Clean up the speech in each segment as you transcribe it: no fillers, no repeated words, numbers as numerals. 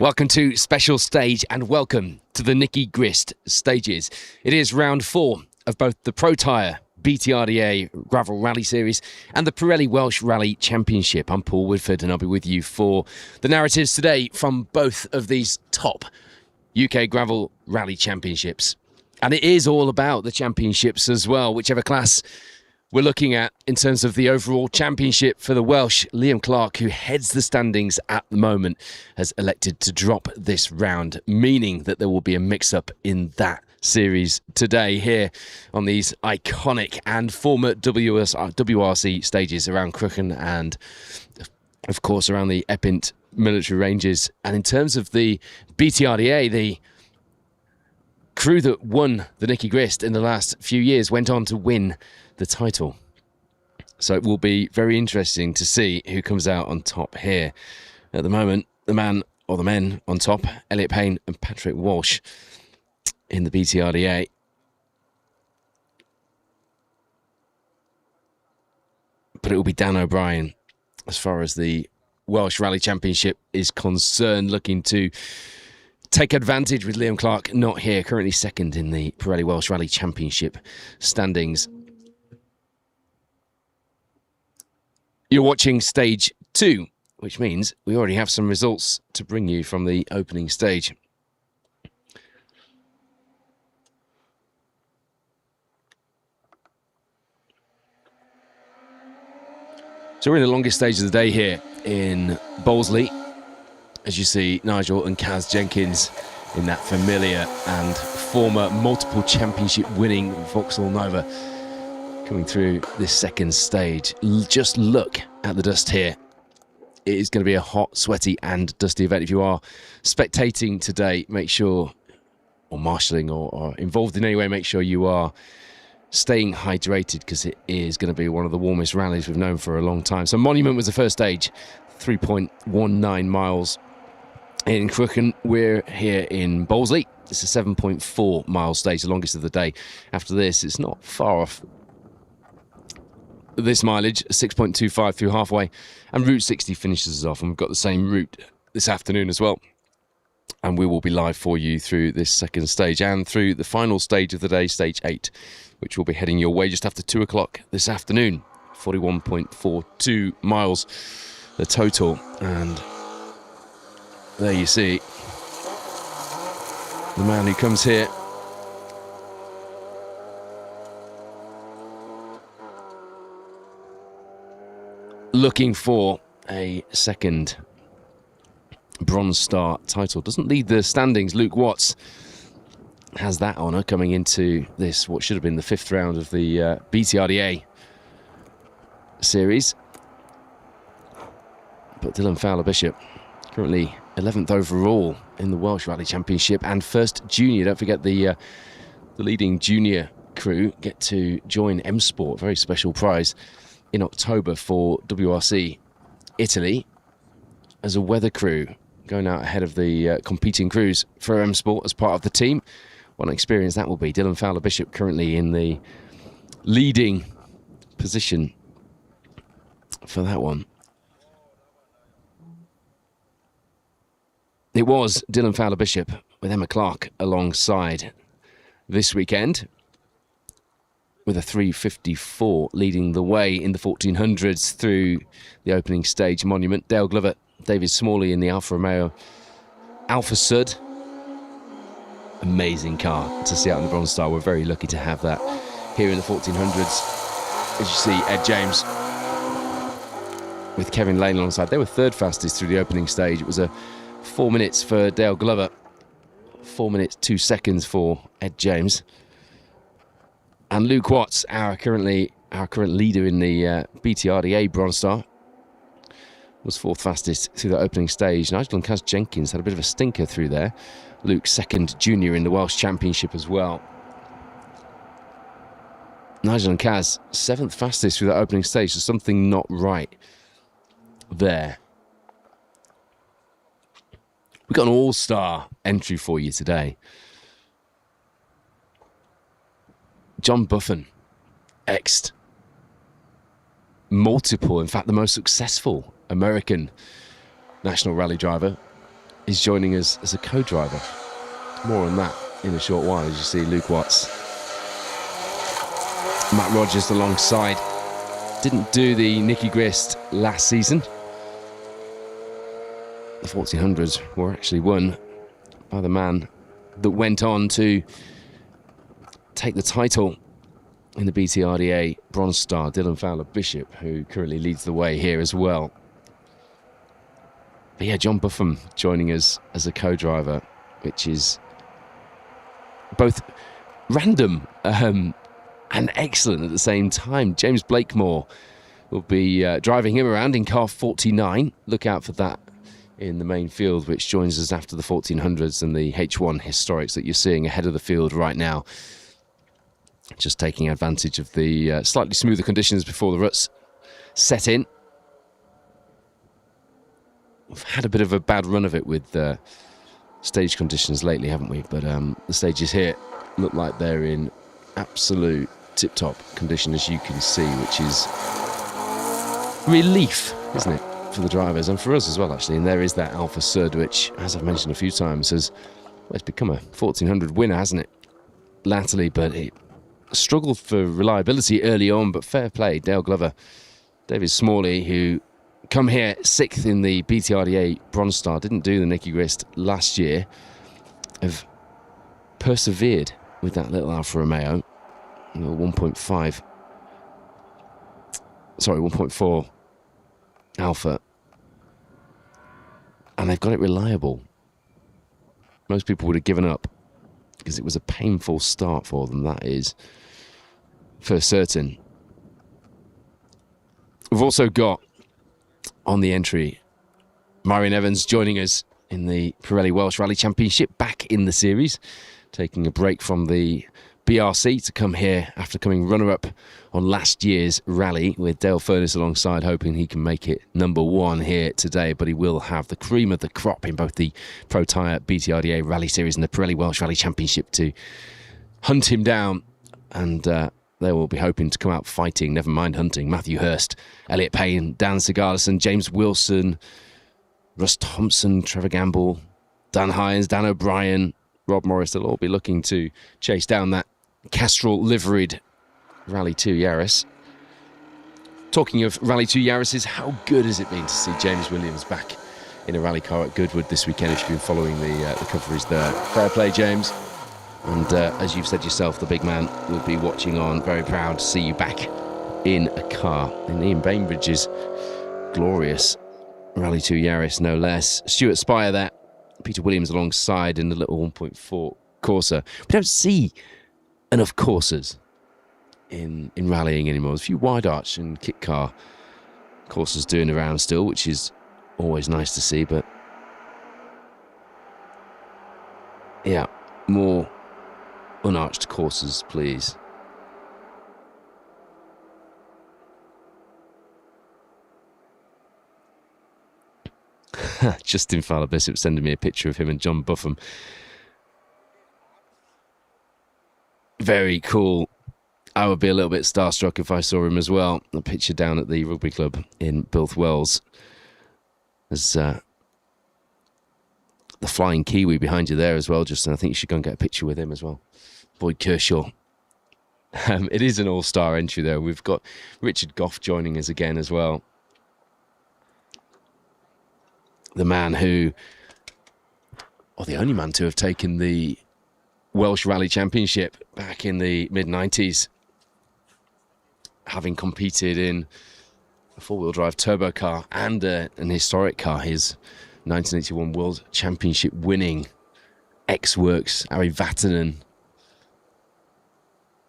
Welcome to Special Stage and welcome to the Nicky Grist stages. It is round 4 of both the Protyre BTRDA Gravel Rally Series and the Pirelli Welsh Rally Championship. I'm Paul Woodford and I'll be with you for the narratives today from both of these top UK Gravel Rally Championships. And it is all about the championships as well, whichever class we're looking at in terms of the overall championship for the Welsh. Liam Clark, who heads the standings at the moment, has elected to drop this round, meaning that there will be a mix-up in that series today here on these iconic and former WRC stages around Crooken and, of course, around the Epint military ranges. And in terms of the BTRDA, the crew that won the Nicky Grist in the last few years went on to win the title. So it will be very interesting to see who comes out on top here. At the moment, the man or the men on top, Elliot Payne and Patrick Walsh in the BTRDA. But it will be Dan O'Brien as far as the Welsh Rally Championship is concerned, looking to take advantage with Liam Clark not here, currently second in the Pirelli Welsh Rally Championship standings. You're watching stage 2, which means we already have some results to bring you from the opening stage. So we're in the longest stage of the day here in Bowlsley. As you see, Nigel and Kaz Jenkins in that familiar and former multiple championship winning Vauxhall Nova coming through this second stage. Just look at the dust here. It is going to be a hot, sweaty and dusty event. If you are spectating today, make sure, or marshalling or involved in any way, make sure you are staying hydrated, because it is going to be one of the warmest rallies we've known for a long time. So Monument was the first stage, 3.19 miles. In Crooken, we're here in Bowlsley. It's a 7.4 mile stage, the longest of the day. After this, it's not far off this mileage, 6.25 through halfway, and Route 60 finishes us off, and we've got the same route this afternoon as well. And we will be live for you through this second stage and through the final stage of the day, stage 8, which will be heading your way just after 2 o'clock this afternoon. 41.42 miles the total, and there you see the man who comes here looking for a second Bronze Star title. Doesn't lead the standings. Luke Watts has that honour coming into this, what should have been the 5th round of the BTRDA series. But Dylan Fowler-Bishop, currently 11th overall in the Welsh Rally Championship and first junior. Don't forget the leading junior crew get to join M Sport, very special prize in October for WRC Italy as a weather crew, going out ahead of the competing crews for M Sport as part of the team. What an experience that will be. Dylan Fowler-Bishop currently in the leading position for that one. It was Dylan Fowler-Bishop with Emma Clark alongside this weekend, with a 3:54 leading the way in the 1400s through the opening stage Monument. Dale Glover, David Smalley in the Alfa Romeo Alfa Sud. Amazing car to see out in the Bronze Star. We're very lucky to have that here in the 1400s. As you see, Ed James with Kevin Lane alongside. They were third fastest through the opening stage. It was a 4 minutes for Dale Glover, 4 minutes 2 seconds for Ed James. And Luke Watts, our current leader in the BTRDA Bronze Star, was 4th fastest through the opening stage. Nigel and Kaz Jenkins had a bit of a stinker through there. Luke, second junior in the Welsh Championship as well. Nigel and Kaz, 7th fastest through that opening stage, so something not right there. We've got an all-star entry for you today. John Buffon, multiple, in fact the most successful American national rally driver, is joining us as a co-driver. More on that in a short while, as you see Luke Watts. Matt Rogers alongside. Didn't do the Nicky Grist last season. The 1400s were actually won by the man that went on to take the title in the BTRDA Bronze Star, Dylan Fowler Bishop, who currently leads the way here as well. But yeah, John Buffum joining us as a co-driver, which is both random and excellent at the same time. James Blakemore will be driving him around in car 49. Look out for that in the main field, which joins us after the 1400s and the H1 Historics that you're seeing ahead of the field right now. Just taking advantage of the slightly smoother conditions before the ruts set in. We've had a bit of a bad run of it with stage conditions lately, haven't we? But the stages here look like they're in absolute tip-top condition, as you can see, which is relief, isn't it, for the drivers and for us as well, actually. And there is that Alpha Sud, which, as I've mentioned a few times, has it's become a 1400 winner, hasn't it, latterly? But it struggled for reliability early on, but fair play. Dale Glover, David Smalley, who come here 6th in the BTRDA Bronze Star, didn't do the Nicky Grist last year, have persevered with that little Alfa Romeo. 1.4 Alpha, and they've got it reliable. Most people would have given up because it was a painful start for them, that is for certain. We've also got on the entry Marion Evans joining us in the Pirelli Welsh Rally Championship, back in the series, taking a break from the BRC to come here after coming runner-up on last year's rally, with Dale Furness alongside, hoping he can make it number one here today. But he will have the cream of the crop in both the Protyre BTRDA Rally Series and the Pirelli Welsh Rally Championship to hunt him down. And they will be hoping to come out fighting, never mind hunting. Matthew Hurst, Elliot Payne, Dan Sigalison, James Wilson, Russ Thompson, Trevor Gamble, Dan Hines, Dan O'Brien, Rob Morris. They'll all be looking to chase down that Castrol liveried Rally 2 Yaris. Talking of Rally 2 Yaris's, how good has it been to see James Williams back in a rally car at Goodwood this weekend, if you've been following the coverage there. Fair play, James. And as you've said yourself, the big man will be watching on, very proud to see you back in a car in Ian Bainbridge's glorious Rally 2 Yaris, no less. Stuart Spire there, Peter Williams alongside in the little 1.4 Corsa. We don't see enough Corsas in rallying anymore. There's a few wide arch and kit car Corsas doing around still, which is always nice to see, but yeah, more unarched Corsas, please. Justin Fowler Bishop sending me a picture of him and John Buffum. Very cool. I would be a little bit starstruck if I saw him as well. A picture down at the rugby club in Bilth Wells. There's the flying Kiwi behind you there as well, Justin. I think you should go and get a picture with him as well. Boyd Kershaw. It is an all-star entry there. We've got Richard Goff joining us again as well. The man who, or the only man to have taken the Welsh Rally Championship back in the mid-90s, having competed in a four-wheel drive turbo car and an historic car, his 1981 World Championship winning X-Works Ari Vatanen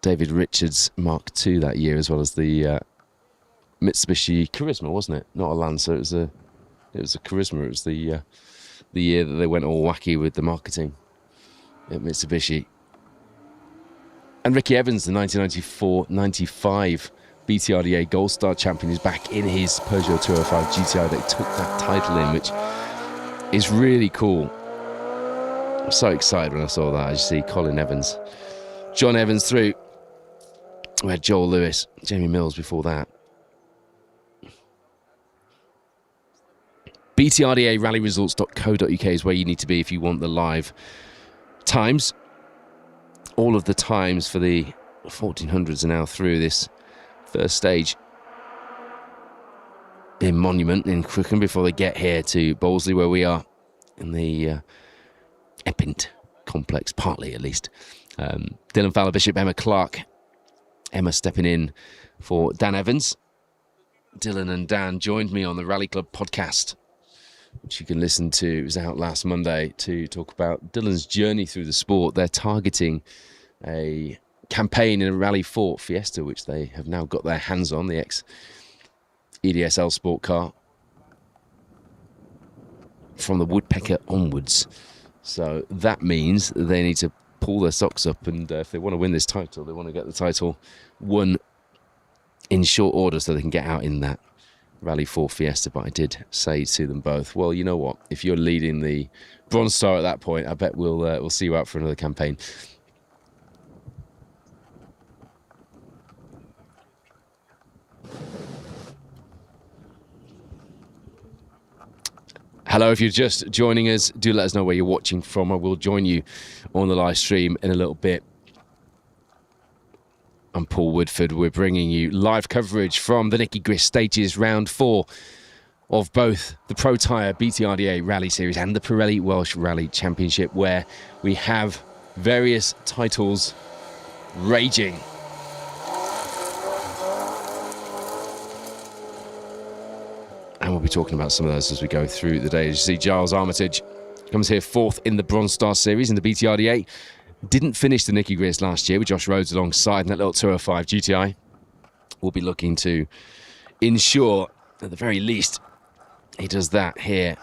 David Richards Mark II that year, as well as the Mitsubishi Charisma, wasn't it? Not a Lancer, it was a Charisma. It was the year that they went all wacky with the marketing at Mitsubishi. And Ricky Evans, the 1994-95 BTRDA Gold Star champion, is back in his Peugeot 205 GTI. They took that title in, which is really cool. I'm so excited when I saw that. As you see, Colin Evans, John Evans through. We had Joel Lewis, Jamie Mills before that. BTRDA rallyresults.co.uk is where you need to be if you want the live times. All of the times for the 1400s are now through this first stage in Monument in Crookham before they get here to Bowlsley, where we are in the Epint complex, partly at least. Dylan Fowler Bishop, Emma Clark. Emma stepping in for Dan Evans. Dylan and Dan joined me on the Rally Club podcast, which you can listen to. It was out last Monday to talk about Dylan's journey through the sport. They're targeting a campaign in a Rally 4 Fiesta, which they have now got their hands on, the ex-EDSL sport car, from the Woodpecker onwards. So that means they need to pull their socks up, and if they want to win this title, they want to get the title won in short order so they can get out in that Rally 4 Fiesta. But I did say to them both, well, you know what, if you're leading the Bronze Star at that point, I bet we'll see you out for another campaign. Hello, if you're just joining us, do let us know where you're watching from. I will join you on the live stream in a little bit. I'm Paul Woodford. We're bringing you live coverage from the Nicky Grist stages, round 4 of both the Protyre BTRDA Rally Series and the Pirelli Welsh Rally Championship, where we have various titles raging. And we'll be talking about some of those as we go through the day. As you see, Giles Armitage comes here 4th in the Bronze Star Series in the BTRDA. Didn't finish the Nicky Grist last year with Josh Rhodes alongside in that little 205 GTI. We'll be looking to ensure, at the very least, he does that here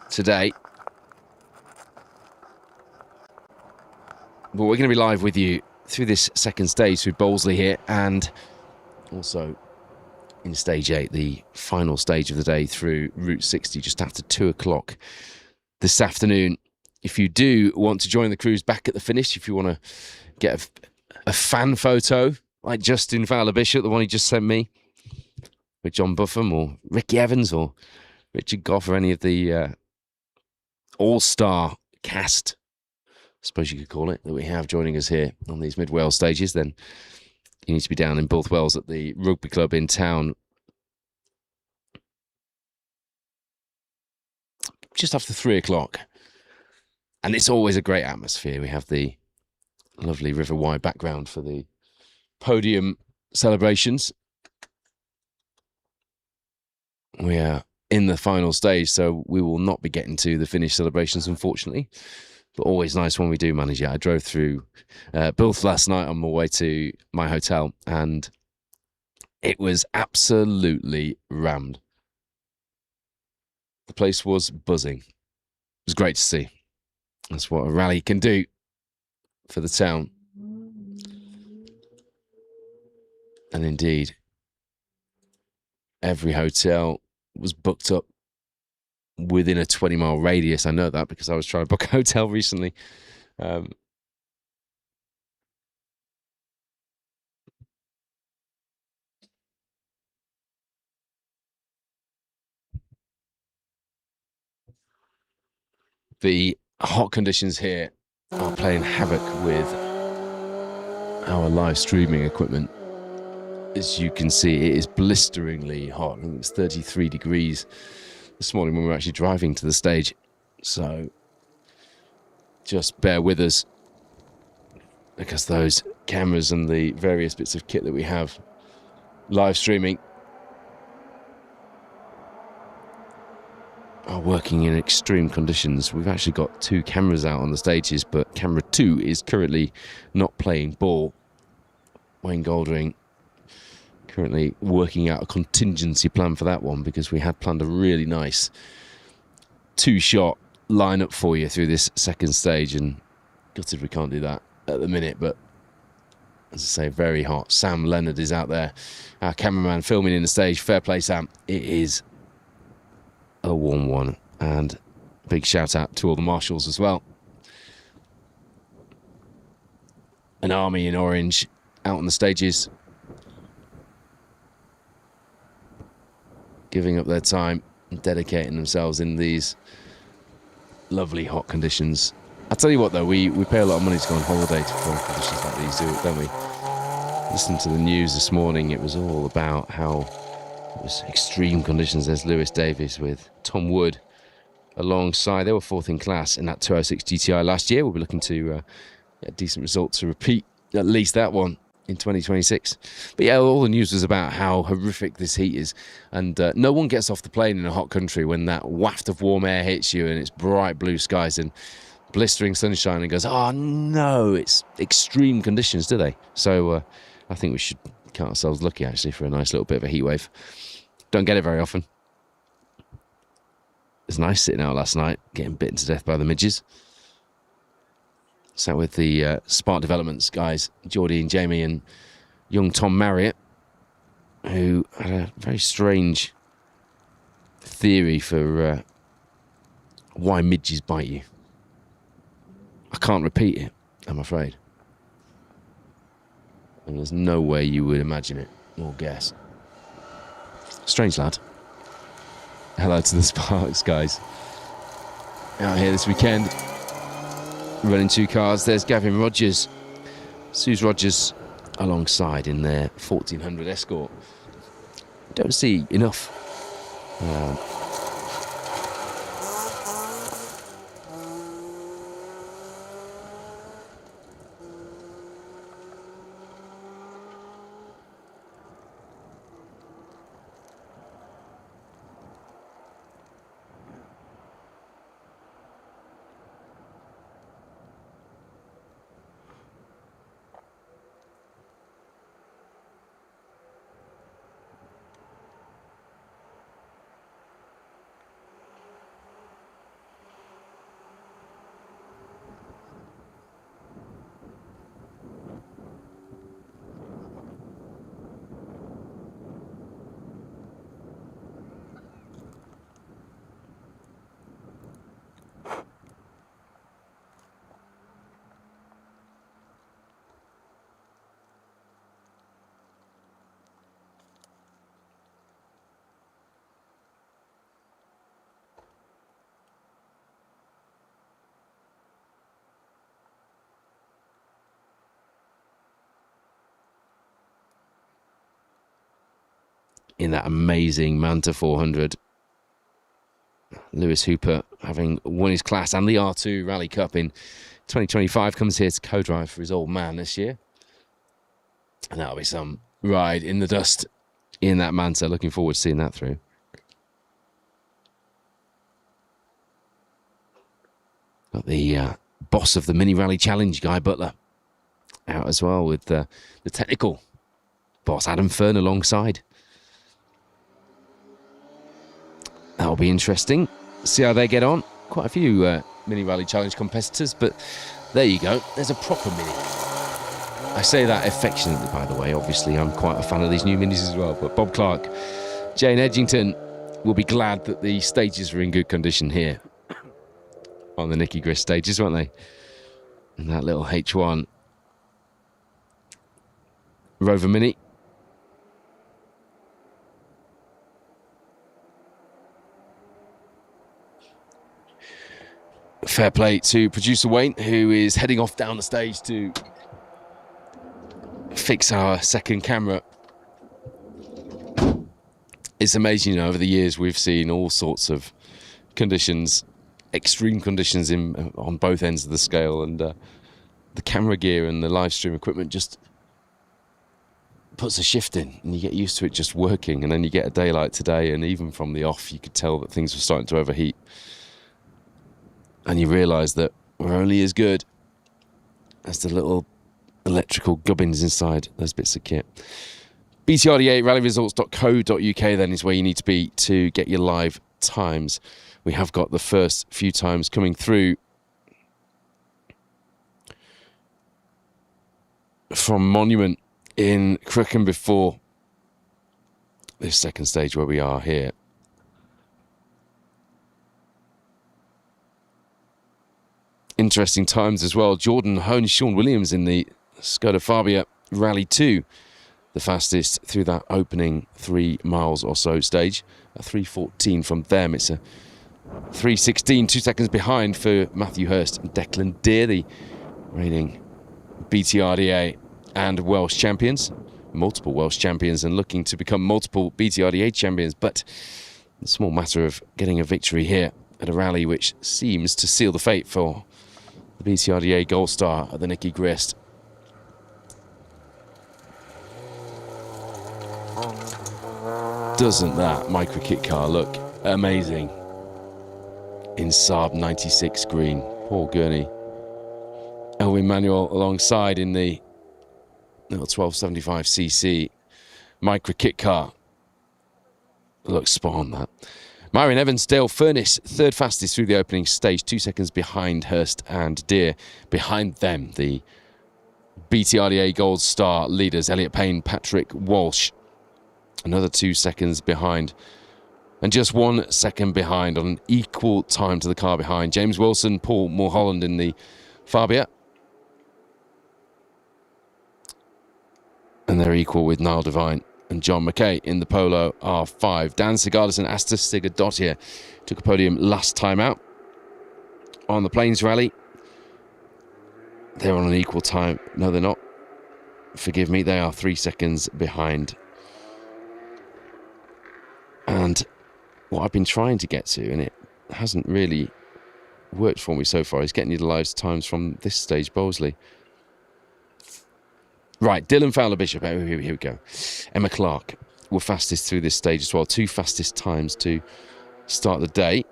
today. But we're going to be live with you through this second stage through Bowlsley here, and also in stage 8, the final stage of the day through Route 60, just after 2 o'clock this afternoon. If you do want to join the crews back at the finish, if you want to get a fan photo like Justin Fowler Bishop, the one he just sent me, with John Buffum or Ricky Evans or Richard Goff or any of the all-star cast, I suppose you could call it, that we have joining us here on these Mid-Wales stages, then you need to be down in Both Wells at the rugby club in town just after 3 o'clock. And it's always a great atmosphere. We have the lovely River Wye background for the podium celebrations. We are in the final stage, so we will not be getting to the finish celebrations, unfortunately. But always nice when we do manage it. I drove through Bilth last night on my way to my hotel, and it was absolutely rammed. The place was buzzing. It was great to see. That's what a rally can do for the town. And indeed, every hotel was booked up within a 20-mile radius. I know that because I was trying to book a hotel recently. The hot conditions here are playing havoc with our live streaming equipment. As you can see, it is blisteringly hot. I think it's 33 degrees this morning when we were actually driving to the stage. So just bear with us, because those cameras and the various bits of kit that we have live streaming are working in extreme conditions. We've actually got 2 cameras out on the stages, but camera 2 is currently not playing ball. Wayne Goldring currently working out a contingency plan for that one, because we had planned a really nice 2-shot lineup for you through this second stage, and gutted we can't do that at the minute. But as I say, very hot. Sam Leonard is out there, our cameraman, filming in the stage. Fair play, Sam. It is a warm one, and big shout out to all the marshals as well. An army in orange out on the stages, giving up their time dedicating themselves in these lovely hot conditions. I'll tell you what though, we pay a lot of money to go on holiday to conditions like these, don't we? Listening to the news this morning, it was all about how it was extreme conditions. There's Lewis Davies with Tom Wood alongside. They were fourth in class in that 206 GTI last year. We'll be looking to get a decent result to repeat at least that one in 2026. But yeah, all the news was about how horrific this heat is, and no one gets off the plane in a hot country when that waft of warm air hits you and it's bright blue skies and blistering sunshine and goes, oh no, it's extreme conditions, do they? So I think we should count ourselves lucky actually for a nice little bit of a heat wave. Don't get it very often. It was nice sitting out last night, getting bitten to death by the midges. Sat with the Spark Developments guys, Geordie and Jamie and young Tom Marriott, who had a very strange theory for why midges bite you. I can't repeat it, I'm afraid. And there's no way you would imagine it or guess. Strange lad. Hello to the Sparks guys. Out here this weekend, running two cars. There's Gavin Rogers, Suze Rogers alongside in their 1400 Escort. Don't see enough in that amazing Manta 400. Lewis Hooper, having won his class and the R2 Rally Cup in 2025, comes here to co-drive for his old man this year. And that'll be some ride in the dust in that Manta. Looking forward to seeing that through. Got the boss of the Mini Rally Challenge, Guy Butler, out as well with the technical boss, Adam Fern, alongside. That'll be interesting. See how they get on. Quite a few Mini Rally Challenge competitors, but there you go. There's a proper Mini. I say that affectionately, by the way. Obviously, I'm quite a fan of these new Minis as well. But Bob Clark, Jane Edgington will be glad that the stages are in good condition here on the Nicky Grist stages, won't they? And that little H1 Rover Mini. Fair play to producer Wayne, who is heading off down the stage to fix our second camera. It's amazing, you know, over the years we've seen all sorts of conditions, extreme conditions on both ends of the scale, and the camera gear and the live stream equipment just puts a shift in, and you get used to it just working, and then you get a day like today, and even from the off you could tell that things were starting to overheat. And you realise that we're only as good as the little electrical gubbins inside those bits of kit. BTRDA rallyresults.co.uk then is where you need to be to get your live times. We have got the first few times coming through from Monument in Crookham before this second stage where we are here. Interesting times as well. Jordan Hone, Sean Williams in the Skoda Fabia Rally 2 the fastest through that opening 3 miles or so stage. A 3:14 from them. It's a 3:16, 2 seconds behind for Matthew Hurst and Declan Deere, the reigning BTRDA and Welsh champions. Multiple Welsh champions and looking to become multiple BTRDA champions, but a small matter of getting a victory here at a rally which seems to seal the fate for the BTRDA Gold Star at the Nicky Grist. Doesn't that micro kit car look amazing in Saab 96 green? Paul Gurney, Elwin Manuel alongside in the little 1275cc micro kit car. Looks spot on, that. Myron Evans, Dale Furness, third fastest through the opening stage, 2 seconds behind Hurst and Deere. Behind them, the BTRDA Gold Star leaders, Elliot Payne, Patrick Walsh, another 2 seconds behind. And just 1 second behind on an equal time to the car behind, James Wilson, Paul Mulholland in the Fabia. And they're equal with Niall Devine and John McKay in the Polo R5. Dan Sigurdsson, Asta Sigurdottir took a podium last time out on the Plains Rally. They're on an equal time. No, they're not. Forgive me, they are 3 seconds behind. And what I've been trying to get to, and it hasn't really worked for me so far, is getting you the live times from this stage, Bolesley. Right, Dylan Fowler-Bishop, here we go. Emma Clark were fastest through this stage as well. 2 fastest times to start the day.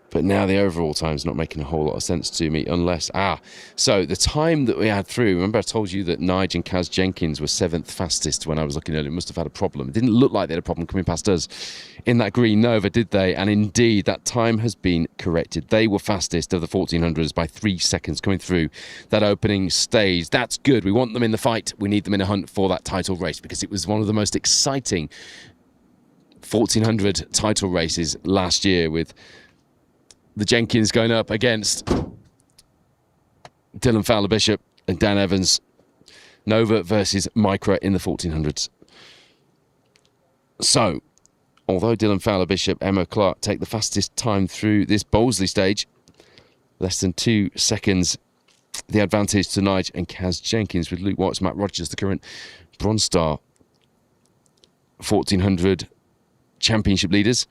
But now the overall time's not making a whole lot of sense to me unless... so the time that we had through... Remember I told you that Nige and Kaz Jenkins were 7th fastest when I was looking at it. It must have had a problem. It didn't look like they had a problem coming past us in that Green Nova, did they? And indeed, that time has been corrected. They were fastest of the 1400s by 3 seconds coming through that opening stage. That's good. We want them in the fight. We need them in a hunt for that title race because it was one of the most exciting 1400 title races last year, with the Jenkins going up against Dylan Fowler-Bishop and Dan Evans. Nova versus Micra in the 1400s. So, although Dylan Fowler-Bishop, Emma Clark take the fastest time through this Bolesley stage, less than 2 seconds the advantage to Nige and Kaz Jenkins, with Luke Watts, Matt Rogers, the current Bronze Star 1400 championship leaders,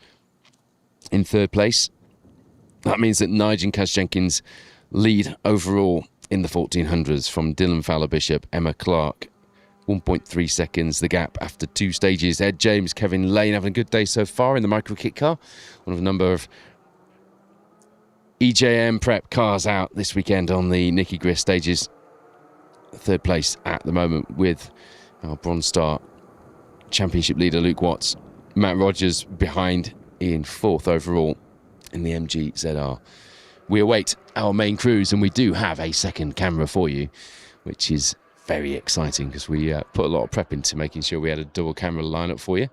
in third place. That means that Nige and Kaz Jenkins lead overall in the 1400s from Dylan Fowler-Bishop, Emma Clark. 1.3 seconds the gap after 2 stages. Ed James, Kevin Lane having a good day so far in the micro kit car. One of a number of EJM prep cars out this weekend on the Nicky Grist stages. Third place at the moment with our Bronze Star championship leader Luke Watts. Matt Rogers behind in 4th overall in the MG ZR. We await our main cruise, and we do have a second camera for you, which is very exciting because we put a lot of prep into making sure we had a double camera lineup for you.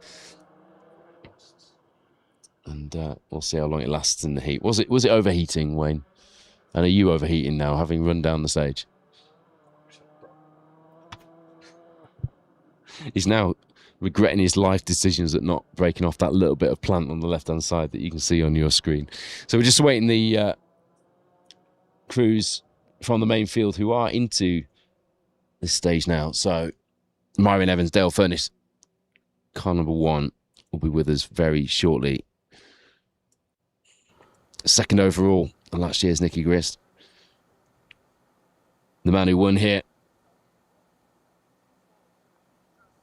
And we'll see how long it lasts in the heat. Was it overheating, Wayne? And are you overheating now, having run down the stage? He's now regretting his life decisions at not breaking off that little bit of plant on the left-hand side that you can see on your screen. So we're just awaiting the crews from the main field who are into this stage now. So Myron Evans, Dale Furness, car number 1, will be with us very shortly. Second overall on last year's Nicky Grist. The man who won here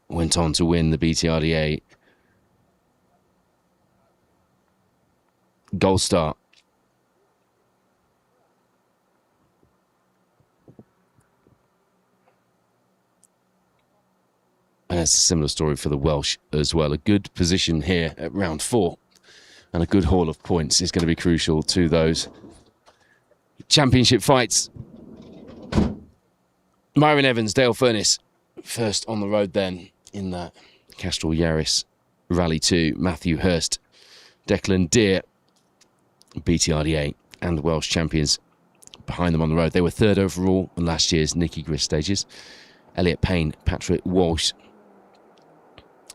went on to win the BTRDA Gold Star. And it's a similar story for the Welsh as well. A good position here at round 4 and a good haul of points is going to be crucial to those championship fights. Myron Evans, Dale Furness, first on the road then in that Castrol Yaris Rally 2. Matthew Hurst, Declan Deere, BTRDA and Welsh champions behind them on the road. They were third overall in last year's Nicky Grist stages. Elliot Payne, Patrick Walsh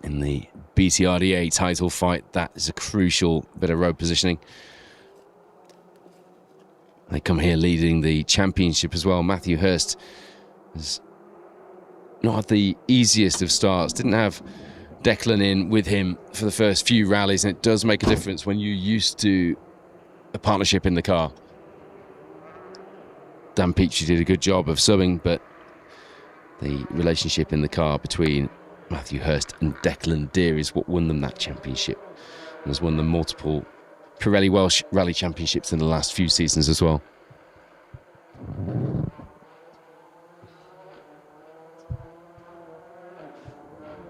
in the BTRDA title fight. That is a crucial bit of road positioning. They come here leading the championship as well. Matthew Hurst has not had the easiest of starts. Didn't have Declan in with him for the first few rallies, and it does make a difference when you're used to a partnership in the car. Dan Peachy did a good job of subbing, but the relationship in the car between Matthew Hurst and Declan Deere is what won them that championship, and has won them multiple Pirelli Welsh Rally Championships in the last few seasons as well.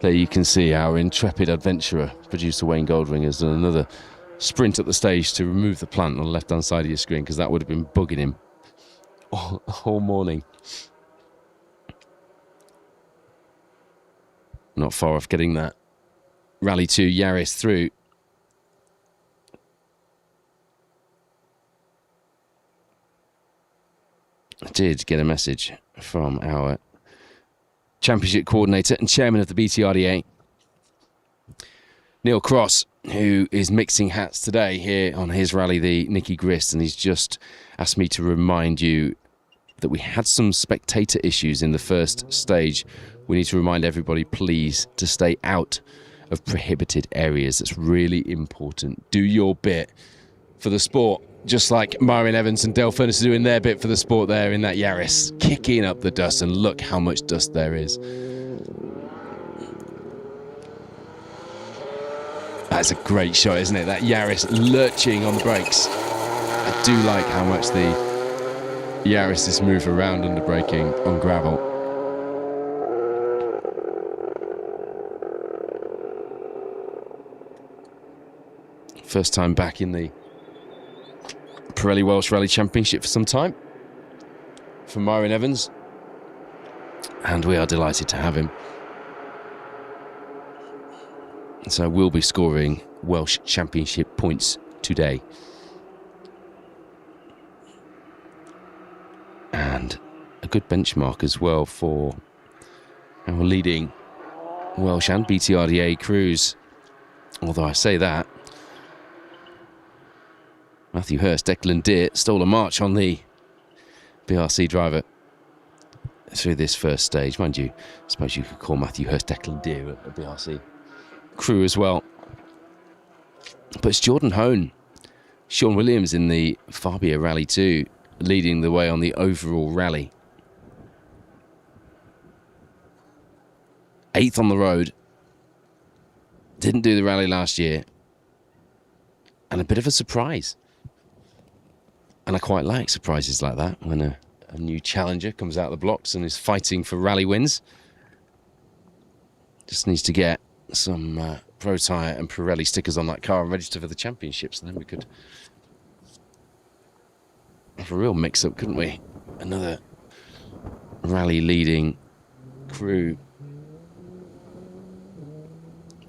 There you can see our intrepid adventurer, producer Wayne Goldring, has done another sprint up the stage to remove the plant on the left-hand side of your screen, because that would have been bugging him all morning. Not far off getting that Rally 2 Yaris through. I did get a message from our championship coordinator and chairman of the BTRDA, Neil Cross, who is mixing hats today here on his rally, the Nicky Grist, and he's just asked me to remind you that we had some spectator issues in the first stage. We need to remind everybody, please, to stay out of prohibited areas. That's really important. Do your bit for the sport, just like Myron Evans and Dale Furness are doing their bit for the sport there in that Yaris, kicking up the dust, and look how much dust there is. That's a great shot, isn't it? That Yaris lurching on the brakes. I do like how much the Yaris is move around under braking on gravel. First time back in the Pirelli Welsh Rally Championship for some time for Myron Evans, and we are delighted to have him. So we'll be scoring Welsh Championship points today. And a good benchmark as well for our leading Welsh and BTRDA crews. Although I say that, Matthew Hurst, Declan Deere stole a march on the BRC driver through this first stage. Mind you, I suppose you could call Matthew Hurst, Declan Deere a BRC crew as well. But it's Jordan Hone, Sean Williams in the Fabia Rally 2, leading the way on the overall rally. 8th on the road. Didn't do the rally last year. And a bit of a surprise. And I quite like surprises like that, when a new challenger comes out of the blocks and is fighting for rally wins. Just needs to get some Protyre and Pirelli stickers on that car and register for the championships, and then we could have a real mix-up, couldn't we? Another rally leading crew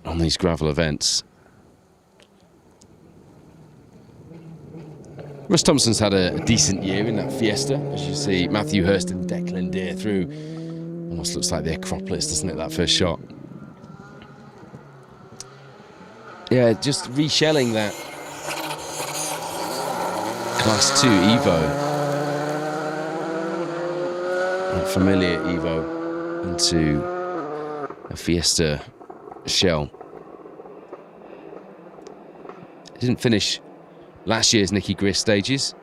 on these gravel events. Russ Thompson's had a decent year in that Fiesta, as you see Matthew Hurst and Declan Deere through. Almost looks like the Acropolis, doesn't it, that first shot? Yeah, just reshelling that Class 2 Evo, that familiar Evo, into a Fiesta shell. Didn't finish last year's Nicky Grist stages,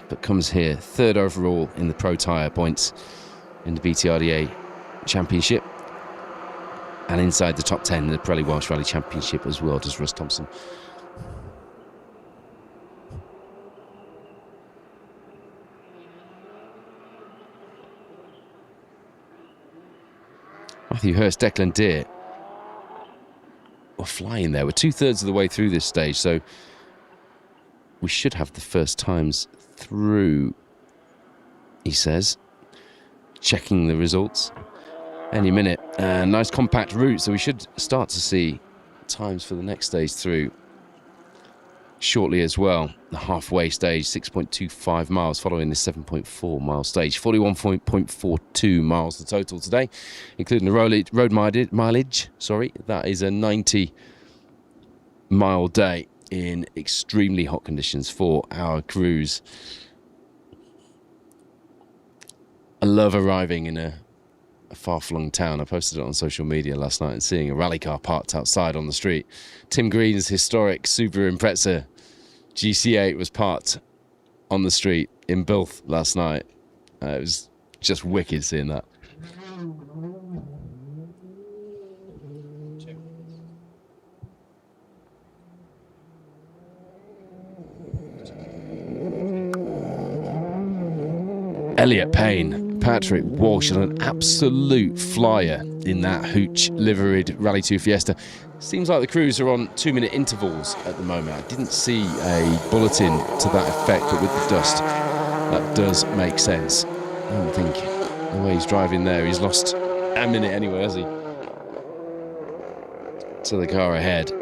but comes here third overall in the Protyre points in the BTRDA Championship, and inside the top 10 in the Pirelli Welsh Rally Championship as well does Russ Thompson. Matthew Hurst, Declan Deere were flying there. We're 2/3 of the way through this stage, so we should have the first times through, he says, checking the results any minute. Nice compact route, so we should start to see times for the next stage through shortly as well. The halfway stage, 6.25 miles, following this 7.4 mile stage. 41.42 miles the total today, including the road mileage. Sorry, that is a 90-mile day in extremely hot conditions for our crews. I love arriving in a far-flung town. I posted it on social media last night and seeing a rally car parked outside on the street. Tim Green's historic Subaru Impreza GC8 was parked on the street in Bilth last night. It was just wicked seeing that. Elliot Payne, Patrick Walsh, and an absolute flyer in that Hooch liveried Rally 2 Fiesta. Seems like the crews are on 2-minute intervals at the moment. I didn't see a bulletin to that effect, but with the dust, that does make sense. I don't think the way he's driving there, he's lost a minute anyway, has he? To the car ahead.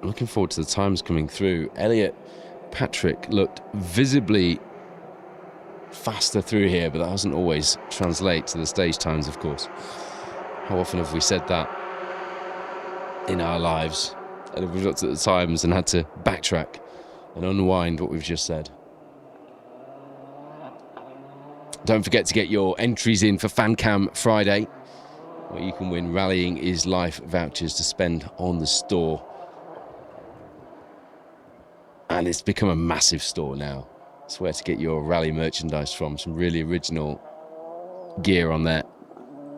Looking forward to the times coming through. Elliot, Patrick looked visibly faster through here, but that doesn't always translate to the stage times, of course. How often have we said that in our lives, and we've looked at the times and had to backtrack and unwind what we've just said? Don't forget to get your entries in for FanCam Friday, where you can win Rallying is Life vouchers to spend on the store. And it's become a massive store now. It's where to get your rally merchandise from. Some really original gear on there.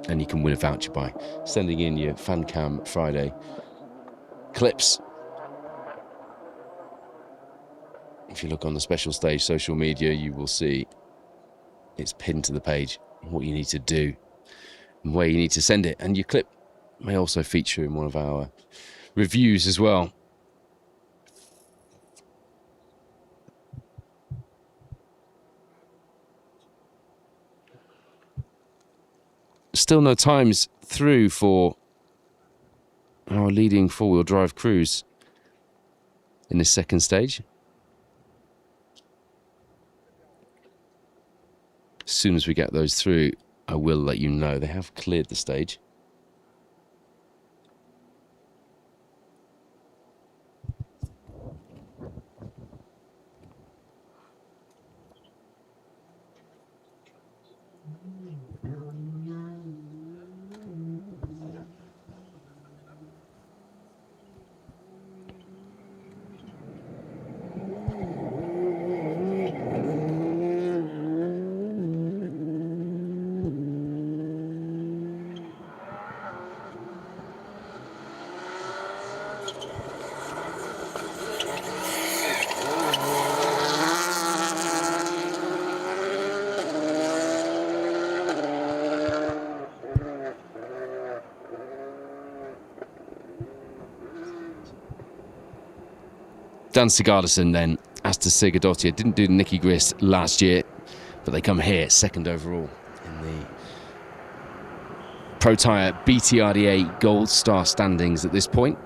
And you can win a voucher by sending in your FanCam Friday clips. If you look on the special stage social media, you will see it's pinned to the page what you need to do and where you need to send it. And your clip may also feature in one of our reviews as well. Still no times through for our leading four-wheel drive crews in this second stage. As soon as we get those through, I will let you know. They have cleared the stage. Dan Sigurdsson then, Asta Sigurdottir, didn't do Nicky Grist last year, but they come here second overall in the Protyre BTRDA Gold Star standings at this point.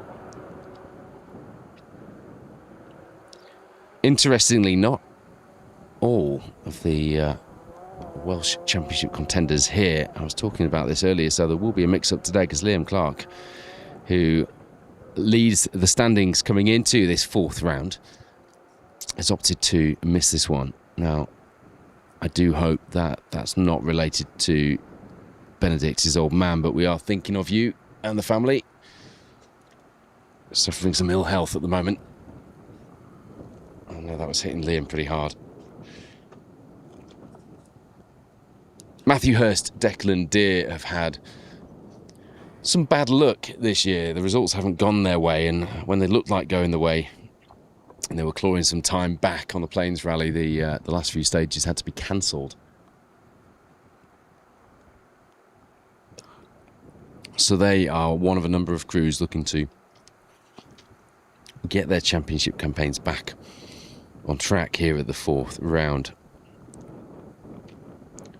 Interestingly, not all of the Welsh Championship contenders here. I was talking about this earlier, so there will be a mix-up today because Liam Clark, who leads the standings coming into this fourth round, has opted to miss this one. Now, I do hope that that's not related to Benedict, his old man, but we are thinking of you and the family. Suffering some ill health at the moment. I know that was hitting Liam pretty hard. Matthew Hurst, Declan Deer have had some bad luck this year. The results haven't gone their way, and when they looked like going the way and they were clawing some time back on the Plains Rally, the last few stages had to be cancelled. So they are one of a number of crews looking to get their championship campaigns back on track here at the fourth round.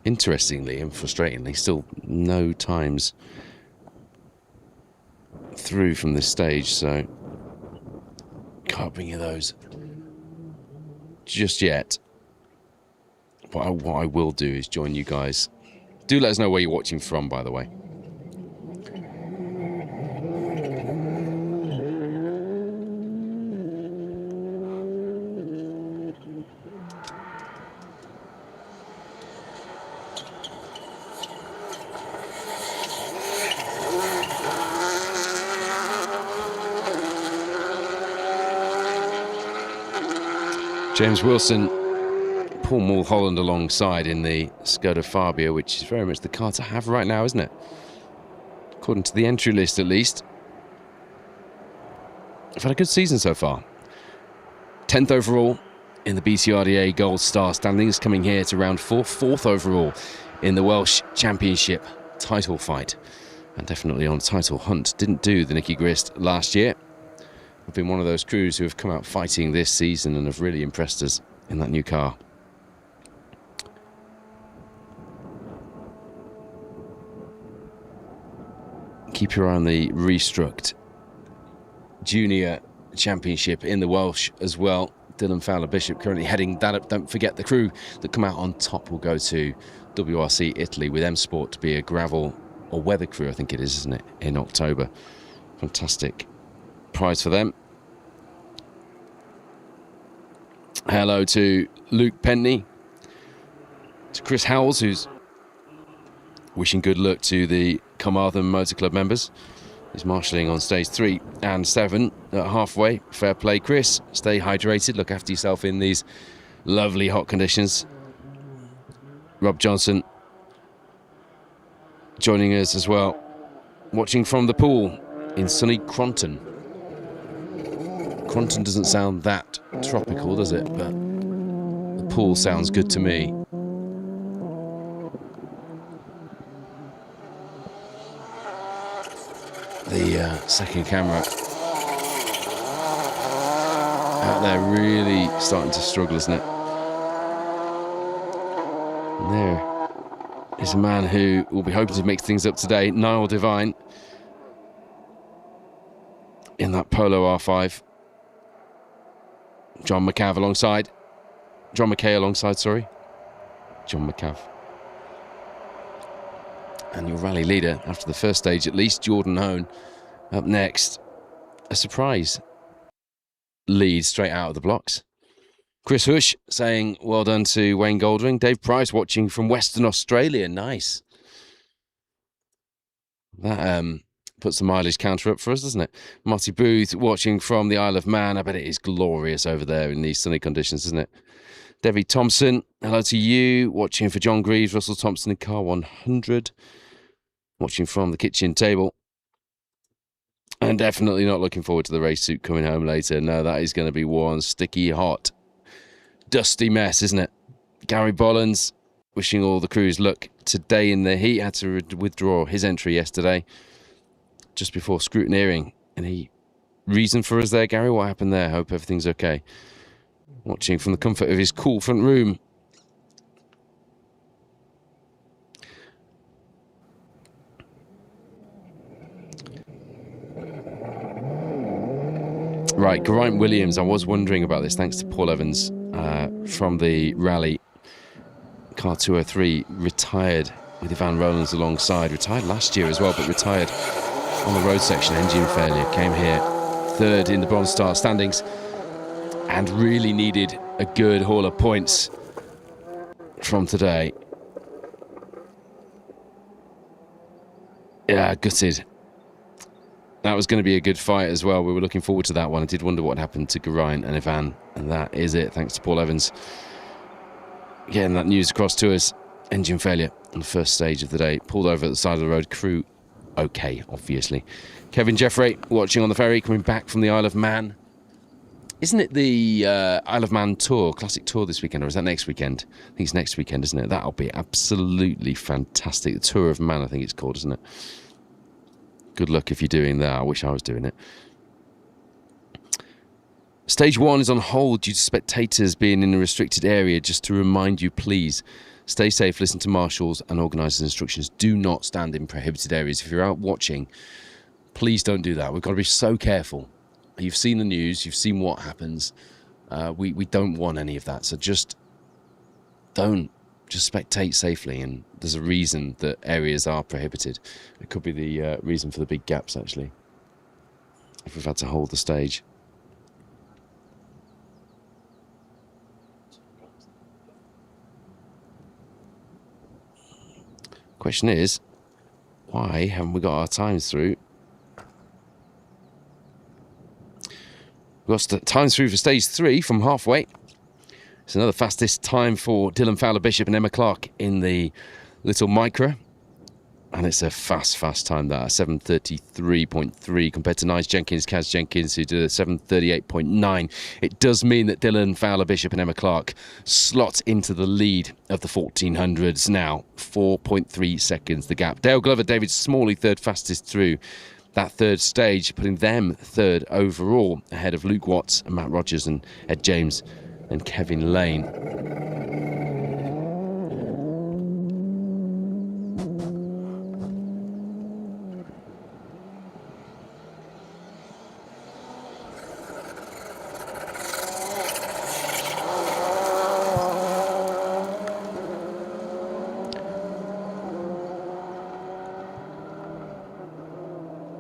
Interestingly and frustratingly, still no times through from this stage, so Can't bring you those just yet. But what I will do is join you guys. Do let us know where you're watching from, by the way. James Wilson, Paul Mulholland alongside in the Skoda Fabia, which is very much the car to have right now, isn't it? According to the entry list, at least. I've had a good season so far. 10th overall in the BTRDA Gold Star standings, coming here to round 4. 4th overall in the Welsh Championship title fight. And definitely on title hunt. Didn't do the Nicky Grist last year. I've been one of those crews who have come out fighting this season and have really impressed us in that new car. Keep your eye on the Restruct Junior Championship in the Welsh as well. Dylan Fowler-Bishop currently heading that up. Don't forget the crew that come out on top will go to WRC Italy with M Sport to be a gravel or weather crew, I think it is, isn't it, in October. Fantastic prize for them. Hello to Luke Penny, to Chris Howells, who's wishing good luck to the Carmarthen Motor Club members. He's marshalling on stage 3 and 7 at halfway. Fair play, Chris. Stay hydrated. Look after yourself in these lovely hot conditions. Rob Johnson joining us as well, watching from the pool in sunny Cronton. Cronton doesn't sound that tropical, does it? But the pool sounds good to me. The second camera out there really starting to struggle, isn't it? And there is a man who will be hoping to mix things up today, Niall Devine, in that Polo R5. John McCav alongside. John McKay alongside, sorry. John McCav. And your rally leader, after the first stage at least, Jordan Hone, up next. A surprise lead straight out of the blocks. Chris Hush saying well done to Wayne Goldring. Dave Price watching from Western Australia. Nice. That puts the mileage counter up for us, doesn't it? Marty Booth watching from the Isle of Man. I bet it is glorious over there in these sunny conditions, isn't it? Debbie Thompson, hello to you. Watching for John Greaves, Russell Thompson in car 100. Watching from the kitchen table. And definitely not looking forward to the race suit coming home later. No, that is going to be one sticky, hot, dusty mess, isn't it? Gary Bollins wishing all the crews luck today in the heat. Had to withdraw his entry yesterday, just before scrutineering. Any reason for us there, Gary? What happened there? Hope everything's okay. Watching from the comfort of his cool front room. Right, Geraint Williams, I was wondering about this, thanks to Paul Evans from the rally. Car 203 retired with Ivan Rowlands alongside. Retired last year as well, but retired on the road section, engine failure. Came here third in the Bronze Star standings and really needed a good haul of points from today. Yeah, gutted. That was going to be a good fight as well. We were looking forward to that one. I did wonder what happened to Geraint and Ivan, and that is it, thanks to Paul Evans getting that news across to us. Engine failure on the first stage of the day. Pulled over at the side of the road. Crew okay, obviously. Kevin Jeffrey watching on the ferry, coming back from the Isle of Man. Isn't it the Isle of Man Tour, Classic Tour this weekend, or is that next weekend? I think it's next weekend, isn't it? That'll be absolutely fantastic. The Tour of Man, I think it's called, isn't it? Good luck if you're doing that. I wish I was doing it. Stage 1 is on hold due to spectators being in a restricted area. Just to remind you, please, stay safe, listen to marshals and organisers' instructions. Do not stand in prohibited areas. If you're out watching, please don't do that. We've got to be so careful You've seen the news, you've seen what happens. We don't want any of that, so just spectate safely. And there's a reason that areas are prohibited. It could be the reason for the big gaps, actually, if we've had to hold the stage. Question is, why haven't we got our times through? We've got times through for stage 3 from halfway. It's another fastest time for Dylan Fowler-Bishop and Emma Clark in the Little Micra. And it's a fast time, that 7:33.3 compared to Nige Jenkins, Kaz Jenkins, who did a 7:38.9. It does mean that Dylan Fowler-Bishop and Emma Clark slot into the lead of the 1400s now. 4.3 seconds the gap. Dale Glover, David Smalley, third fastest through that third stage, putting them third overall, ahead of Luke Watts and Matt Rogers and Ed James and Kevin Lane.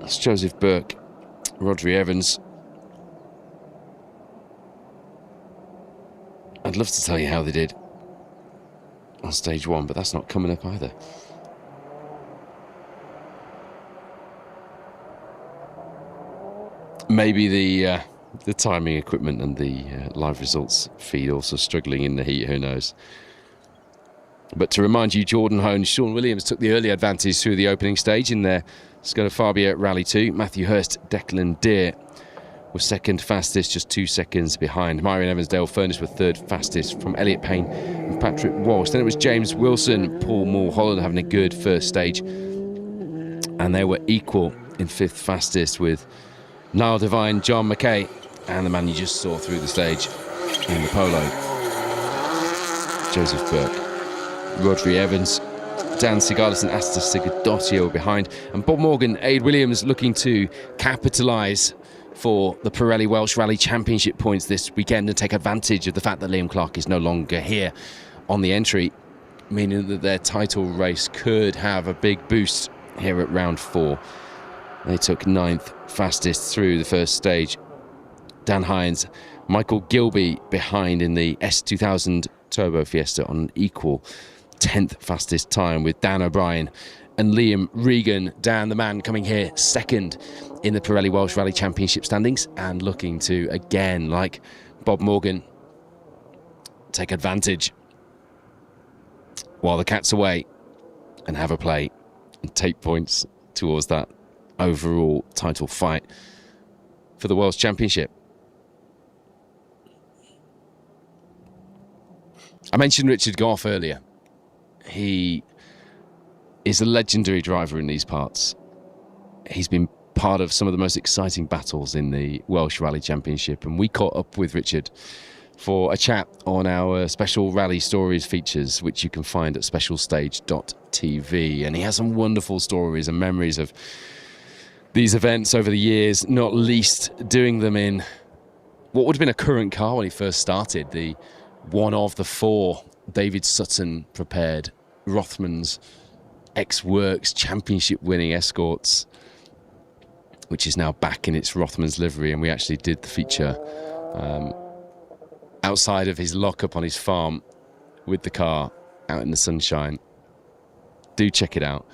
That's Joseph Burke, Rodri Evans. I'd love to tell you how they did on stage 1, but that's not coming up either. Maybe the timing equipment and the live results feed also struggling in the heat, who knows. But to remind you, Jordan Hone, Sean Williams took the early advantage through the opening stage in their Skoda Fabia Rally 2. Matthew Hurst, Declan Deer was second fastest, just 2 seconds behind. Myron Evans, Dale Furness were third fastest from Elliot Payne and Patrick Walsh. Then it was James Wilson, Paul Mulholland having a good first stage. And they were equal in fifth fastest with Niall Devine, John McKay, and the man you just saw through the stage in the polo, Joseph Burke. Rodri Evans, Dan Sigalis and Asta Sigadotio behind. And Bob Morgan, Aid Williams looking to capitalise for the Pirelli Welsh Rally Championship points this weekend and take advantage of the fact that Liam Clark is no longer here on the entry, meaning that their title race could have a big boost here at round 4. They took 9th fastest through the first stage. Dan Hines, Michael Gilby behind in the S2000 Turbo Fiesta on an equal 10th fastest time with Dan O'Brien and Liam Regan. Dan, the man, coming here second in the Pirelli Welsh Rally Championship standings and looking to, again, like Bob Morgan, take advantage while the cat's away and have a play and take points towards that overall title fight for the Welsh Championship. I mentioned Richard Goff earlier. He is a legendary driver in these parts. He's been part of some of the most exciting battles in the Welsh Rally Championship, and we caught up with Richard for a chat on our special Rally Stories features, which you can find at specialstage.tv. And he has some wonderful stories and memories of these events over the years, not least doing them in what would have been a current car when he first started, the one of the 4 David Sutton prepared Rothmans X-Works championship winning Escorts, which is now back in its Rothmans livery. And we actually did the feature outside of his lockup on his farm with the car out in the sunshine. Do check it out.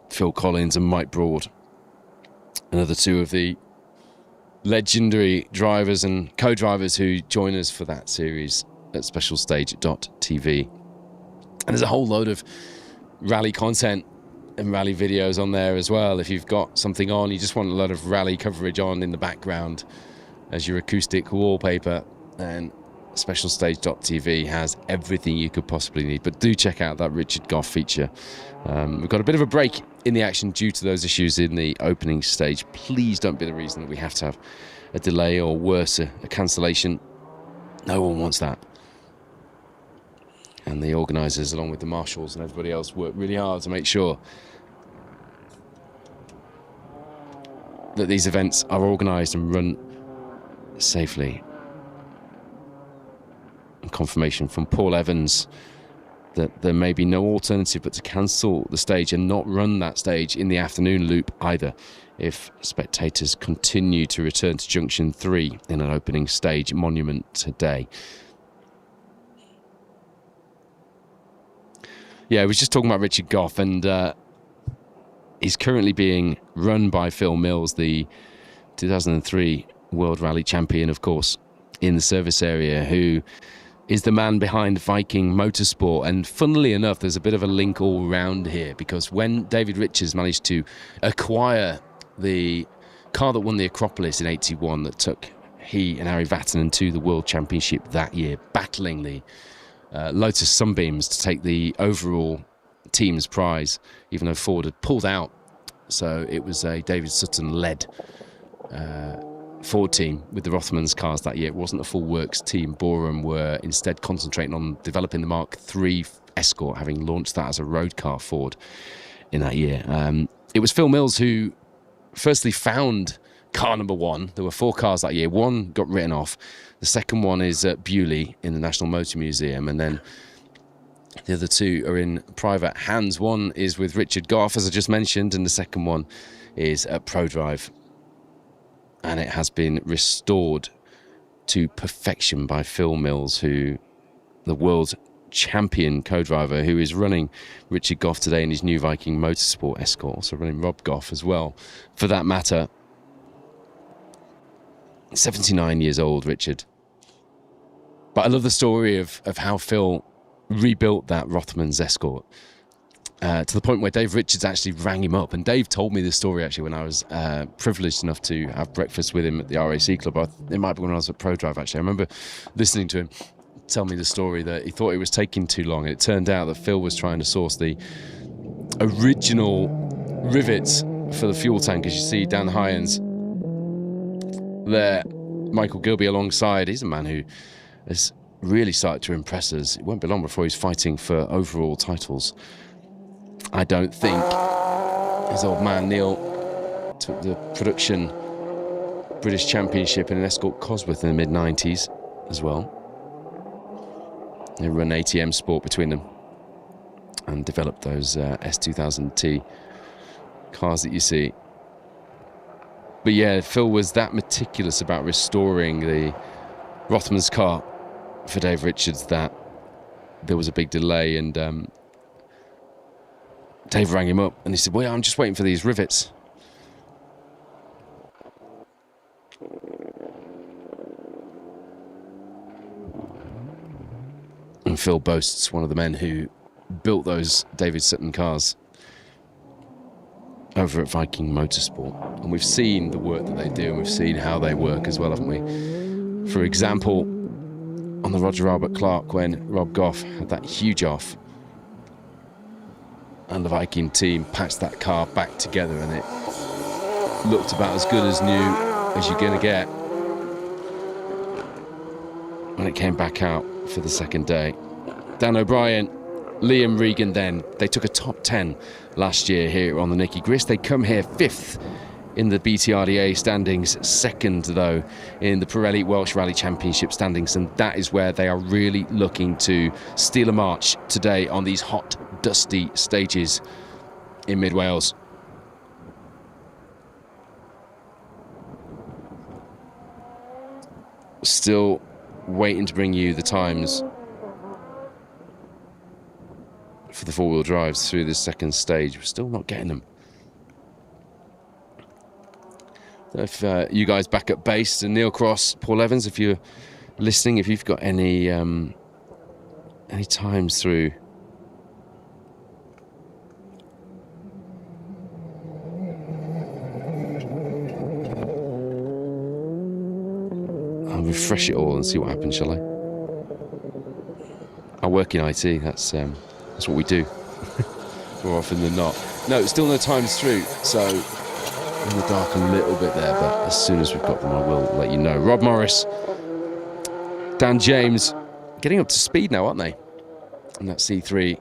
Phil Collins and Mike Broad, another 2 of the legendary drivers and co-drivers who join us for that series at specialstage.tv. And there's a whole load of rally content and rally videos on there as well. If you've got something on, you just want a lot of rally coverage on in the background as your acoustic wallpaper, then specialstage.tv has everything you could possibly need. But do check out that Richard Goff feature. We've got a bit of a break in the action due to those issues in the opening stage. Please don't be the reason that we have to have a delay or worse, a cancellation. No one wants that. And the organisers, along with the marshals and everybody else, work really hard to make sure that these events are organised and run safely. And confirmation from Paul Evans that there may be no alternative but to cancel the stage and not run that stage in the afternoon loop either, if spectators continue to return to Junction 3 in an opening stage monument today. Yeah, I was just talking about Richard Goff, and he's currently being run by Phil Mills, the 2003 World Rally Champion, of course, in the service area, who is the man behind Viking Motorsport. And funnily enough, there's a bit of a link all round here, because when David Richards managed to acquire the car that won the Acropolis in '81 that took he and Harry Vatanen to the World Championship that year, battling the Lotus Sunbeams to take the overall team's prize, even though Ford had pulled out. So it was a David Sutton-led Ford team with the Rothmans cars that year. It wasn't a full works team. Borum were instead concentrating on developing the Mark III Escort, having launched that as a road car Ford in that year. It was Phil Mills who firstly found car number one. There were 4 cars that year. One got written off. The second one is at Bewley in the National Motor Museum, and then the other 2 are in private hands. One is with Richard Goff, as I just mentioned, and the second one is at Protyre. And it has been restored to perfection by Phil Mills, who, the world champion co-driver, who is running Richard Goff today in his new Viking Motorsport Escort, also running Rob Goff as well, for that matter. 79 years old, Richard. But I love the story of how Phil rebuilt that Rothmans Escort to the point where Dave Richards actually rang him up. And Dave told me this story actually when I was privileged enough to have breakfast with him at the RAC Club. It might be when I was at Protyre actually. I remember listening to him tell me the story that he thought it was taking too long. And it turned out that Phil was trying to source the original rivets for the fuel tank, as you see down the high ends there. Michael Gilby alongside. He's a man who has really started to impress us. It won't be long before he's fighting for overall titles. I don't think. His old man Neil took the production British Championship in an Escort Cosworth in the mid-90s as well. They run ATM Sport between them and developed those S2000T cars that you see. But yeah, Phil was that meticulous about restoring the Rothmans car for Dave Richards that there was a big delay, and Dave rang him up and he said, well, I'm just waiting for these rivets. And Phil boasts one of the men who built those David Sutton cars over at Viking Motorsport. And we've seen the work that they do, and we've seen how they work as well, haven't we? For example, on the Roger Albert Clark, when Rob Goff had that huge off and the Viking team patched that car back together, and it looked about as good as new as you're going to get when it came back out for the second day. Dan O'Brien, Liam Regan then, they took a top 10 last year here on the Nicky Grist. They come here 5th in the BTRDA standings, 2nd though in the Pirelli Welsh Rally Championship standings, and that is where they are really looking to steal a march today on these hot, dusty stages in mid-Wales. Still waiting to bring you the times for the four-wheel drives through this second stage. We're still not getting them. If you guys back at base, and Neil Cross, Paul Evans, if you're listening, if you've got any times through. I'll refresh it all and see what happens, shall I? I work in IT, that's what we do more often than not. No, still no times through, so in the dark a little bit there, but as soon as we've got them I will let you know. Rob Morris, Dan James, getting up to speed now, aren't they? And that C3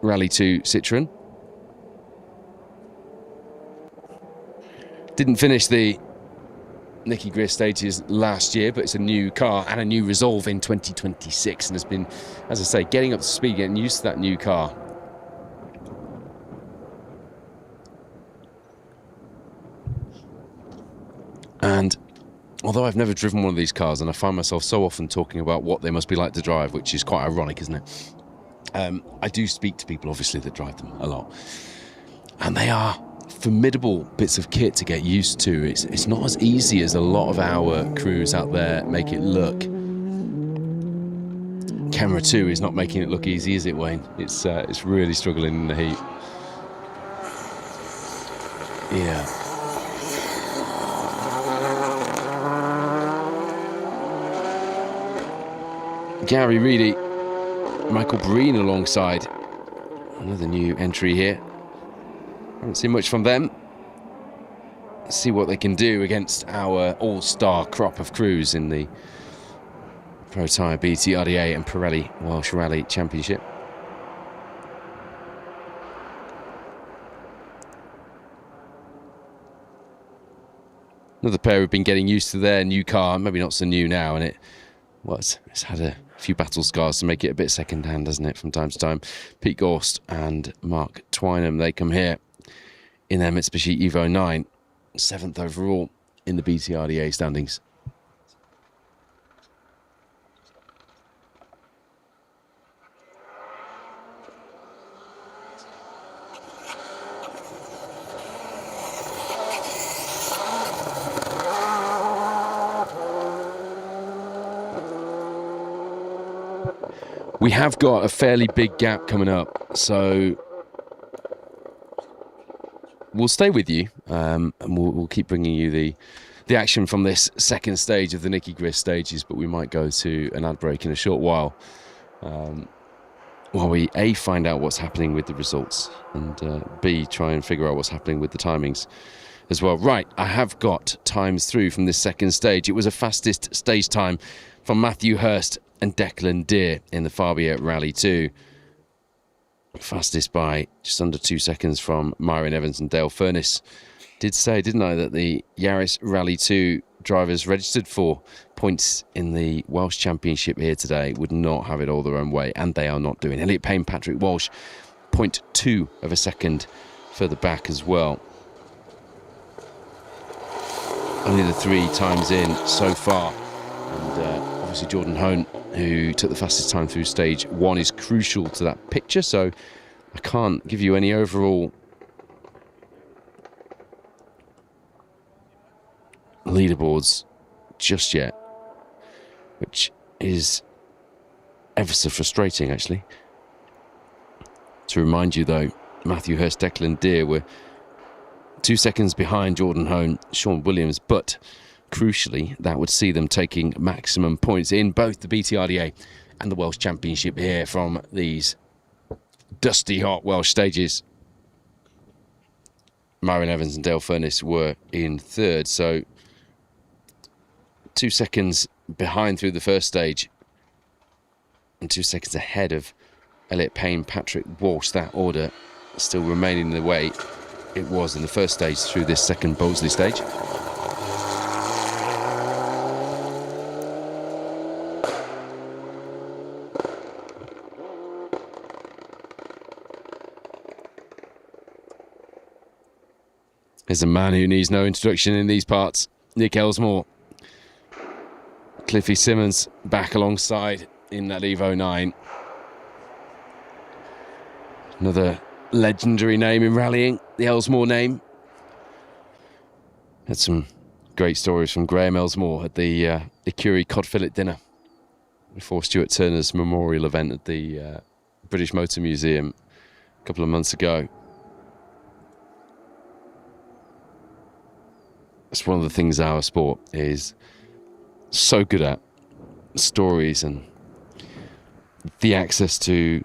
Rally 2 Citroen. Didn't finish the Nicky Grist stages last year, but it's a new car and a new resolve in 2026, and has been, as I say, getting up to speed, getting used to that new car. And although I've never driven one of these cars, and I find myself so often talking about what they must be like to drive, which is quite ironic, isn't it? I do speak to people, obviously, that drive them a lot, and they are formidable bits of kit to get used to. It's not as easy as a lot of our crews out there make it look. Camera 2 is not making it look easy, is it, Wayne? It's really struggling in the heat. Yeah. Gary Reedy, Michael Breen alongside. Another new entry here. Haven't seen much from them. Let's see what they can do against our all-star crop of crews in the Protyre BTRDA and Pirelli Welsh Rally Championship. Another pair who've been getting used to their new car, maybe not so new now, and it's had a few battle scars to make it a bit second-hand, hasn't it, from time to time. Pete Gorst and Mark Twynham, they come here in their Mitsubishi Evo 9, 7th overall in the BTRDA standings. We have got a fairly big gap coming up, so we'll stay with you, and we'll keep bringing you the action from this second stage of the Nicky Grist stages, but we might go to an ad break in a short while, while we A, find out what's happening with the results, and B, try and figure out what's happening with the timings as well. Right, I have got times through from this second stage. It was a fastest stage time from Matthew Hurst and Declan Deer in the Fabia Rally 2. Fastest by just under 2 seconds from Myron Evans and Dale Furness. Did say, didn't I, that the Yaris Rally 2 drivers registered for points in the Welsh Championship here today would not have it all their own way, and they are not doing. Elliot Payne, Patrick Walsh, 0.2 of a second further back as well. Only the 3 times in so far, and obviously Jordan Hone, who took the fastest time through stage 1, is crucial to that picture, so I can't give you any overall leaderboards just yet, which is ever so frustrating, actually. To remind you, though, Matthew Hurst, Declan Deer were 2 seconds behind Jordan Hone, Sean Williams, but crucially, that would see them taking maximum points in both the BTRDA and the Welsh Championship here from these dusty, hot Welsh stages. Myron Evans and Dale Furness were in third, so 2 seconds behind through the first stage and 2 seconds ahead of Elliot Payne, Patrick Walsh. That order still remaining the way it was in the first stage through this second Bolesley stage. There's a man who needs no introduction in these parts, Nick Elsmore. Cliffy Simmons back alongside in that Evo 9. Another legendary name in rallying, the Elsmore name. Had some great stories from Graham Elsmore at the Curie Cod Fillet dinner before Stuart Turner's memorial event at the British Motor Museum a couple of months ago. It's one of the things our sport is so good at, stories and the access to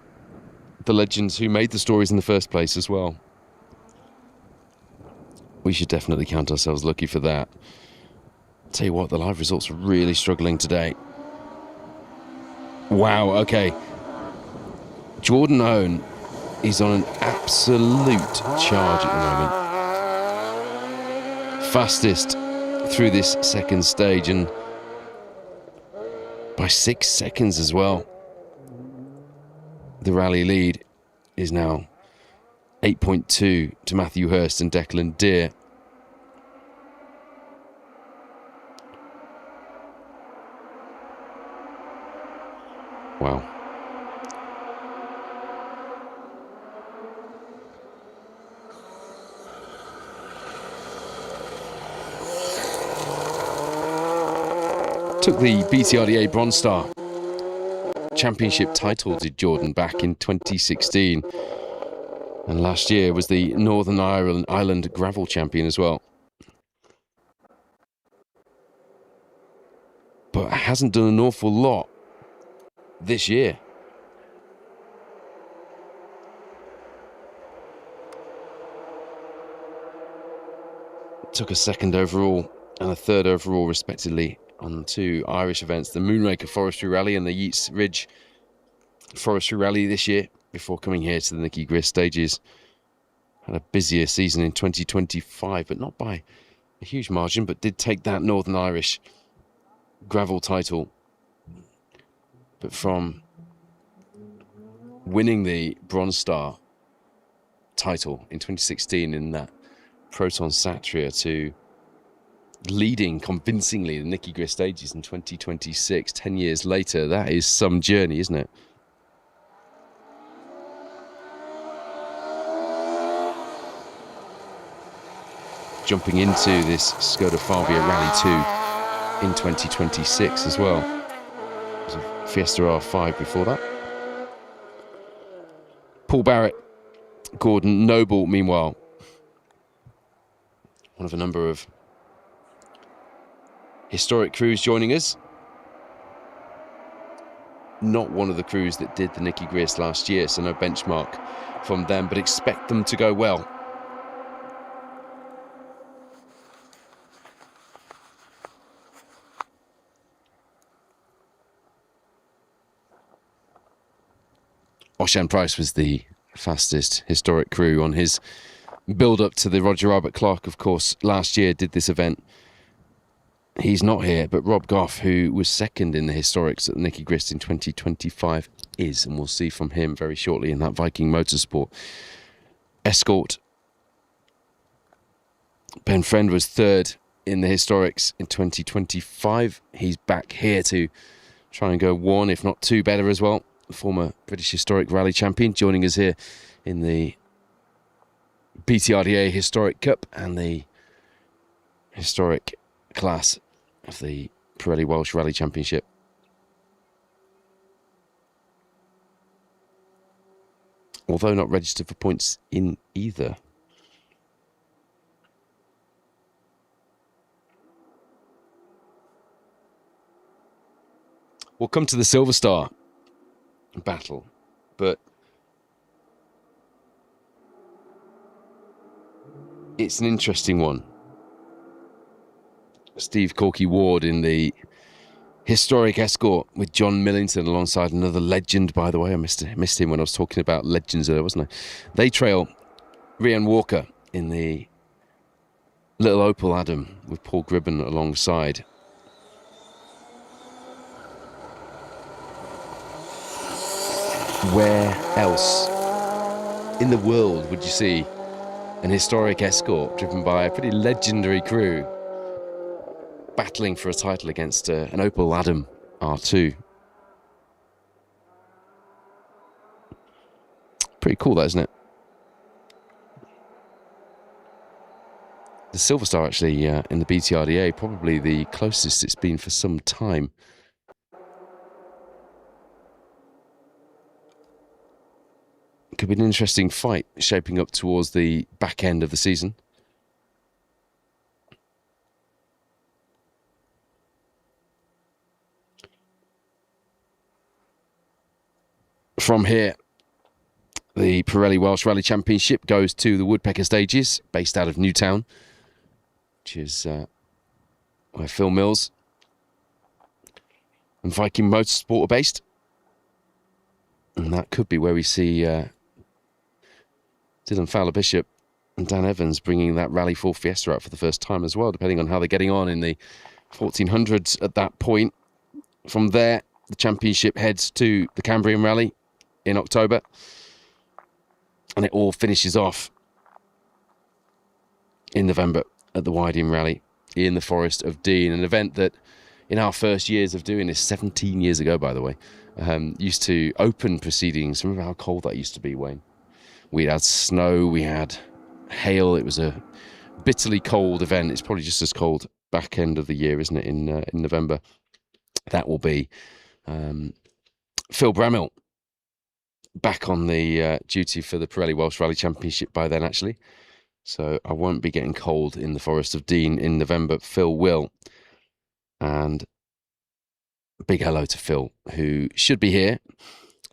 the legends who made the stories in the first place as well. We should definitely count ourselves lucky for that. Tell you what, the live results are really struggling today. Wow, okay. Jordan Hone is on an absolute charge at the moment. fastest through this second stage, and by 6 seconds as well. The rally lead is now 8.2 to Matthew Hurst and Declan Deer. Wow. Took the BTRDA Bronze Star Championship title, did Jordan, back in 2016. And last year was the Northern Ireland Gravel Champion as well. But hasn't done an awful lot this year. Took a second overall and a third overall, respectively, on 2 Irish events, the Moonraker Forestry Rally and the Yeats Ridge Forestry Rally this year, before coming here to the Nicky Grist stages. Had a busier season in 2025, but not by a huge margin, but did take that Northern Irish gravel title. But from winning the Bronze Star title in 2016 in that Proton Satria to leading convincingly the Nicky Grist stages in 2026, 10 years later, that is some journey, isn't it? Jumping into this Skoda Fabia Rally 2 in 2026 as well. There's a Fiesta R5 before that. Paul Barrett, Gordon Noble, meanwhile, one of a number of historic crews joining us. Not one of the crews that did the Nicky Grist last year, so no benchmark from them, but expect them to go well. Oshan Price was the fastest historic crew on his build-up to the Roger Albert Clark, of course, last year did this event. He's not here, but Rob Goff, who was second in the historics at Nicky Grist in 2025, is, and we'll see from him very shortly in that Viking Motorsport Escort. Ben Friend was third in the historics in 2025. He's back here to try and go one, if not two better as well. The former British Historic Rally Champion joining us here in the BTRDA Historic Cup and the historic class of the Pirelli Welsh Rally Championship. Although not registered for points in either. We'll come to the Silver Star battle, but it's an interesting one. Steve Corky Ward in the historic Escort with John Millington alongside another legend, by the way. I missed him when I was talking about legends earlier, wasn't I? They trail Rhian Walker in the Little Opal Adam with Paul Gribben alongside. Where else in the world would you see an historic Escort driven by a pretty legendary crew battling for a title against an Opel Adam R2? Pretty cool, that, isn't it? The Silver Star, actually, in the BTRDA, probably the closest it's been for some time. Could be an interesting fight shaping up towards the back end of the season. From here, the Pirelli Welsh Rally Championship goes to the Woodpecker Stages, based out of Newtown, which is where Phil Mills and Viking Motorsport are based. And that could be where we see Dylan Fowler-Bishop And Dan Evans bringing that Rally 4 Fiesta out for the first time as well, depending on how they're getting on in the 1400s at that point. From there, the championship heads to the Cambrian Rally in October. And it all finishes off in November at the Wydian Rally in the Forest of Dean, an event that in our first years of doing this, 17 years ago, by the way, used to open proceedings. Remember how cold that used to be, Wayne? We had snow, we had hail. It was a bitterly cold event. It's probably just as cold back end of the year, isn't it, in November? That will be Phil Bramhill back on the duty for the Pirelli Welsh Rally Championship by then, actually. So I won't be getting cold in the Forest of Dean in November. Phil will. And a big hello to Phil, who should be here,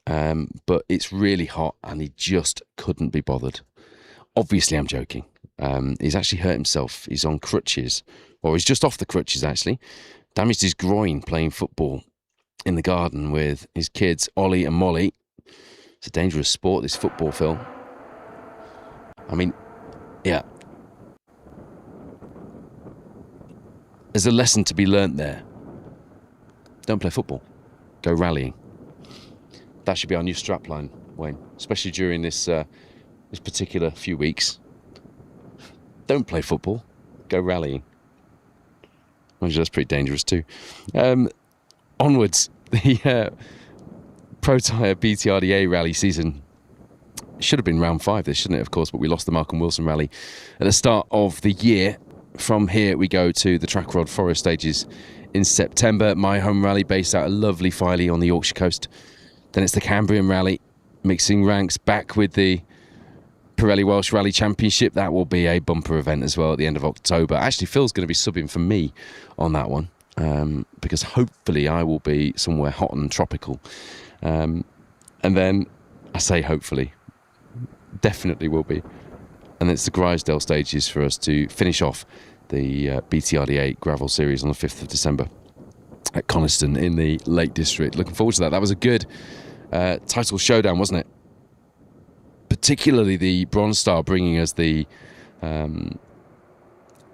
but it's really hot and he just couldn't be bothered. Obviously, I'm joking. He's actually hurt himself. He's on crutches, or he's just off the crutches, actually. Damaged his groin playing football in the garden with his kids, Ollie and Molly. It's a dangerous sport, this football, Phil. I mean, yeah. There's a lesson to be learnt there. Don't play football. Go rallying. That should be our new strapline, Wayne. Especially during this particular few weeks. Don't play football. Go rallying. Well, that's pretty dangerous too. Onwards, the Protyre BTRDA rally season should have been round 5 this, shouldn't it, of course, but we lost the Malcolm Wilson rally at the start of the year. From here, we go to the Track Rod Forest stages in September. My home rally based out of lovely Filey on the Yorkshire coast. Then it's the Cambrian Rally, mixing ranks back with the Pirelli Welsh Rally Championship. That will be a bumper event as well at the end of October. Actually, Phil's going to be subbing for me on that one because hopefully I will be somewhere hot and tropical. And then, I say hopefully, definitely will be. And it's the Grisdale stages for us to finish off the BTRDA Gravel Series on the 5th of December at Coniston in the Lake District. Looking forward to that. That was a good title showdown, wasn't it? Particularly the Bronze Star bringing us the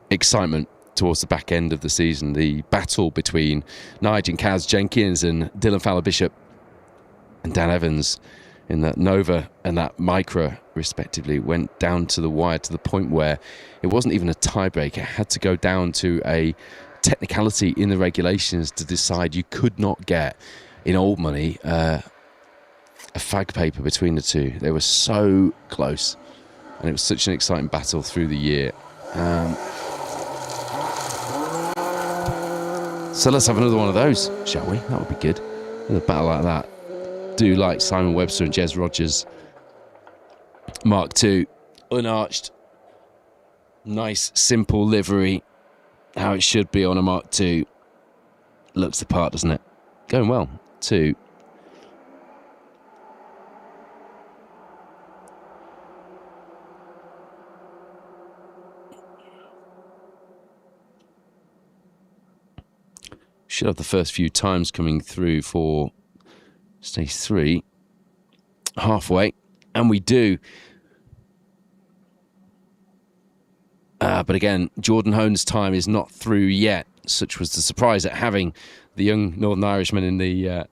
excitement towards the back end of the season. The battle between Nigel and Kaz Jenkins and Dylan Fowler-Bishop and Dan Evans in that Nova and that Micra, respectively, went down to the wire to the point where it wasn't even a tiebreak. It had to go down to a technicality in the regulations to decide you could not get, in old money, a fag paper between the two. They were so close, and it was such an exciting battle through the year. So let's have another one of those, shall we? That would be good. Another battle like that. Do like Simon Webster and Jez Rogers. Mark II, unarched, nice, simple livery, how it should be on a Mark II. Looks the part, doesn't it? Going well, too. Should have the first few times coming through for stage 3, halfway, and we do. But again, Jordan Hone's time is not through yet. Such was the surprise at having the young Northern Irishman in the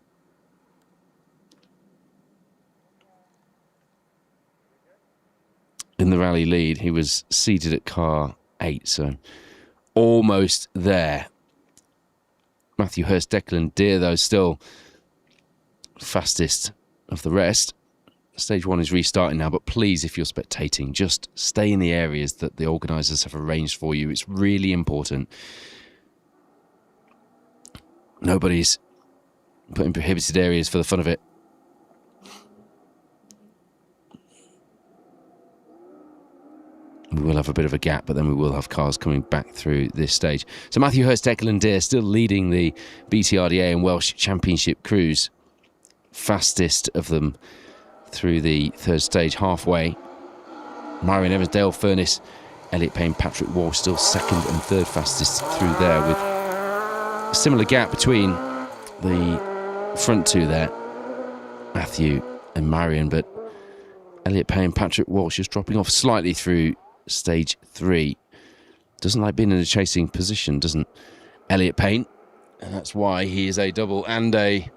rally lead. He was seated at car 8, so almost there. Matthew Hurst, Declan Deer, though, still fastest of the rest. Stage 1 is restarting now, but please, if you're spectating, just stay in the areas that the organisers have arranged for you. It's really important. Nobody's put in prohibited areas for the fun of it. We will have a bit of a gap, but then we will have cars coming back through this stage. So Matthew Hurst, Declan Deer still leading the BTRDA and Welsh Championship crews. Fastest of them through the third stage, halfway. Marion Evans, Dale Furness, Elliot Payne, Patrick Walsh still second and third fastest through there, with a similar gap between the front two there, Matthew and Marion, but Elliot Payne, Patrick Walsh just dropping off slightly through stage 3. Doesn't like being in a chasing position, doesn't Elliot Payne? And that's why he is a double and a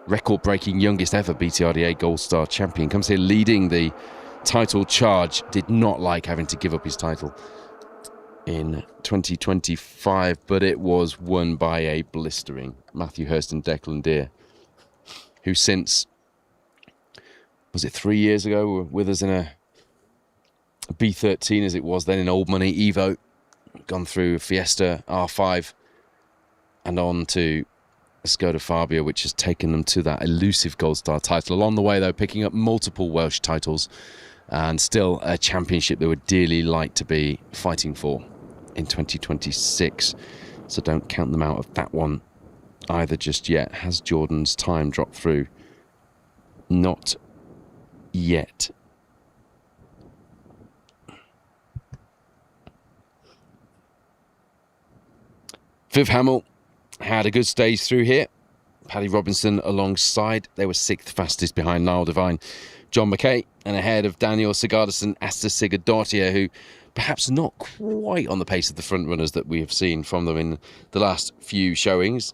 record-breaking youngest ever BTRDA Gold Star champion. Comes here leading the title charge. Did not like having to give up his title in 2025, but it was won by a blistering Matthew Hurst and Declan Deere, who since, was it 3 years ago, were with us in a B13 as it was then in Old Money Evo, gone through Fiesta R5 and on to Skoda Fabia, which has taken them to that elusive Gold Star title. Along the way, though, picking up multiple Welsh titles and still a championship they would dearly like to be fighting for in 2026. So don't count them out of that one either just yet. Has Jordan's time dropped through? Not yet. Viv Hamill had a good stage through here. Paddy Robinson alongside. They were 6th fastest behind Niall Devine, John McKay, and ahead of Daniel Sigurdarsson, Asta Sigurdardottir, who perhaps not quite on the pace of the front runners that we have seen from them in the last few showings.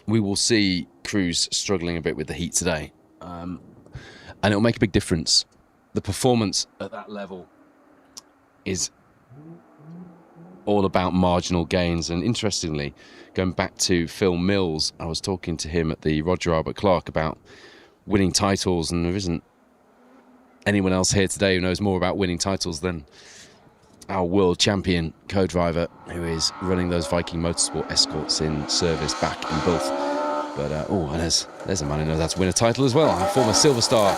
We will see Cruz struggling a bit with the heat today. And it'll make a big difference. The performance at that level is all about marginal gains. And interestingly, going back to Phil Mills, I was talking to him at the Roger Albert Clark about winning titles, and there isn't anyone else here today who knows more about winning titles than our world champion co-driver, who is running those Viking Motorsport Escorts in service back in both. But and there's a man who knows how to win a title as well. Our former Silver Star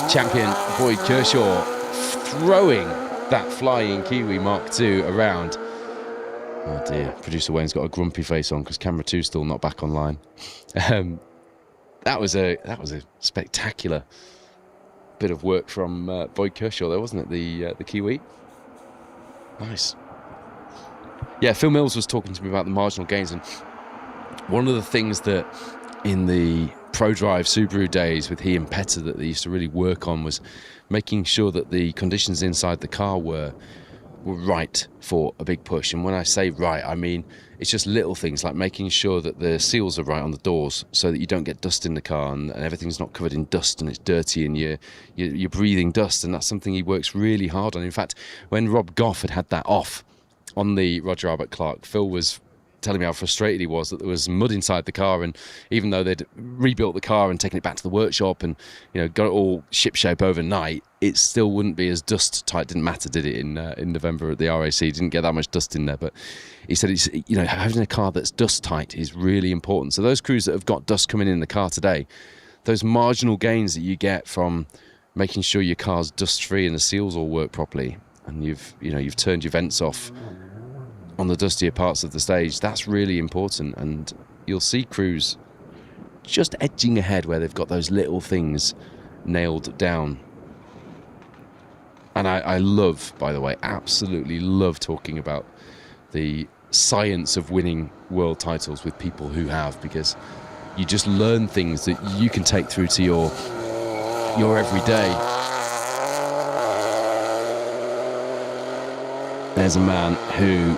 champion Boyd Kershaw throwing that flying Kiwi Mark II around. Oh dear, producer Wayne's got a grumpy face on because camera 2's still not back online. That was a spectacular bit of work from Boyd Kershaw there, wasn't it? The Kiwi. Nice. Yeah, Phil Mills was talking to me about the marginal gains, and one of the things that in the ProDrive Subaru days with he and Petter that they used to really work on was making sure that the conditions inside the car were right for a big push. And when I say right, I mean it's just little things like making sure that the seals are right on the doors so that you don't get dust in the car and everything's not covered in dust and it's dirty and you're breathing dust. And that's something he works really hard on. In fact, when Rob Goff had that off on the Roger Albert Clark, Phil was telling me how frustrated he was that there was mud inside the car, and even though they'd rebuilt the car and taken it back to the workshop and got it all shipshape overnight, it still wouldn't be as dust tight. Didn't matter, did it, in November at the RAC? Didn't get that much dust in there. But he said it's, having a car that's dust tight is really important. So those crews that have got dust coming in the car today, those marginal gains that you get from making sure your car's dust free and the seals all work properly, and you've turned your vents off on the dustier parts of the stage, that's really important. And you'll see crews just edging ahead where they've got those little things nailed down. And I love, by the way, absolutely love talking about the science of winning world titles with people who have, because you just learn things that you can take through to your everyday. There's a man who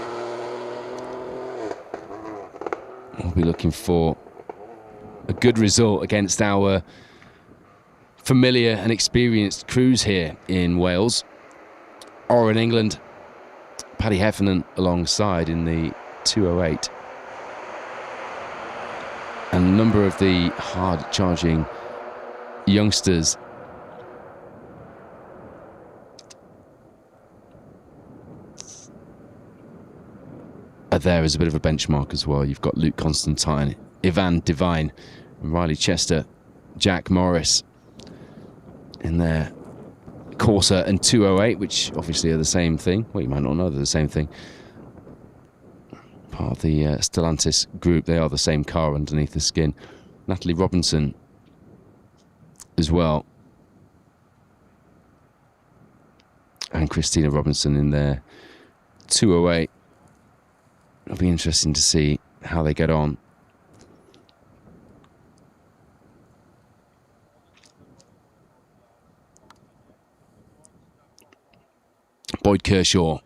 will be looking for a good result against our familiar and experienced crews here in Wales, or in England. Paddy Heffernan alongside in the 208. And a number of the hard-charging youngsters are there as a bit of a benchmark as well. You've got Luke Constantine, Ivan Devine, Riley Chester, Jack Morris in their Corsa and 208, which obviously are the same thing. Well, you might not know they're the same thing. Part of the Stellantis group, they are the same car underneath the skin. Natalie Robinson as well. And Christina Robinson in their 208. It'll be interesting to see how they get on. Boyd Kershaw,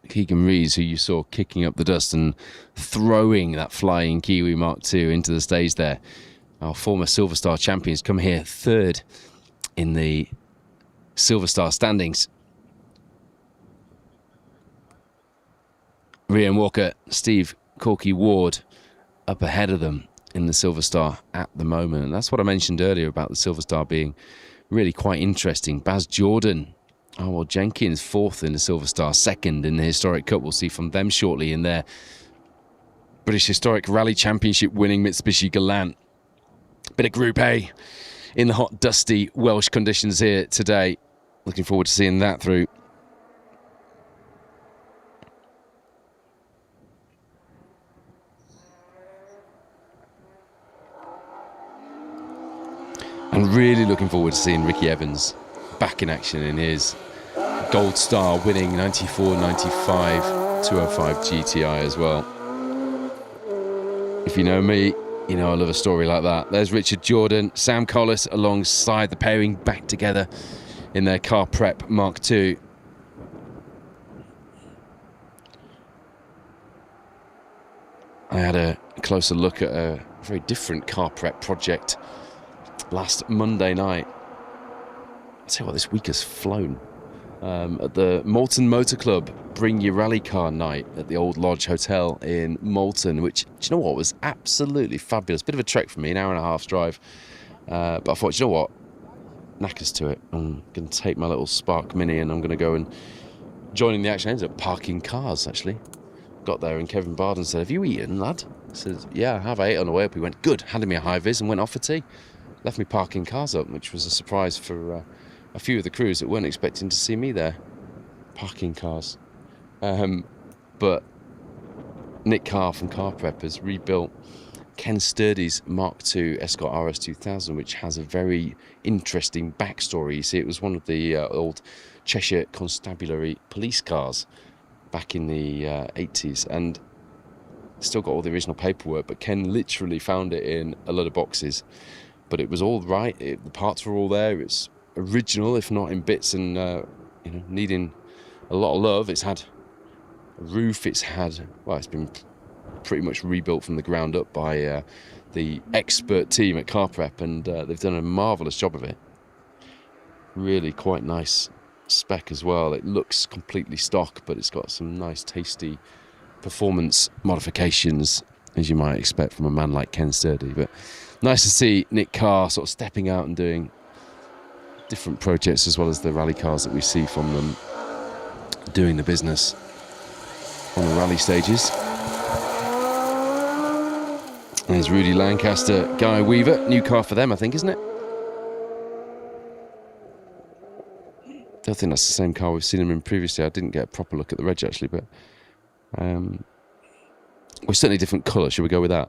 Keegan Rees, who you saw kicking up the dust and throwing that flying Kiwi Mark II into the stage there. Our former Silver Star champions come here third in the Silver Star standings. Rhian Walker, Steve Corky Ward up ahead of them in the Silver Star at the moment. And that's what I mentioned earlier about the Silver Star being really quite interesting. Baz Jordan, Jenkins fourth in the Silver Star, second in the Historic Cup. We'll see from them shortly in their British Historic Rally Championship winning Mitsubishi Galant. Bit of Group A in the hot, dusty Welsh conditions here today. Looking forward to seeing that through. And really looking forward to seeing Ricky Evans back in action in his Gold Star, winning 94, 95, 205 GTI as well. If you know me, you know I love a story like that. There's Richard Jordan, Sam Collis alongside, the pairing back together in their car prep Mark II. I had a closer look at a very different car prep project last Monday night. I'll tell you what, this week has flown. At the Moulton Motor Club Bring Your Rally Car night at the Old Lodge Hotel in Moulton, which, do you know what, was absolutely fabulous. Bit of a trek for me, an hour and a half's drive. But I thought, do you know what, knackers to it. I'm going to take my little Spark Mini and I'm going to go and join in the action. I ended up parking cars, actually. Got there and Kevin Barden said, "Have you eaten, lad?" I said, "Yeah, I have. I ate on the way up." He went, "Good." Handed me a high vis and went off for tea. Left me parking cars up, which was a surprise for a few of the crews that weren't expecting to see me there. Parking cars. But Nick Carr from Car Prep has rebuilt Ken Sturdy's Mark II Escort RS 2000, which has a very interesting backstory. You see, it was one of the old Cheshire Constabulary police cars back in the 80s, and still got all the original paperwork, but Ken literally found it in a lot of boxes. But it was all right, the parts were all there, it's original, if not in bits, and needing a lot of love. It's had a roof, it's been pretty much rebuilt from the ground up by the expert team at Car Prep, and they've done a marvellous job of it. Really quite nice spec as well. It looks completely stock, but it's got some nice tasty performance modifications, as you might expect from a man like Ken Sturdy. But nice to see Nick Carr sort of stepping out and doing different projects, as well as the rally cars that we see from them doing the business on the rally stages. There's Rudy Lancaster, Guy Weaver, new car for them, I think, isn't it? I don't think that's the same car we've seen him in previously. I didn't get a proper look at the reg, actually, but we're certainly different colour. Should we go with that?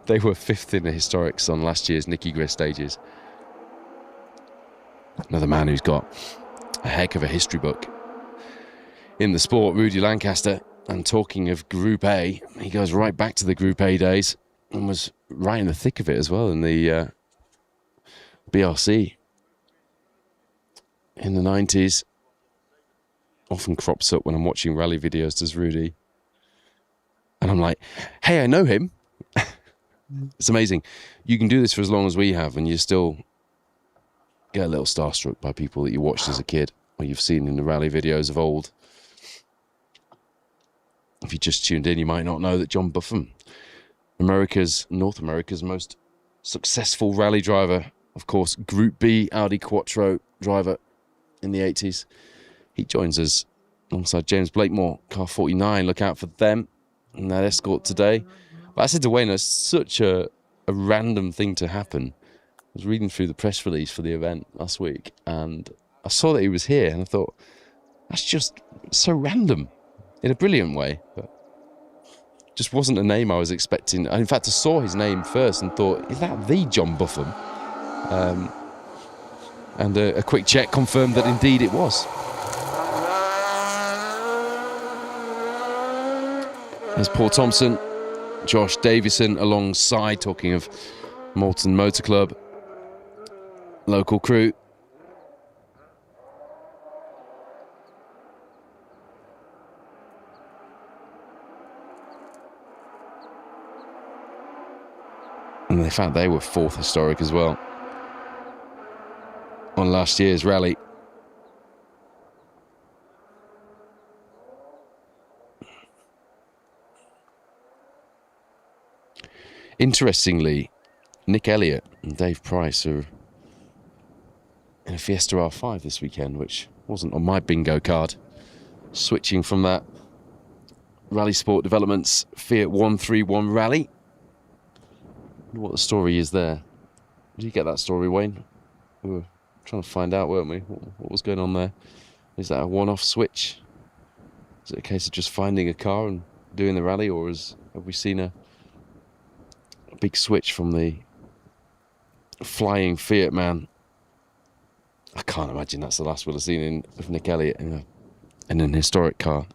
They were 5th in the historics on last year's Nicky Grist stages. Another man who's got a heck of a history book in the sport, Rudy Lancaster. And talking of Group A, he goes right back to the Group A days and was right in the thick of it as well in the BRC in the 90s. Often crops up when I'm watching rally videos, does Rudy. And I'm like, hey, I know him. It's amazing. You can do this for as long as we have, and you still get a little starstruck by people that you watched as a kid or you've seen in the rally videos of old. If you just tuned in, you might not know that John Buffum, North America's most successful rally driver, of course, Group B Audi Quattro driver in the 80s. He joins us alongside James Blakemore, car 49. Look out for them in that Escort today. But I said to Wayne, it's such a random thing to happen. I was reading through the press release for the event last week, and I saw that he was here, and I thought, that's just so random in a brilliant way. But just wasn't a name I was expecting. In fact, I saw his name first and thought, is that the John Buffum? And a quick check confirmed that indeed it was. There's Paul Thompson, Josh Davison alongside, talking of Moulton Motor Club, local crew. And in fact, they were 4th historic as well on last year's rally. Interestingly, Nick Elliott and Dave Price are in a Fiesta R5 this weekend, which wasn't on my bingo card. Switching from that Rally Sport Developments Fiat 131 Rally. I wonder what the story is there. Did you get that story, Wayne? We were trying to find out, weren't we? What was going on there? Is that a one-off switch? Is it a case of just finding a car and doing the rally, or have we seen a big switch from the flying Fiat man? I can't imagine that's the last we'll have seen of Nick Elliott in an historic car.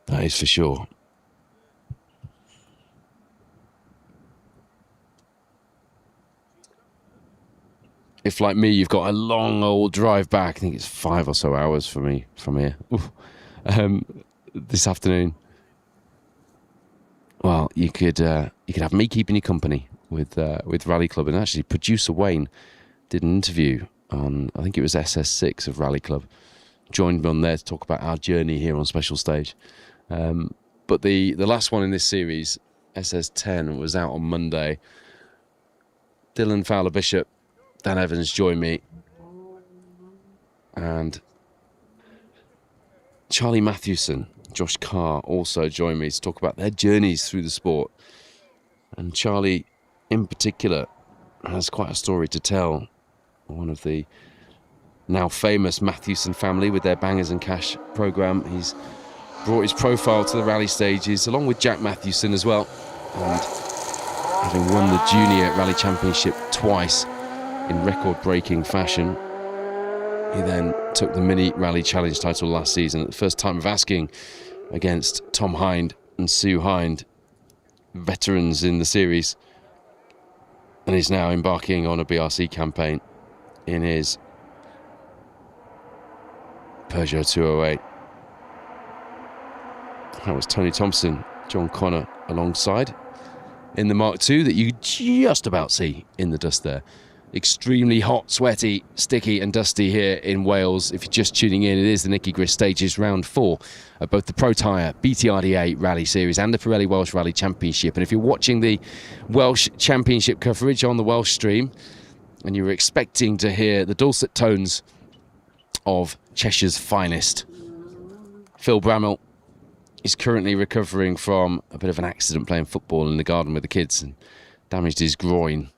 That is for sure. If, like me, you've got a long old drive back, I think it's 5 or so hours for me from here, this afternoon, well, you could have me keeping you company with Rally Club. And actually, producer Wayne did an interview on, I think it was SS6 of Rally Club, joined me on there to talk about our journey here on Special Stage. But the last one in this series, SS10, was out on Monday. Dylan Fowler-Bishop, Dan Evans joined me, and Charlie Mathewson, Josh Carr also joined me to talk about their journeys through the sport. And Charlie, in particular, has quite a story to tell. One of the now famous Mathewson family with their Bangers and Cash programme. He's brought his profile to the rally stages, along with Jack Mathewson as well. And having won the Junior Rally Championship twice in record-breaking fashion, he then took the Mini Rally Challenge title last season at the first time of asking against Tom Hind and Sue Hind, veterans in the series, and is now embarking on a BRC campaign in his Peugeot 208. That was Tony Thompson, John Connor alongside in the Mark II that you just about see in the dust there. Extremely hot, sweaty, sticky and dusty here in Wales. If you're just tuning in, it is the Nicky Grist stages, round 4 of both the Protyre BTRDA Rally Series and the Pirelli Welsh Rally Championship. And if you're watching the Welsh Championship coverage on the Welsh stream and you were expecting to hear the dulcet tones of Cheshire's finest, Phil Bramall is currently recovering from a bit of an accident playing football in the garden with the kids and damaged his groin.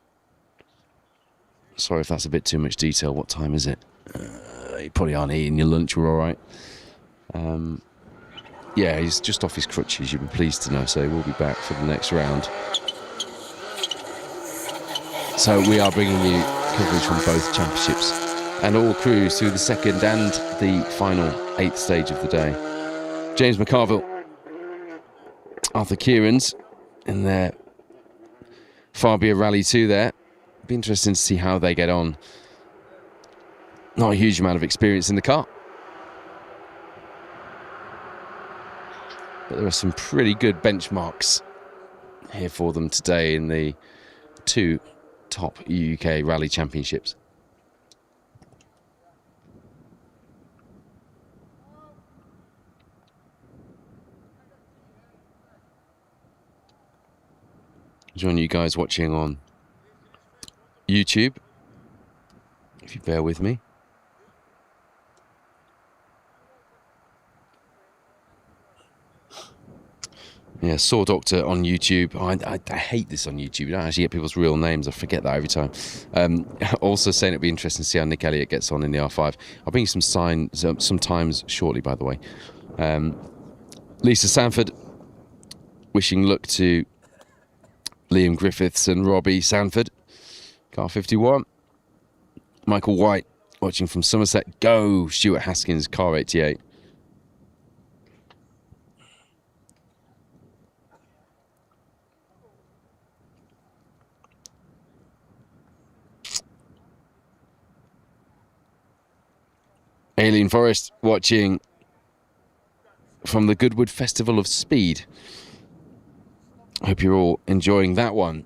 Sorry if that's a bit too much detail. What time is it? You probably aren't eating your lunch, we're all right. Yeah, he's just off his crutches, you'll be pleased to know, so we'll be back for the next round. So we are bringing you coverage from both championships and all crews through the second and the final 8th stage of the day. James McCarville, Arthur Kieran's in their Fabia Rally 2 there. Be interesting to see how they get on. Not a huge amount of experience in the car, but there are some pretty good benchmarks here for them today in the 2 top UK Rally Championships. Join you guys watching on YouTube, if you bear with me. Yeah, Saw Doctor on YouTube. I hate this on YouTube. You don't actually get people's real names. I forget that every time. Also saying it'd be interesting to see how Nick Elliott gets on in the R5. I'll bring you some times shortly, by the way. Lisa Sanford, wishing luck to Liam Griffiths and Robbie Sanford. Car 51. Michael White watching from Somerset. Go Stuart Haskins, car 88. Aileen Forrest watching from the Goodwood Festival of Speed. Hope you're all enjoying that one.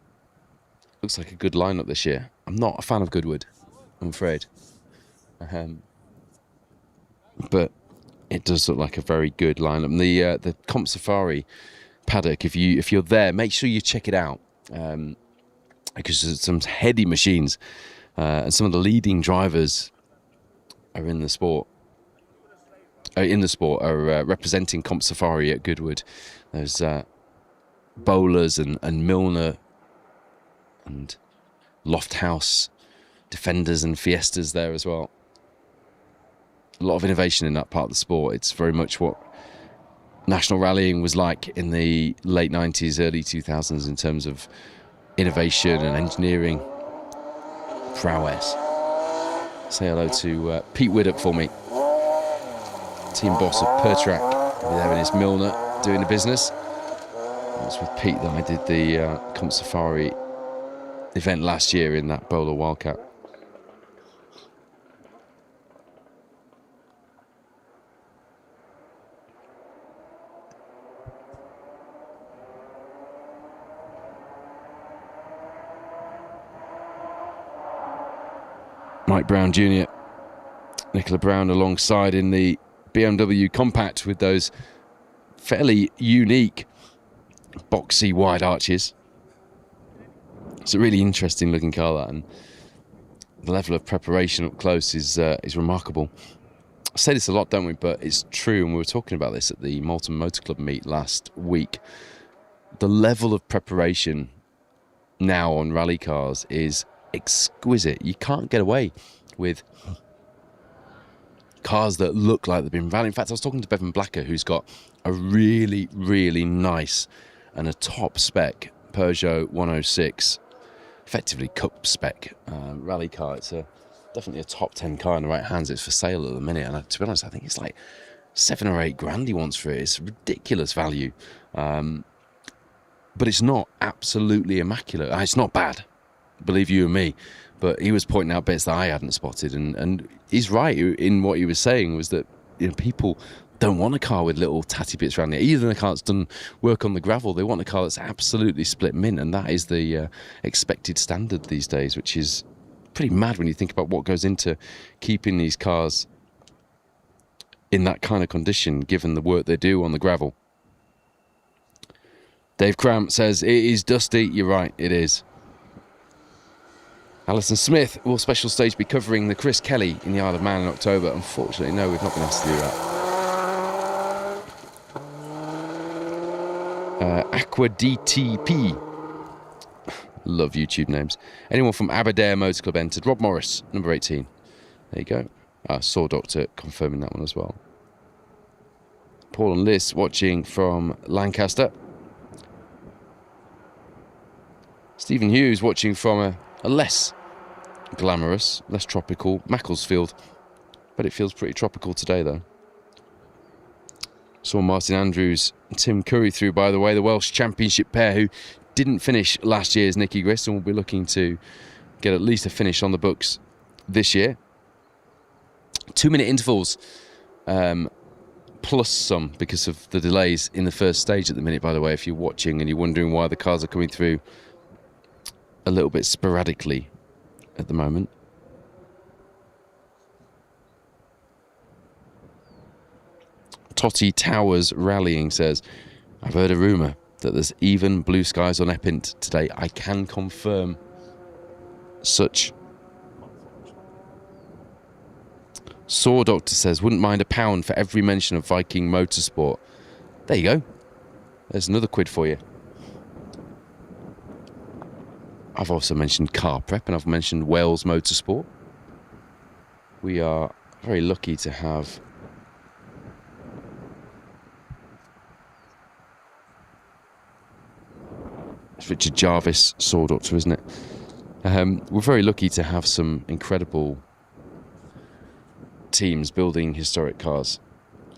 Looks like a good lineup this year. I'm not a fan of Goodwood, I'm afraid. But it does look like a very good lineup. The Comp Safari paddock, if you're there, make sure you check it out, because there's some heady machines, and some of the leading drivers are in the sport. Are representing Comp Safari at Goodwood. There's Bowlers and Milner and Lofthouse Defenders and Fiestas there as well. A lot of innovation in that part of the sport. It's very much what national rallying was like in the late 90s, early 2000s in terms of innovation and engineering prowess. Say hello to Pete Widdup for me, team boss of Protyre. There in his Milner doing the business. It was with Pete that I did the Comp Safari event last year in that Bowler Wildcat. Mike Brown Jr., Nicola Brown alongside in the BMW Compact with those fairly unique boxy wide arches. It's a really interesting looking car, that, and the level of preparation up close is remarkable. I say this a lot, don't we? But it's true, and we were talking about this at the Malton Motor Club meet last week. The level of preparation now on rally cars is exquisite. You can't get away with cars that look like they've been rallying. In fact, I was talking to Bevan Blacker, who's got a really, really nice and a top spec Peugeot 106, effectively cup spec rally car. It's definitely a top 10 car in the right hands. It's for sale at the minute, and to be honest, I think it's like 7 or 8 grand he wants for it. It's ridiculous value, but it's not absolutely immaculate. It's not bad, believe you and me, but he was pointing out bits that I hadn't spotted, and he's right in what he was saying, was that, you know, people don't want a car with little tatty bits around it. Even the car that's done work on the gravel, they want a car that's absolutely split mint, and that is the expected standard these days, which is pretty mad when you think about what goes into keeping these cars in that kind of condition, given the work they do on the gravel. Dave Cramp says, it is dusty. You're right, it is. Alison Smith, will Special Stage be covering the Chris Kelly in the Isle of Man in October? Unfortunately, no, we've not been asked to do that. Aqua DTP. Love YouTube names. Anyone from Aberdare Motor Club entered. Rob Morris, number 18. There you go. Saw Doctor confirming that one as well. Paul and Liz watching from Lancaster. Stephen Hughes watching from a less glamorous, less tropical Macclesfield, but it feels pretty tropical today though. Saw Martin Andrews and Tim Curry through, by the way, the Welsh Championship pair who didn't finish last year's Nicky Grist and will be looking to get at least a finish on the books this year. 2-minute intervals, plus some because of the delays in the first stage at the minute, by the way, if you're watching and you're wondering why the cars are coming through a little bit sporadically at the moment. Totty Towers Rallying says, I've heard a rumour that there's even blue skies on Epint today. I can confirm such. Saw Doctor says, wouldn't mind £1 for every mention of Viking Motorsport. There you go. There's another quid for you. I've also mentioned Car Prep and I've mentioned Wales Motorsport. We are very lucky to have it's Richard Jarvis, Saw Doctor, isn't it? We're very lucky to have some incredible teams building historic cars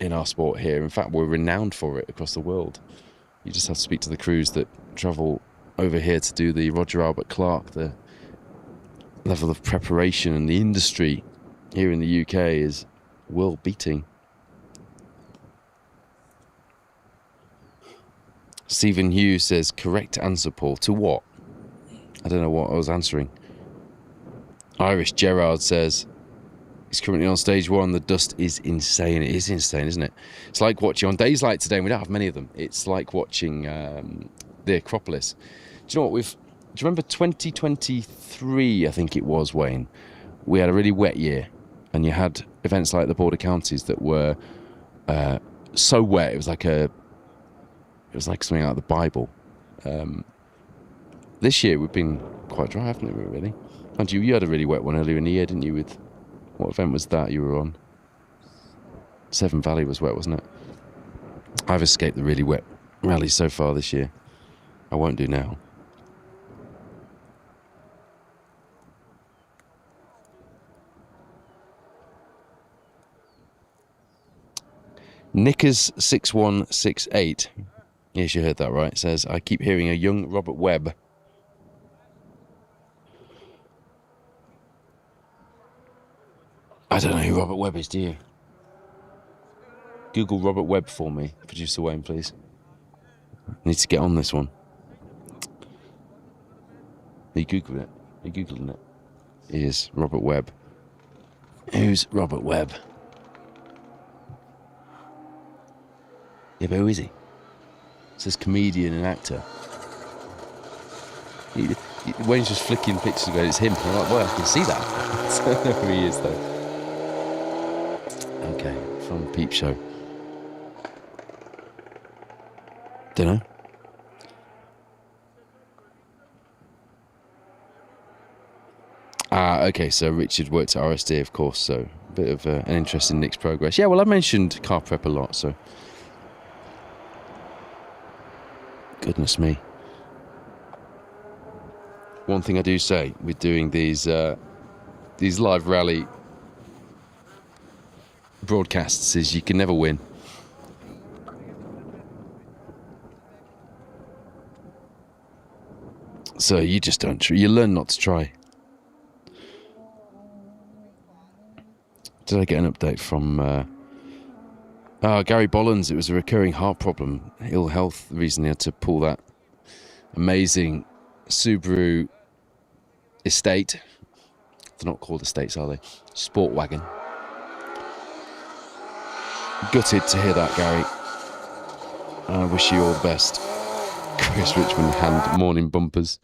in our sport here. In fact, we're renowned for it across the world. You just have to speak to the crews that travel over here to do the Roger Albert Clark. The level of preparation and the industry here in the UK is world beating. Stephen Hughes says, correct answer, Paul. To what? I don't know what I was answering. Irish Gerard says, he's currently on stage 1. The dust is insane. It is insane, isn't it? It's like watching, on days like today, and we don't have many of them, it's like watching the Acropolis. Do you know what? Do you remember 2023, I think it was, Wayne? We had a really wet year, and you had events like the Border Counties that were so wet. It was like something out of the Bible. This year we've been quite dry, haven't we, really? And you had a really wet one earlier in the year, didn't you? With what event was that you were on? Severn Valley was wet, wasn't it? I've escaped the really wet rallies so far this year. I won't do now. Nickers6168, yes, you heard that right, says, I keep hearing a young Robert Webb. I don't know who Robert Webb is, do you? Google Robert Webb for me, producer Wayne, please. I need to get on this one. Are you Googling it? Are you Googling it? He is Robert Webb. Who's Robert Webb? Yeah, but who is he? It says comedian and actor. Wayne's just flicking pictures of it, it's him. I'm like, well, I can see that. I don't know who he is, though. Okay, from Peep Show. Don't know. Okay, so Richard worked at RSD, of course, so a bit of an interest in Nick's progress. Yeah, well, I mentioned car prep a lot, so... Goodness me. One thing I do say with doing these live rally broadcasts is you can never win. So you just don't try. You learn not to try. Did I get an update from Gary Bollins? It was a recurring heart problem, ill health. The reason he had to pull that amazing Subaru estate. They're not called estates, are they? Sport wagon. Gutted to hear that, Gary. I wish you all the best. Chris Richmond hand morning bumpers.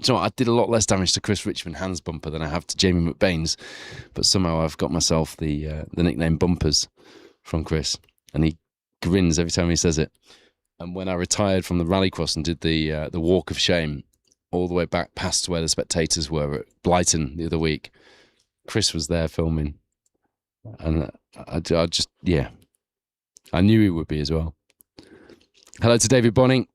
So I did a lot less damage to Chris Richmond hands bumper than I have to Jamie McBain's, but somehow I've got myself the nickname Bumpers from Chris, and he grins every time he says it. And when I retired from the rallycross and did the walk of shame all the way back past where the spectators were at Blyton the other week, Chris was there filming, and I just, yeah, I knew he would be as well. Hello to David Bonning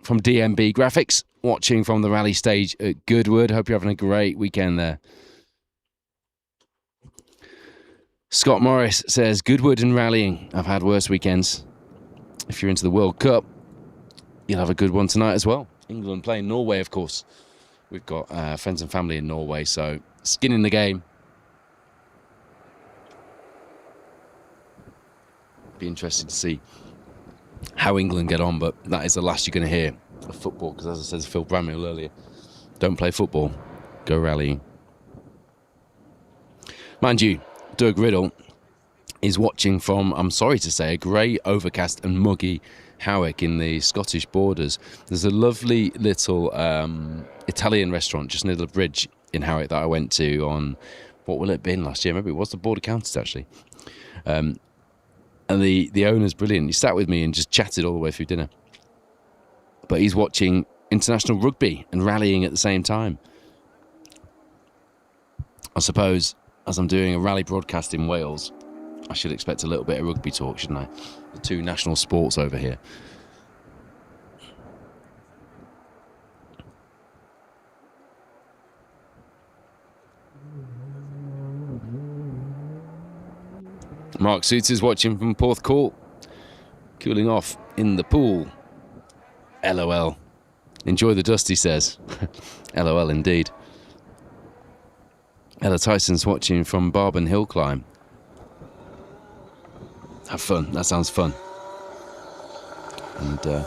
from DMB Graphics, watching from the rally stage at Goodwood. Hope you're having a great weekend there. Scott Morris says, Goodwood and rallying. I've had worse weekends. If you're into the World Cup, you'll have a good one tonight as well. England playing Norway, of course. We've got friends and family in Norway, so skin in the game. Be interested to see how England get on, but that is the last you're going to hear of football, because as I said to Phil Bramwell earlier, don't play football, go rallying. Mind you, Doug Riddle is watching from, I'm sorry to say, a grey, overcast and muggy Howick in the Scottish borders. There's a lovely little Italian restaurant just near the bridge in Howick that I went to on, what will it have been last year? Maybe it was the Border Counties, actually. And the owner's brilliant. He sat with me and just chatted all the way through dinner. But he's watching international rugby and rallying at the same time. I suppose, as I'm doing a rally broadcast in Wales, I should expect a little bit of rugby talk, shouldn't I? The two national sports over here. Mark Suiters watching from Porthcawl, cooling off in the pool. LOL. Enjoy the dust, he says. LOL indeed. Ella Tyson's watching from Barben Hill Climb. Have fun. That sounds fun. And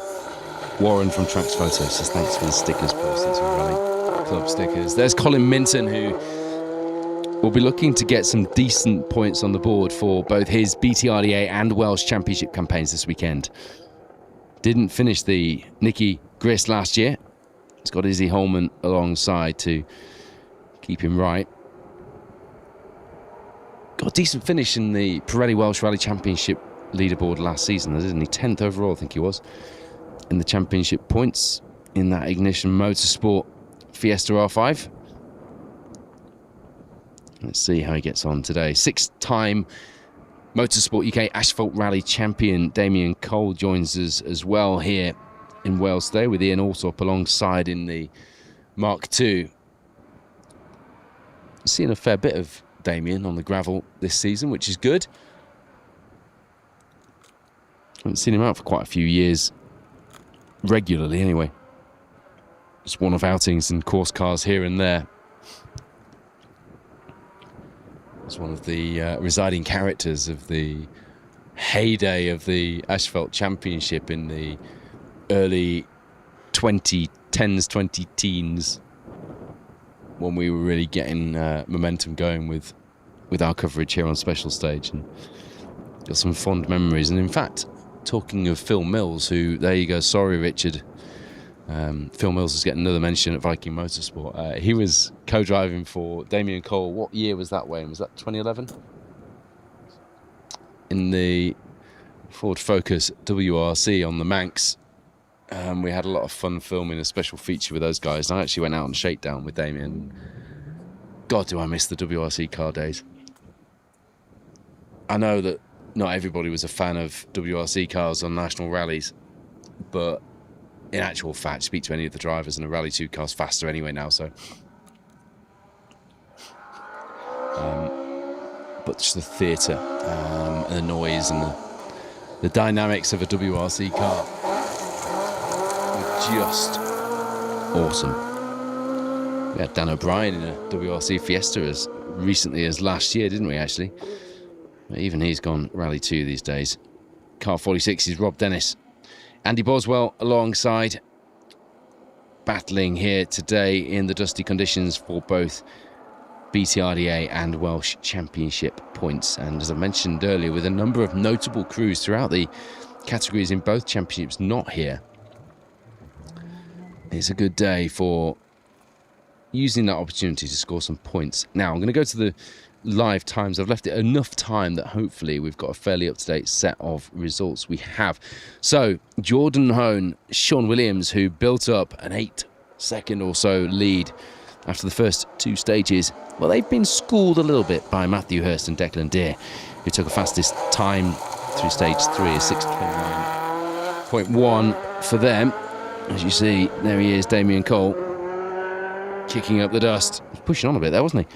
Warren from Tracks Photos says thanks for the stickers, Paul. Since Rally Club stickers. There's Colin Minton, who will be looking to get some decent points on the board for both his BTRDA and Welsh Championship campaigns this weekend. Didn't finish the Nicky Grist last year. He's got Izzy Holman alongside to keep him right. Got a decent finish in the Pirelli Welsh Rally Championship leaderboard last season, didn't he? 10th overall, I think he was, in the championship points in that Ignition Motorsport Fiesta R5. Let's see how he gets on today. 6-time Motorsport UK Asphalt Rally champion Damien Cole joins us as well here in Wales today, with Ian Alsop alongside in the Mark II. Seeing a fair bit of Damien on the gravel this season, which is good. Haven't seen him out for quite a few years, regularly anyway. Just one-off outings and course cars here and there. It's one of the residing characters of the heyday of the Asphalt Championship in the early 2010s, 2010s, when we were really getting momentum going with our coverage here on Special Stage, and got some fond memories. And in fact, talking of Phil Mills, who, there you go, sorry Richard, Phil Mills is getting another mention at Viking Motorsport. He was co-driving for Damien Cole. What year was that, Wayne? Was that 2011? In the Ford Focus WRC on the Manx. We had a lot of fun filming a special feature with those guys. And I actually went out on shakedown with Damien. God, do I miss the WRC car days. I know that not everybody was a fan of WRC cars on national rallies, but in actual fact, speak to any of the drivers, and a Rally 2 car's faster anyway now, so. But just the theatre, and the noise and the dynamics of a WRC car were just awesome. We had Dan O'Brien in a WRC Fiesta as recently as last year, didn't we, actually? But even he's gone Rally 2 these days. Car 46 is Rob Dennis. Andy Boswell alongside, battling here today in the dusty conditions for both BTRDA and Welsh Championship points. And as I mentioned earlier, with a number of notable crews throughout the categories in both championships not here, it's a good day for using that opportunity to score some points. Now, I'm going to go to the live times. I've left it enough time that hopefully we've got a fairly up-to-date set of results. We have. So, Jordan Hone, Sean Williams, who built up an 8-second or so lead after the first two stages. Well, they've been schooled a little bit by Matthew Hurst and Declan Deere, who took a fastest time through stage 3, a 6:29.1 for them. As you see, there he is, Damien Cole, kicking up the dust. Pushing on a bit there, wasn't he?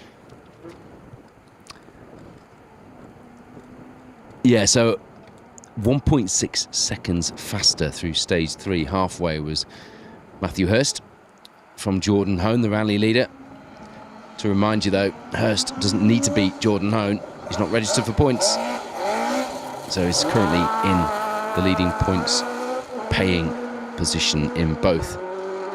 Yeah, so 1.6 seconds faster through stage 3. Halfway was Matthew Hurst from Jordan Hone, the rally leader. To remind you, though, Hurst doesn't need to beat Jordan Hone. He's not registered for points. So he's currently in the leading points paying position in both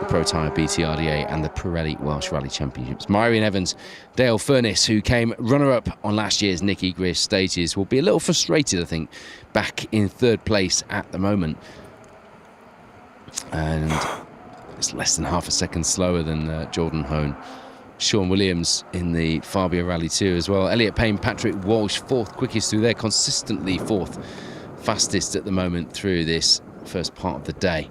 the Protyre BTRDA and the Pirelli Welsh Rally Championships. Myrian Evans, Dale Furness, who came runner-up on last year's Nicky Grist stages, will be a little frustrated, I think, back in third place at the moment. And it's less than half a second slower than Jordan Hone. Sean Williams in the Fabia Rally 2 as well. Elliot Payne, Patrick Walsh, fourth quickest through there, consistently fourth fastest at the moment through this first part of the day.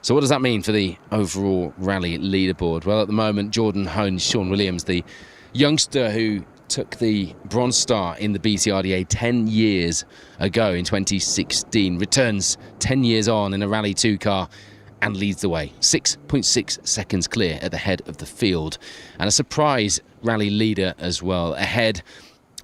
So what does that mean for the overall rally leaderboard? Well, at the moment, Jordan Hone, Sean Williams, the youngster who took the Bronze Star in the BTRDA 10 years ago in 2016, returns 10 years on in a Rally 2 car and leads the way. 6.6 seconds clear at the head of the field. And a surprise rally leader as well, ahead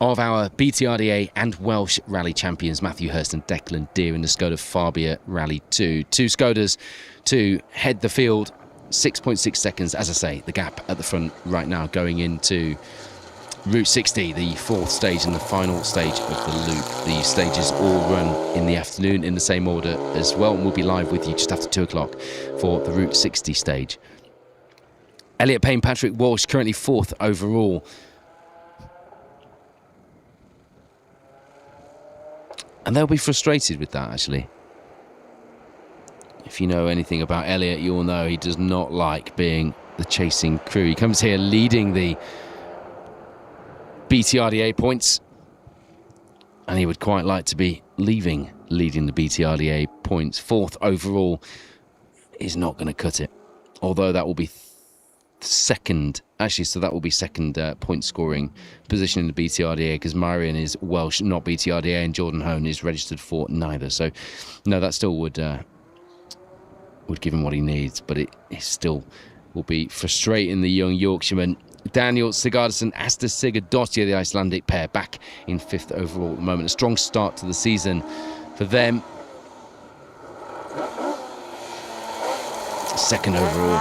of our BTRDA and Welsh rally champions Matthew Hurst and Declan Deere in the Skoda Fabia Rally 2. Two Skodas to head the field, 6.6 seconds, as I say, the gap at the front right now going into Route 60, the 4th stage and the final stage of the loop. The stages all run in the afternoon in the same order as well, and we'll be live with you just after 2 o'clock for the Route 60 stage. Elliot Payne, Patrick Walsh, currently 4th overall. And they'll be frustrated with that, actually. If you know anything about Elliot, you'll know he does not like being the chasing crew. He comes here leading the BTRDA points, and he would quite like to be leading the BTRDA points. 4th overall is not going to cut it, although that will be second, actually, so that will be second point scoring position in the BTRDA, because Marion is Welsh, not BTRDA, and Jordan Hone is registered for neither. So no, that still would give him what he needs, but it still will be frustrating the young Yorkshireman. Daniel Sigurdsson, Asta Sigurdardottir, the Icelandic pair, back in 5th overall at the moment. A strong start to the season for them. 2nd overall.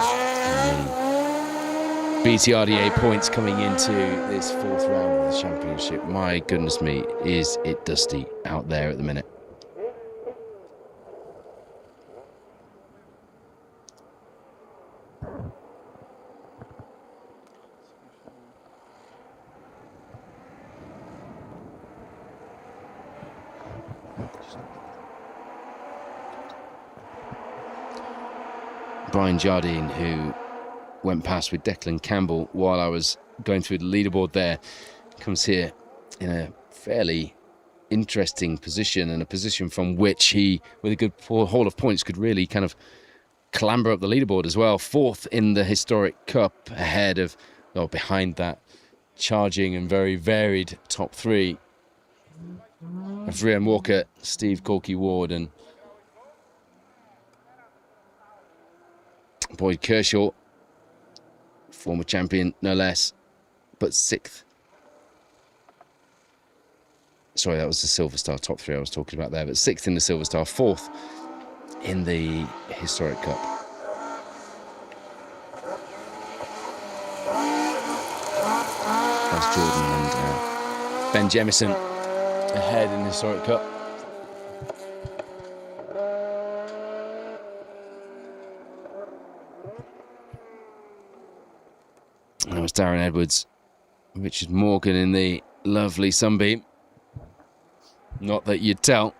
BTRDA points coming into this 4th round of the championship. My goodness me, is it dusty out there at the minute. Brian Jardine, who went past with Declan Campbell while I was going through the leaderboard there, comes here in a fairly interesting position, and a position from which he, with a good haul of points, could really kind of clamber up the leaderboard as well. 4th in the Historic Cup, ahead of, or behind that charging and very varied top 3 of Rhian Walker, Steve Corky Ward, and Boyd Kershaw, former champion, no less, but 6th. Sorry, that was the Silver Star top 3 I was talking about there, but 6th in the Silver Star, 4th in the Historic Cup. That's Jordan and Ben Jemison ahead in the Historic Cup. That was Darren Edwards, Richard Morgan in the lovely Sunbeam. Not that you'd tell.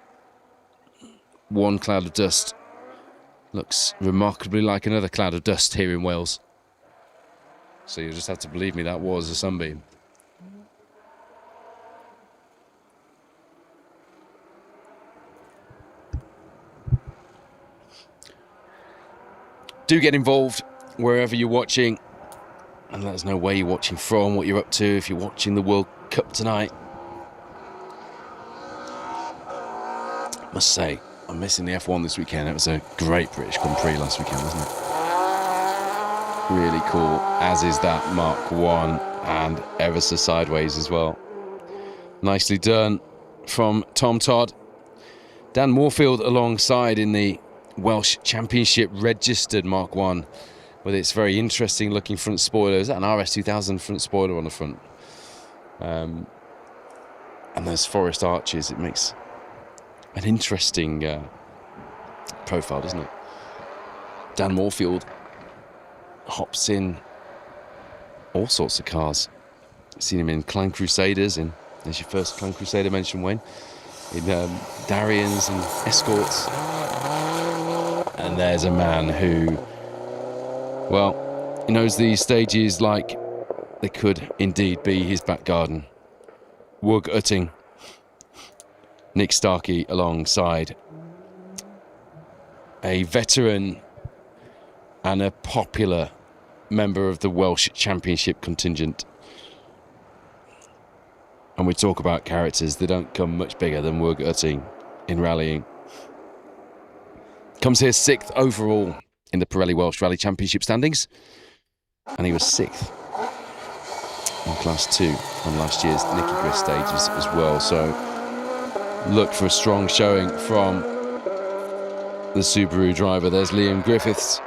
One cloud of dust looks remarkably like another cloud of dust here in Wales. So you'll just have to believe me, that was a Sunbeam. Do get involved wherever you're watching, and let us know where you're watching from, what you're up to, if you're watching the World Cup tonight. I must say, I'm missing the F1 this weekend. It was a great British Grand Prix last weekend, wasn't it? Really cool, as is that Mark 1, and ever so sideways as well. Nicely done from Tom Todd. Dan Moorfield alongside in the Welsh Championship registered Mark 1, with its very interesting looking front spoiler. Is that an RS2000 front spoiler on the front? And those forest arches, it makes an interesting profile, doesn't it? Dan Moorfield hops in all sorts of cars. Seen him in Clan Crusaders, there's your first Clan Crusader mention, Wayne, in Darians and Escorts. And there's a man who, well, he knows these stages like they could indeed be his back garden. Wug Utting, Nick Starkey alongside a veteran and a popular member of the Welsh Championship contingent. And we talk about characters that don't come much bigger than Wug Utting in rallying. Comes here 6th overall in the Pirelli Welsh Rally Championship standings, and he was 6th in Class 2 on last year's Nicky Grist stages as well. So look for a strong showing from the Subaru driver. There's Liam Griffiths.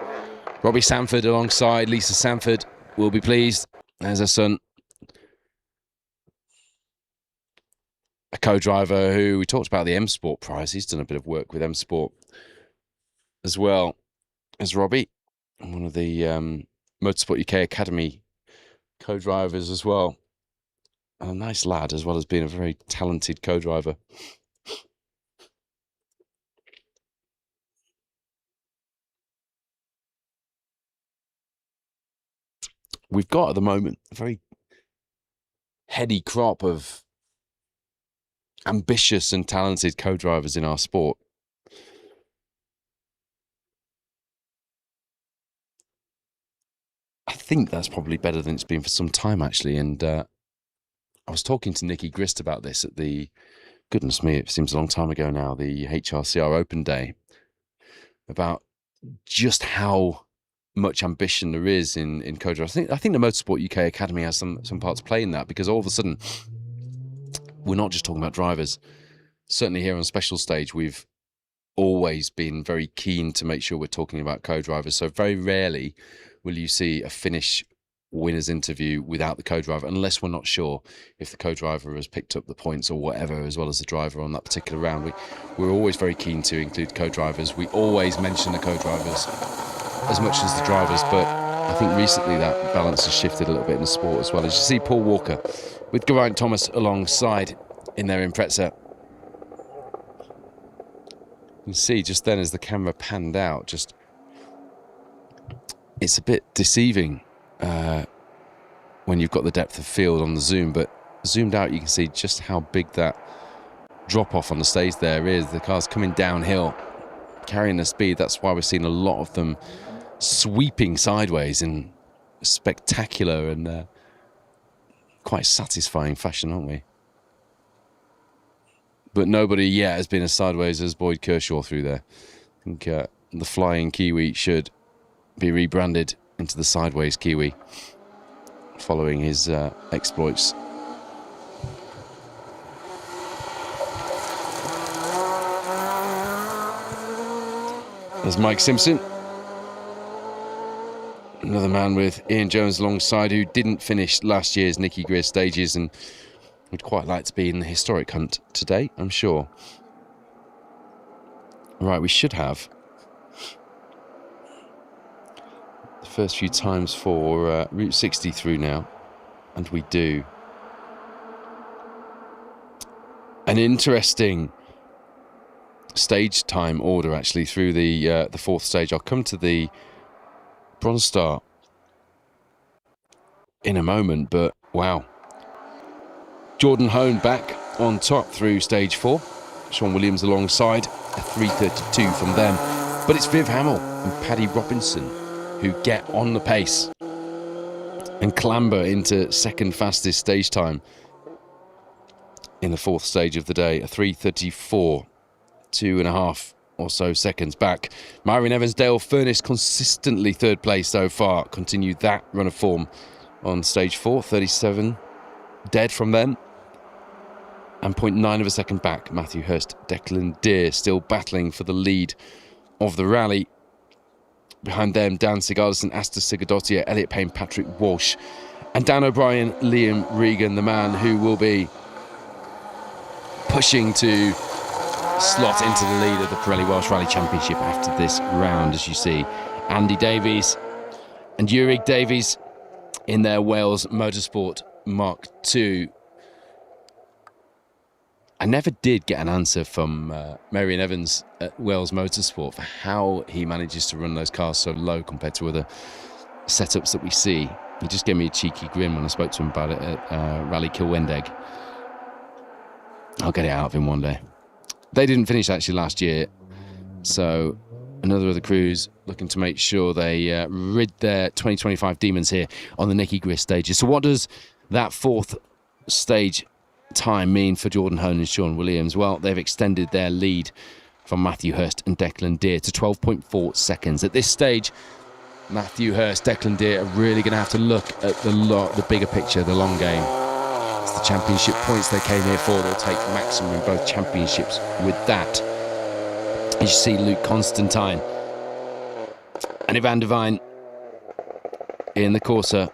Robbie Sanford alongside Lisa Sanford will be pleased. There's her son, a co-driver who we talked about the M Sport prize. He's done a bit of work with M Sport as well as Robbie, one of the Motorsport UK Academy co-drivers as well. And a nice lad, as well as being a very talented co-driver. We've got at the moment a very heady crop of ambitious and talented co-drivers in our sport. I think that's probably better than it's been for some time, actually. And I was talking to Nicky Grist about this at the, goodness me, it seems a long time ago now, the HRCR Open Day, about just how much ambition there is in co-drivers. I think the Motorsport UK Academy has some part to play in that, because all of a sudden we're not just talking about drivers. Certainly here on Special Stage, we've always been very keen to make sure we're talking about co-drivers. So very rarely will you see a finish winner's interview without the co-driver, unless we're not sure if the co-driver has picked up the points or whatever, as well as the driver on that particular round. We're always very keen to include co-drivers. We always mention the co-drivers as much as the drivers, but I think recently that balance has shifted a little bit in the sport as well. As you see Paul Walker with Geraint Thomas alongside in their Impreza. You can see just then as the camera panned out, just it's a bit deceiving when you've got the depth of field on the zoom, but zoomed out you can see just how big that drop off on the stage there is. The car's coming downhill, carrying the speed. That's why we're seeing a lot of them sweeping sideways in spectacular and quite satisfying fashion, aren't we? But nobody yet has been as sideways as Boyd Kershaw through there. I think the Flying Kiwi should be rebranded into the Sideways Kiwi following his exploits. There's Mike Simpson, another man with Ian Jones alongside, who didn't finish last year's Nicky Grist stages and would quite like to be in the historic hunt today, I'm sure. Right, we should have the first few times for Route 60 through now, and we do. An interesting stage time order actually through the fourth stage. I'll come to the Bronze Star in a moment, but wow. Jordan Hone back on top through stage 4. Sean Williams alongside, a 3:32 from them. But it's Viv Hamill and Paddy Robinson who get on the pace and clamber into second fastest stage time in the fourth stage of the day, a 3:34, 2.5 or so seconds back. Myron Evans-Dale Furness consistently third place so far, continued that run of form on stage 4, 37 dead from them. And 0.9 of a second back, Matthew Hurst, Declan Deere still battling for the lead of the rally. Behind them, Dan Sigurdsson, Asta Sigurdottir, Elliot Payne, Patrick Walsh, and Dan O'Brien, Liam Regan, the man who will be pushing to slot into the lead of the Pirelli Welsh Rally Championship after this round, as you see. Andy Davies and Eurig Davies in their Wales Motorsport Mark II. I never did get an answer from Marion Evans at Wales Motorsport for how he manages to run those cars so low compared to other setups that we see. He just gave me a cheeky grin when I spoke to him about it at Rally Kilwendeg. I'll get it out of him one day. They didn't finish actually last year, so another of the crews looking to make sure they rid their 2025 demons here on the Nicky Grist stages. So what does that fourth stage time mean for Jordan Hone and Sean Williams? Well, they've extended their lead from Matthew Hurst and Declan Deere to 12.4 seconds. At this stage, Matthew Hurst, Declan Deere are really going to have to look at the bigger picture, the long game. It's the championship points they came here for. They'll take maximum in both championships with that. As you see, Luke Constantine and Ivan Devine in the Corsa.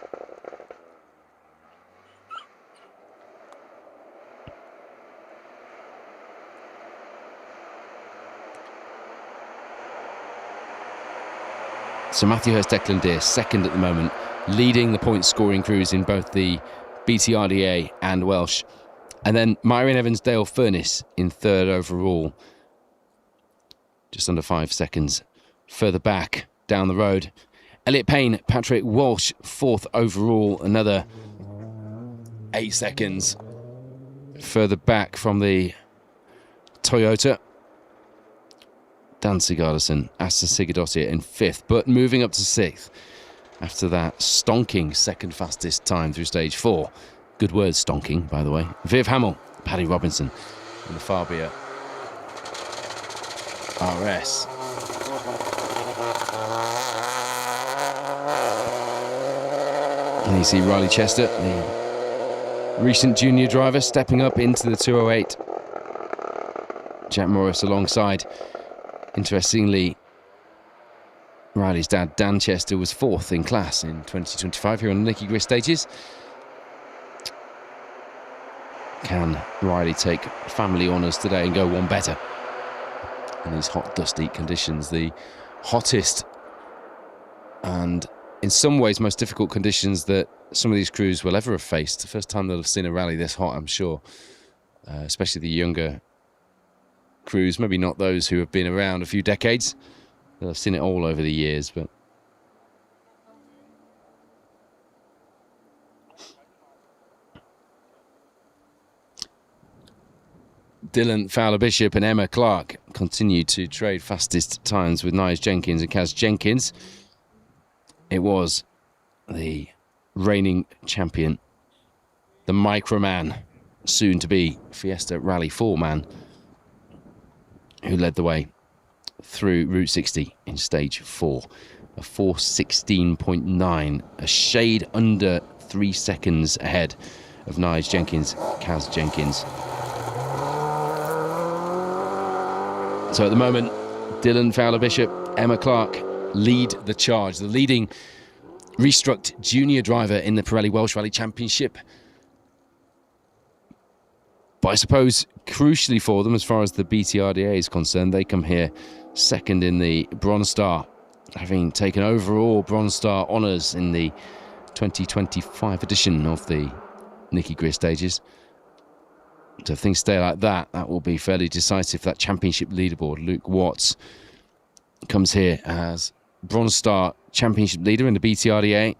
So Matthew Hurst, Declan Deer, second at the moment, leading the point-scoring crews in both the BTRDA and Welsh. And then Myron Evans, Dale Furness in third overall. Just under 5 seconds further back down the road. Elliot Payne, Patrick Walsh, fourth overall, another 8 seconds further back from the Toyota. Dan Sigurdarsson, Asta Sigurdottir in fifth, but moving up to sixth after that stonking second fastest time through stage 4. Good word, stonking, by the way. Viv Hamill, Paddy Robinson in the Fabia RS. And you see Riley Chester, the recent junior driver, stepping up into the 208. Jack Morris alongside. Interestingly, Riley's dad, Dan Chester, was fourth in class in 2025 here on the Nicky Grist stages. Can Riley take family honours today and go one better in these hot, dusty conditions? The hottest and in some ways most difficult conditions that some of these crews will ever have faced. The first time they'll have seen a rally this hot, I'm sure, especially the younger crews, maybe not those who have been around a few decades. They'll have seen it all over the years, but Dylan Fowler-Bishop and Emma Clark continue to trade fastest times with Nige Jenkins and Kaz Jenkins. It was the reigning champion, the Microman, soon to be Fiesta Rally 4 man, who led the way through Route 60 in stage 4. A 4:16.9, a shade under 3 seconds ahead of Nige Jenkins, Kaz Jenkins. So at the moment, Dylan Fowler-Bishop, Emma Clark lead the charge. The leading restruct junior driver in the Pirelli Welsh Rally Championship. But I suppose, crucially for them, as far as the BTRDA is concerned, they come here second in the Bronze Star, having taken overall Bronze Star honours in the 2025 edition of the Nicky Grist stages. So if things stay like that, that will be fairly decisive for that championship leaderboard. Luke Watts comes here as Bronze Star championship leader in the BTRDA.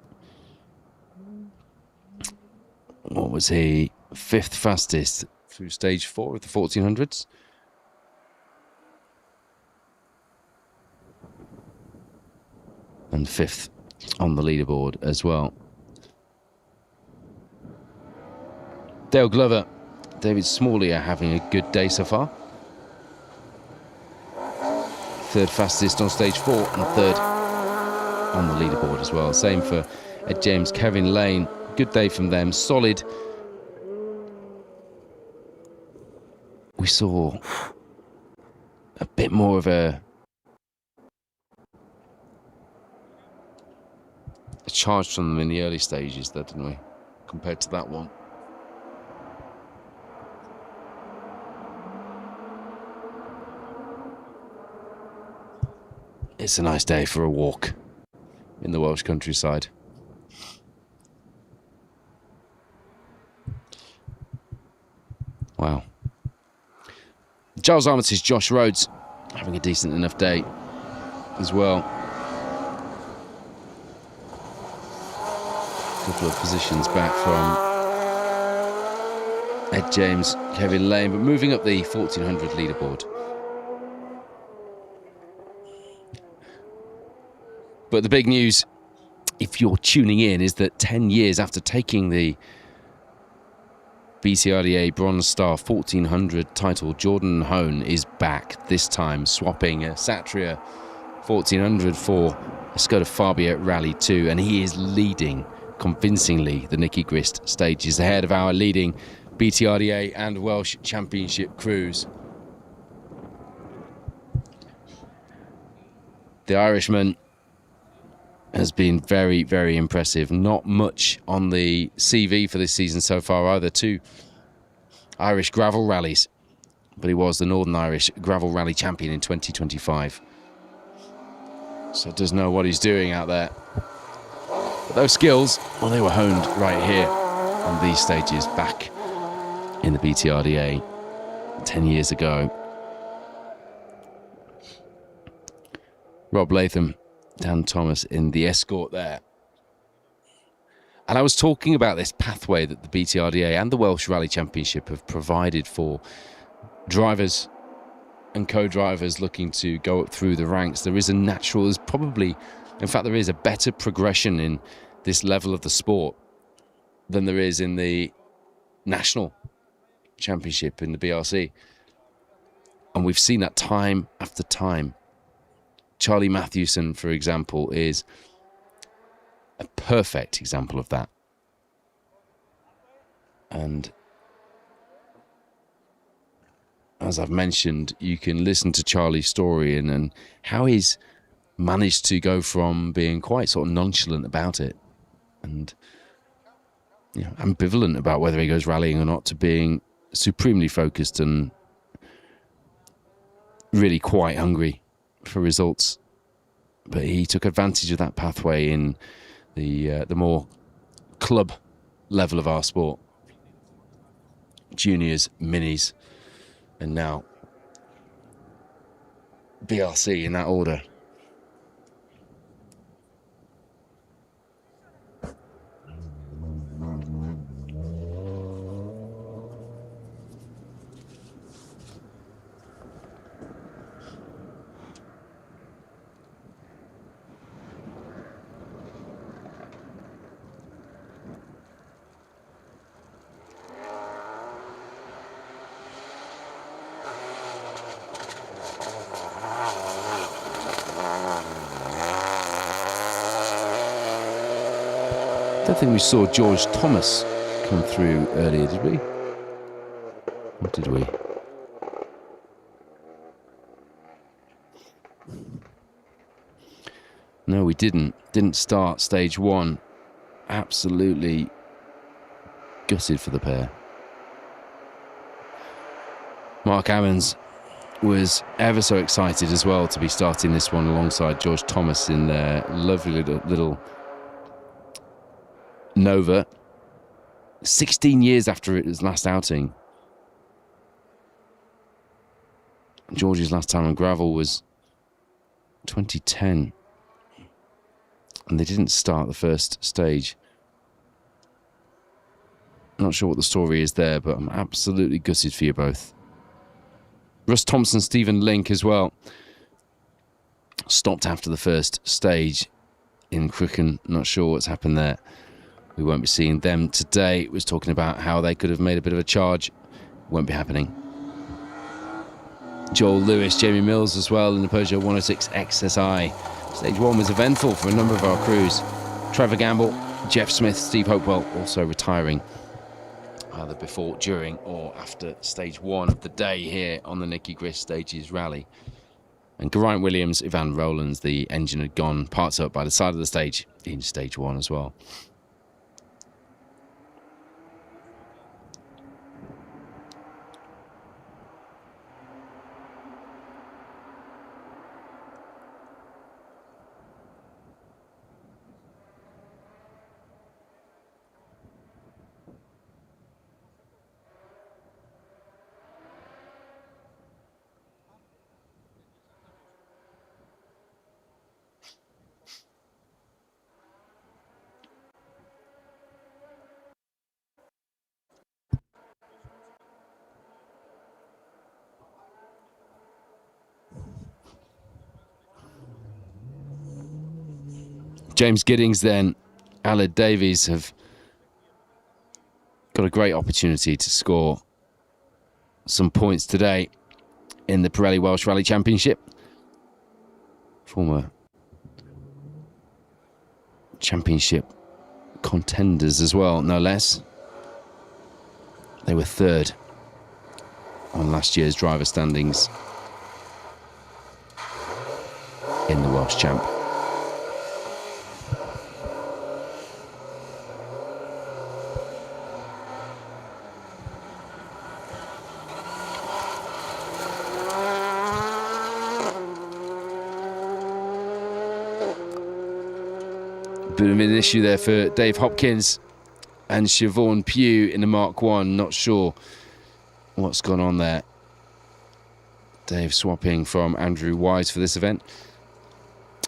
What was he? 5th fastest through stage 4 of the 1400s. And 5th on the leaderboard as well. Dale Glover, David Smalley are having a good day so far. 3rd fastest on stage 4 and 3rd on the leaderboard as well. Same for Ed James, Kevin Lane. Good day from them. Solid. We saw a bit more of a charge from them in the early stages there, didn't we? Compared to that one. It's a nice day for a walk in the Welsh countryside. Wow. Giles Armitage, Josh Rhodes having a decent enough day as well. A couple of positions back from Ed James, Kevin Lane, but moving up the 1400 leaderboard. But the big news, if you're tuning in, is that 10 years after taking the BTRDA Bronze Star 1400 title, Jordan Hone is back, this time swapping a Satria 1400 for a Skoda Fabia Rally 2, and he is leading convincingly the Nicky Grist stages ahead of our leading BTRDA and Welsh Championship crews. The Irishman has been very, very impressive. Not much on the CV for this season so far either. 2 Irish gravel rallies, but he was the Northern Irish Gravel Rally Champion in 2025. so does know what he's doing out there. But those skills, well, they were honed right here on these stages back in the BTRDA 10 years ago. Rob Latham, Dan Thomas in the escort there. And I was talking about this pathway that the BTRDA and the Welsh Rally Championship have provided for drivers and co-drivers looking to go up through the ranks. There is a natural, there's probably, in fact, there is a better progression in this level of the sport than there is in the national championship in the BRC. And we've seen that time after time. Charlie Mathewson, for example, is a perfect example of that. And as I've mentioned, you can listen to Charlie's story and how he's managed to go from being quite sort of nonchalant about it and, you know, ambivalent about whether he goes rallying or not, to being supremely focused and really quite hungry for results. But he took advantage of that pathway in the more club level of our sport, juniors, minis, and now BRC in that order. I don't think we saw George Thomas come through earlier, did we? Or did we? No, we didn't. Didn't start stage one. Absolutely gutted for the pair. Mark Ammons was ever so excited as well to be starting this one alongside George Thomas in their lovely little Nova, 16 years after his last outing. George's last time on gravel was 2010, and they didn't start the first stage. Not sure what the story is there, but I'm absolutely gutted for you both. Russ Thompson, Stephen Link as well, stopped after the first stage in Crooken. Not sure what's happened there. We won't be seeing them today. Was talking about how they could have made a bit of a charge. Won't be happening. Joel Lewis, Jamie Mills as well in the Peugeot 106 XSI. Stage one was eventful for a number of our crews. Trevor Gamble, Jeff Smith, Steve Hopewell also retiring either before, during or after stage one of the day here on the Nicky Grist Stages Rally. And Geraint Williams, Ivan Rowlands, the engine had gone parts up by the side of the stage in stage one as well. James Giddings then, Aled Davies have got a great opportunity to score some points today in the Pirelli Welsh Rally Championship. Former championship contenders as well, no less. They were third on last year's driver standings in the Welsh Champ. Bit of an issue there for Dave Hopkins and Siobhan Pugh in the Mark 1. Not sure what's gone on there. Dave swapping from Andrew Wise for this event.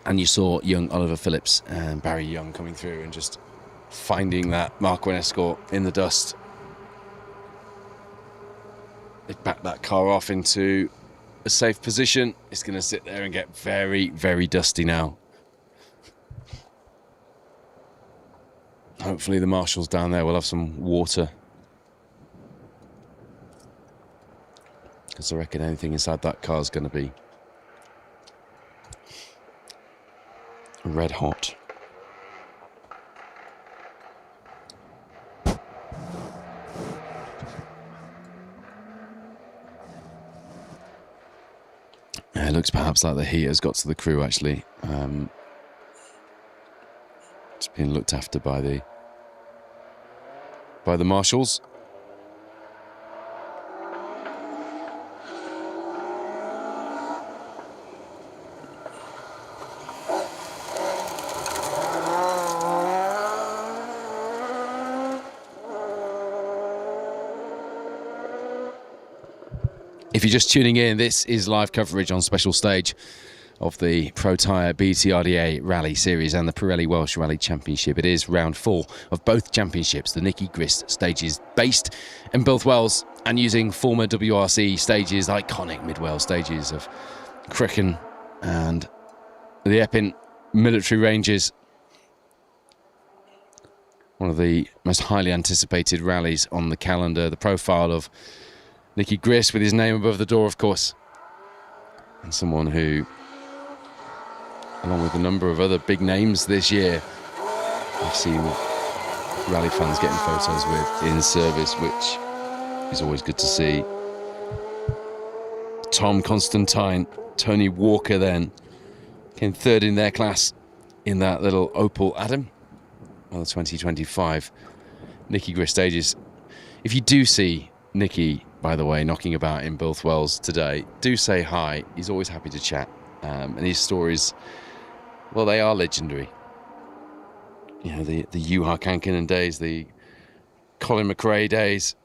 And you saw young Oliver Phillips and Barry Young coming through and just finding that Mark 1 Escort in the dust. They backed that car off into a safe position. It's going to sit there and get very, very dusty now. Hopefully the marshals down there will have some water, because I reckon anything inside that car is going to be red hot. It looks perhaps like the heat has got to the crew, actually. It's being looked after by the marshals. If you're just tuning in, this is live coverage on special stage of the Protyre BTRDA Rally Series and the Pirelli Welsh Rally Championship. It is round 4 of both championships, the Nicky Grist stages, based in both Wales and using former WRC stages, iconic mid-Wales stages of Crickham and the Epping military ranges. One of the most highly anticipated rallies on the calendar, the profile of Nicky Grist with his name above the door, of course, and someone who, along with a number of other big names this year, I've seen rally fans getting photos with in service, which is always good to see. Tom Constantine, Tony Walker then came third in their class in that little Opel Adam on the 2025 Nicky Grist stages. If you do see Nicky, by the way, knocking about in both Wales today, do say hi. He's always happy to chat, and his stories, well, they are legendary. You know, the Juha Kankinen days, the Colin McRae days.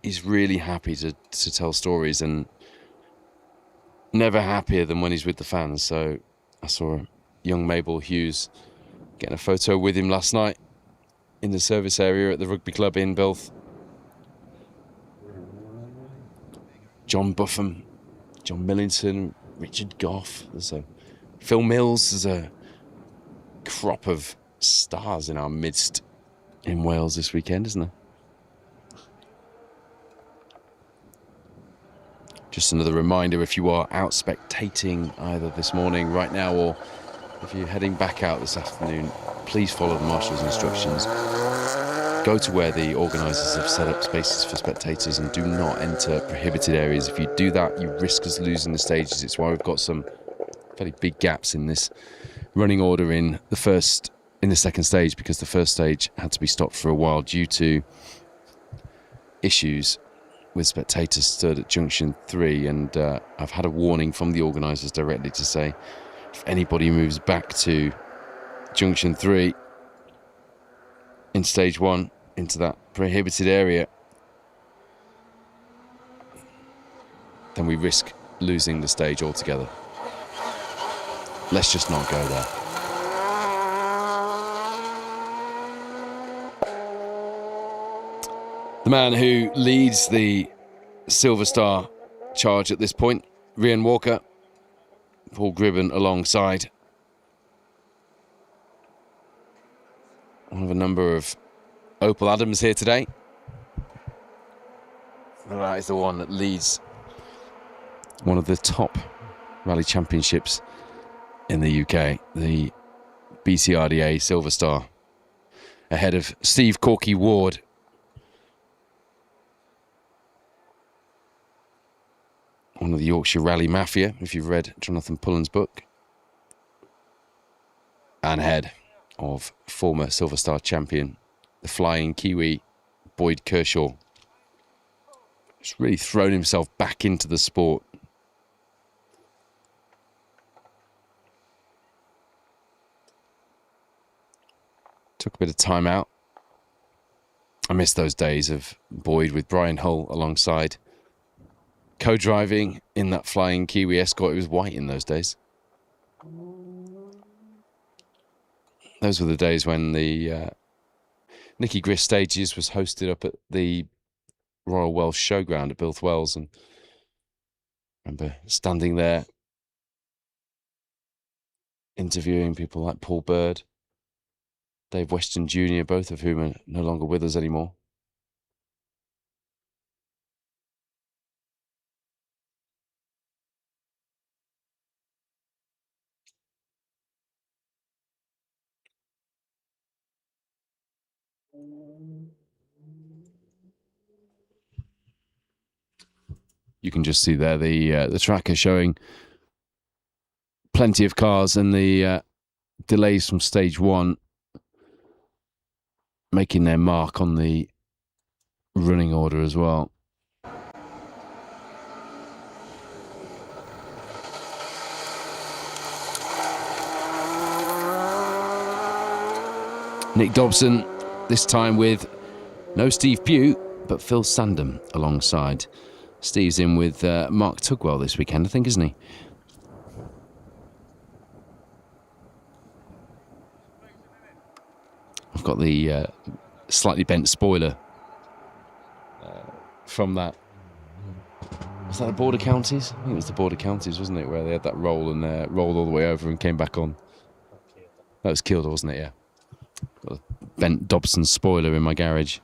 He's really happy to tell stories, and never happier than when he's with the fans. So I saw young Mabel Hughes getting a photo with him last night in the service area at the rugby club in Bilth. John Buffum, John Millington, Richard Goff, there's a Phil Mills, there's a crop of stars in our midst in Wales this weekend, isn't there? Just another reminder, if you are out spectating either this morning, right now, or if you're heading back out this afternoon, please follow the marshal's instructions. Go to where the organisers have set up spaces for spectators and do not enter prohibited areas. If you do that, you risk us losing the stages. It's why we've got some fairly big gaps in this running order in the second stage, because the first stage had to be stopped for a while due to issues with spectators stood at junction 3, and I've had a warning from the organisers directly to say if anybody moves back to junction 3 in stage 1 into that prohibited area, then we risk losing the stage altogether. Let's just not go there. The man who leads the Silver Star charge at this point, Ryan Walker, Paul Gribben alongside. One of a number of Opel Adams here today. And that is the one that leads one of the top rally championships in the UK, the BTRDA Silver Star, ahead of Steve Corky Ward. One of the Yorkshire Rally Mafia, if you've read Jonathan Pullen's book. And ahead of former Silver Star champion, the flying Kiwi, Boyd Kershaw. He's really thrown himself back into the sport. Took a bit of time out. I miss those days of Boyd with Brian Hull alongside, co-driving in that flying Kiwi Escort. It was white in those days. Those were the days when the Nicky Grist Stages was hosted up at the Royal Welsh Showground at Bilth Wells, and I remember standing there interviewing people like Paul Bird, Dave Weston Jr., both of whom are no longer with us anymore. You can just see there the tracker showing plenty of cars and the delays from stage one making their mark on the running order as well. Nick Dobson, this time with no Steve Pugh, but Phil Sandham alongside. Steve's in with Mark Tugwell this weekend, I think, isn't he? I've got the slightly bent spoiler from that. Was that the Border Counties? I think it was the Border Counties, wasn't it? Where they had that roll and rolled all the way over and came back on. That was Kilda, wasn't it? Yeah. Got a bent Dobson spoiler in my garage.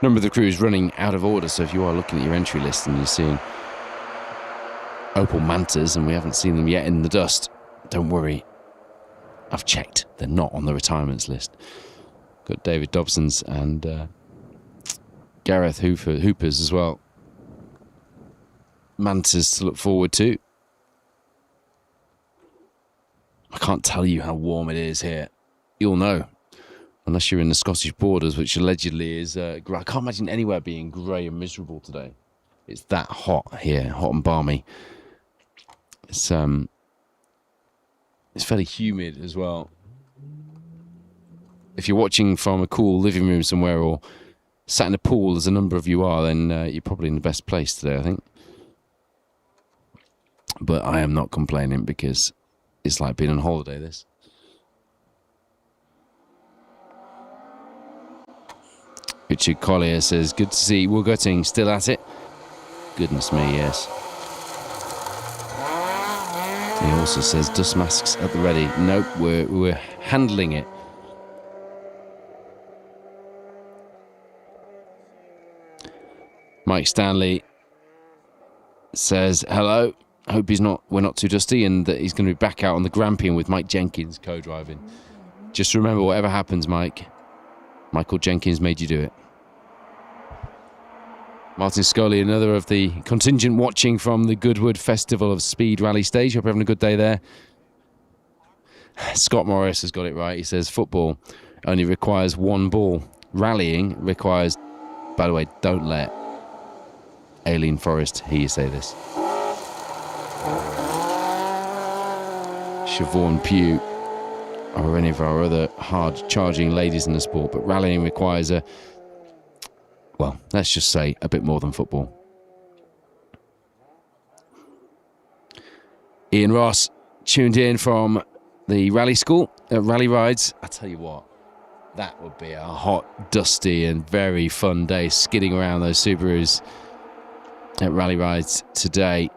Number of the crew is running out of order, so if you are looking at your entry list and you're seeing Opel Mantas and we haven't seen them yet in the dust, don't worry. I've checked. They're not on the retirements list. Got David Dobson's and Gareth Hooper's as well. Mantas to look forward to. I can't tell you how warm it is here. You'll know. Unless you're in the Scottish borders, which allegedly is grey. I can't imagine anywhere being grey and miserable today. It's that hot here, hot and balmy. It's fairly humid as well. If you're watching from a cool living room somewhere or sat in a pool, as a number of you are, then you're probably in the best place today, I think. But I am not complaining because it's like being on holiday, this. Richard Collier says, good to see Will Gutting still at it. Goodness me, yes. He also says, dust masks at the ready. Nope, we're handling it. Mike Stanley says, hello. Hope we're not too dusty and that he's going to be back out on the Grampian with Mike Jenkins co-driving. Just remember, whatever happens, Mike, Michael Jenkins made you do it. Martin Scully, another of the contingent watching from the Goodwood Festival of Speed Rally Stage. Hope you're having a good day there. Scott Morris has got it right. He says football only requires one ball. Rallying requires... By the way, don't let Aileen Forrest hear you say this. Siobhan Pugh or any of our other hard-charging ladies in the sport, but rallying requires well, let's just say a bit more than football. Ian Ross tuned in from the rally school at Rally Rides. I tell you what, that would be a hot, dusty and very fun day skidding around those Subarus at Rally Rides today.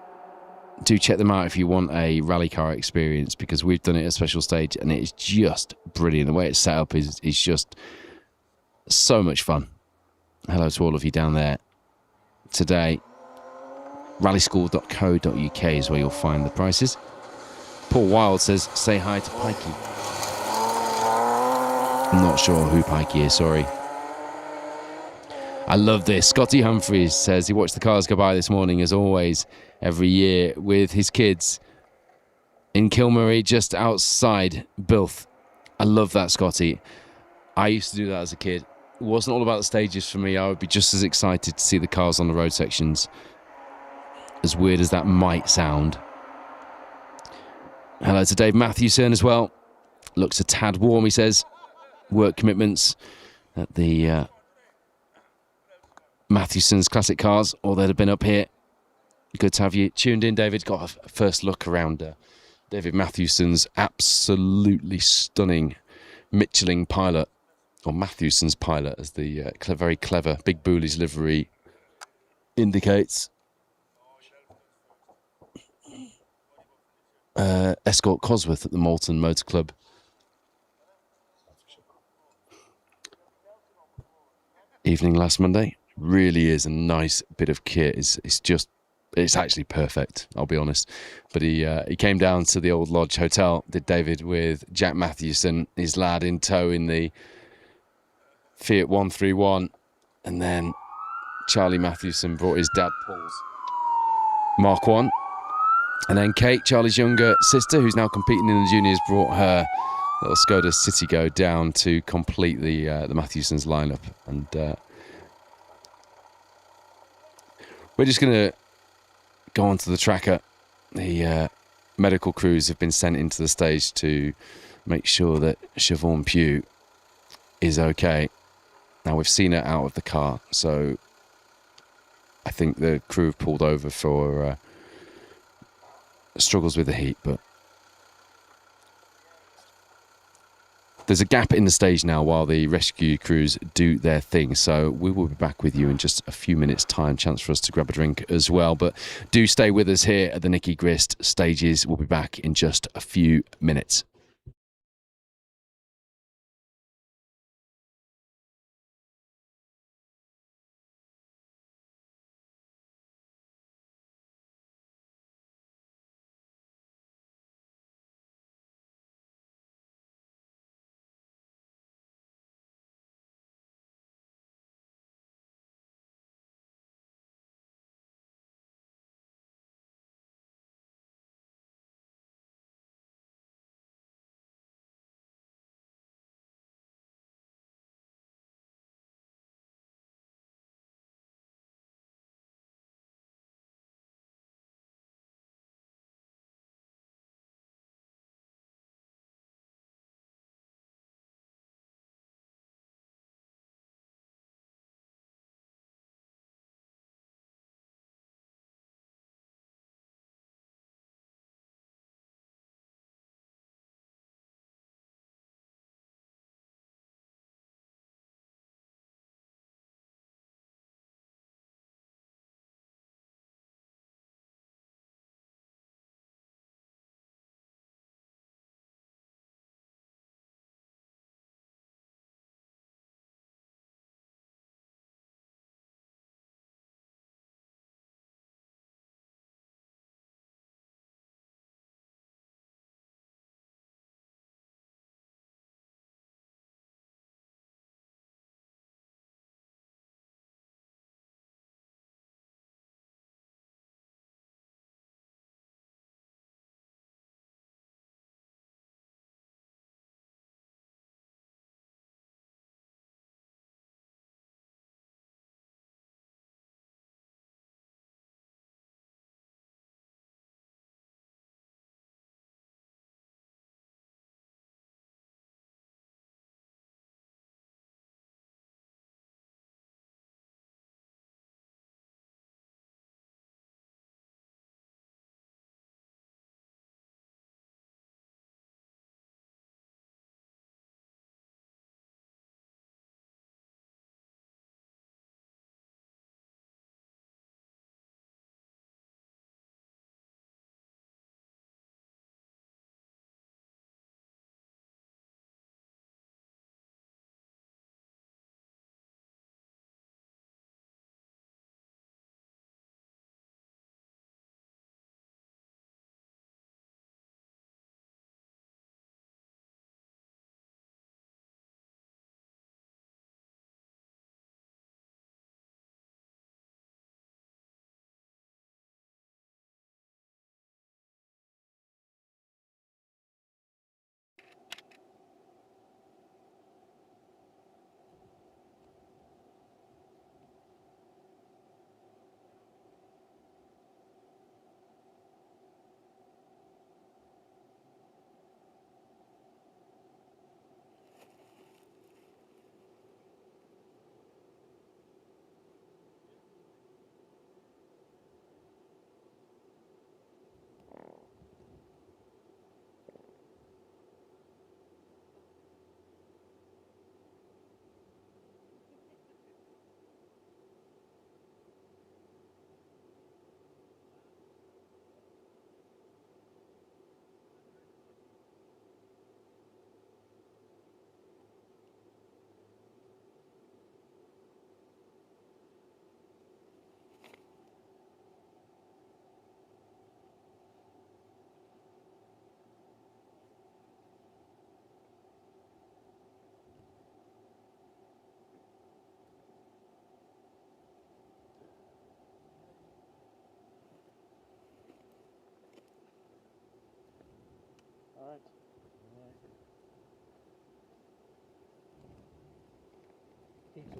Do check them out if you want a rally car experience, because we've done it at a special stage and it is just brilliant. The way it's set up is just so much fun. Hello to all of you down there today. rallyschool.co.uk is where you'll find the prices. Paul Wild says, say hi to Pikey. I'm not sure who Pikey is, sorry. I love this. Scotty Humphreys says he watched the cars go by this morning, as always, every year with his kids in Kilmurray, just outside Bilth. I love that, Scotty. I used to do that as a kid. It wasn't all about the stages for me. I would be just as excited to see the cars on the road sections, as weird as that might sound. Hello to Dave Matthewson as well. Looks a tad warm, he says. Work commitments at the Matthewson's classic cars, or they'd have been up here. Good to have you tuned in, David. Got a first look around David Matthewson's absolutely stunning Michelin Pilot, or Matthewson's Pilot, as the very clever Big Boolies livery indicates. Escort Cosworth at the Moulton Motor Club. Evening last Monday. Really is a nice bit of kit. It's actually perfect, I'll be honest. But he came down to the Old Lodge Hotel, did David, with Jack Matthewson, his lad in tow in the Fiat 131. And then Charlie Matthewson brought his dad Paul's Mark 1. And then Kate, Charlie's younger sister, who's now competing in the juniors, brought her little Skoda Citigo down to complete the Matthewson's lineup. And we're just going to go on to the tracker. The medical crews have been sent into the stage to make sure that Siobhan Pugh is okay. Now, we've seen her out of the car, so I think the crew have pulled over for struggles with the heat, but there's a gap in the stage now while the rescue crews do their thing, so we will be back with you in just a few minutes' time. Chance for us to grab a drink as well, but do stay with us here at the Nicky Grist stages. We'll be back in just a few minutes.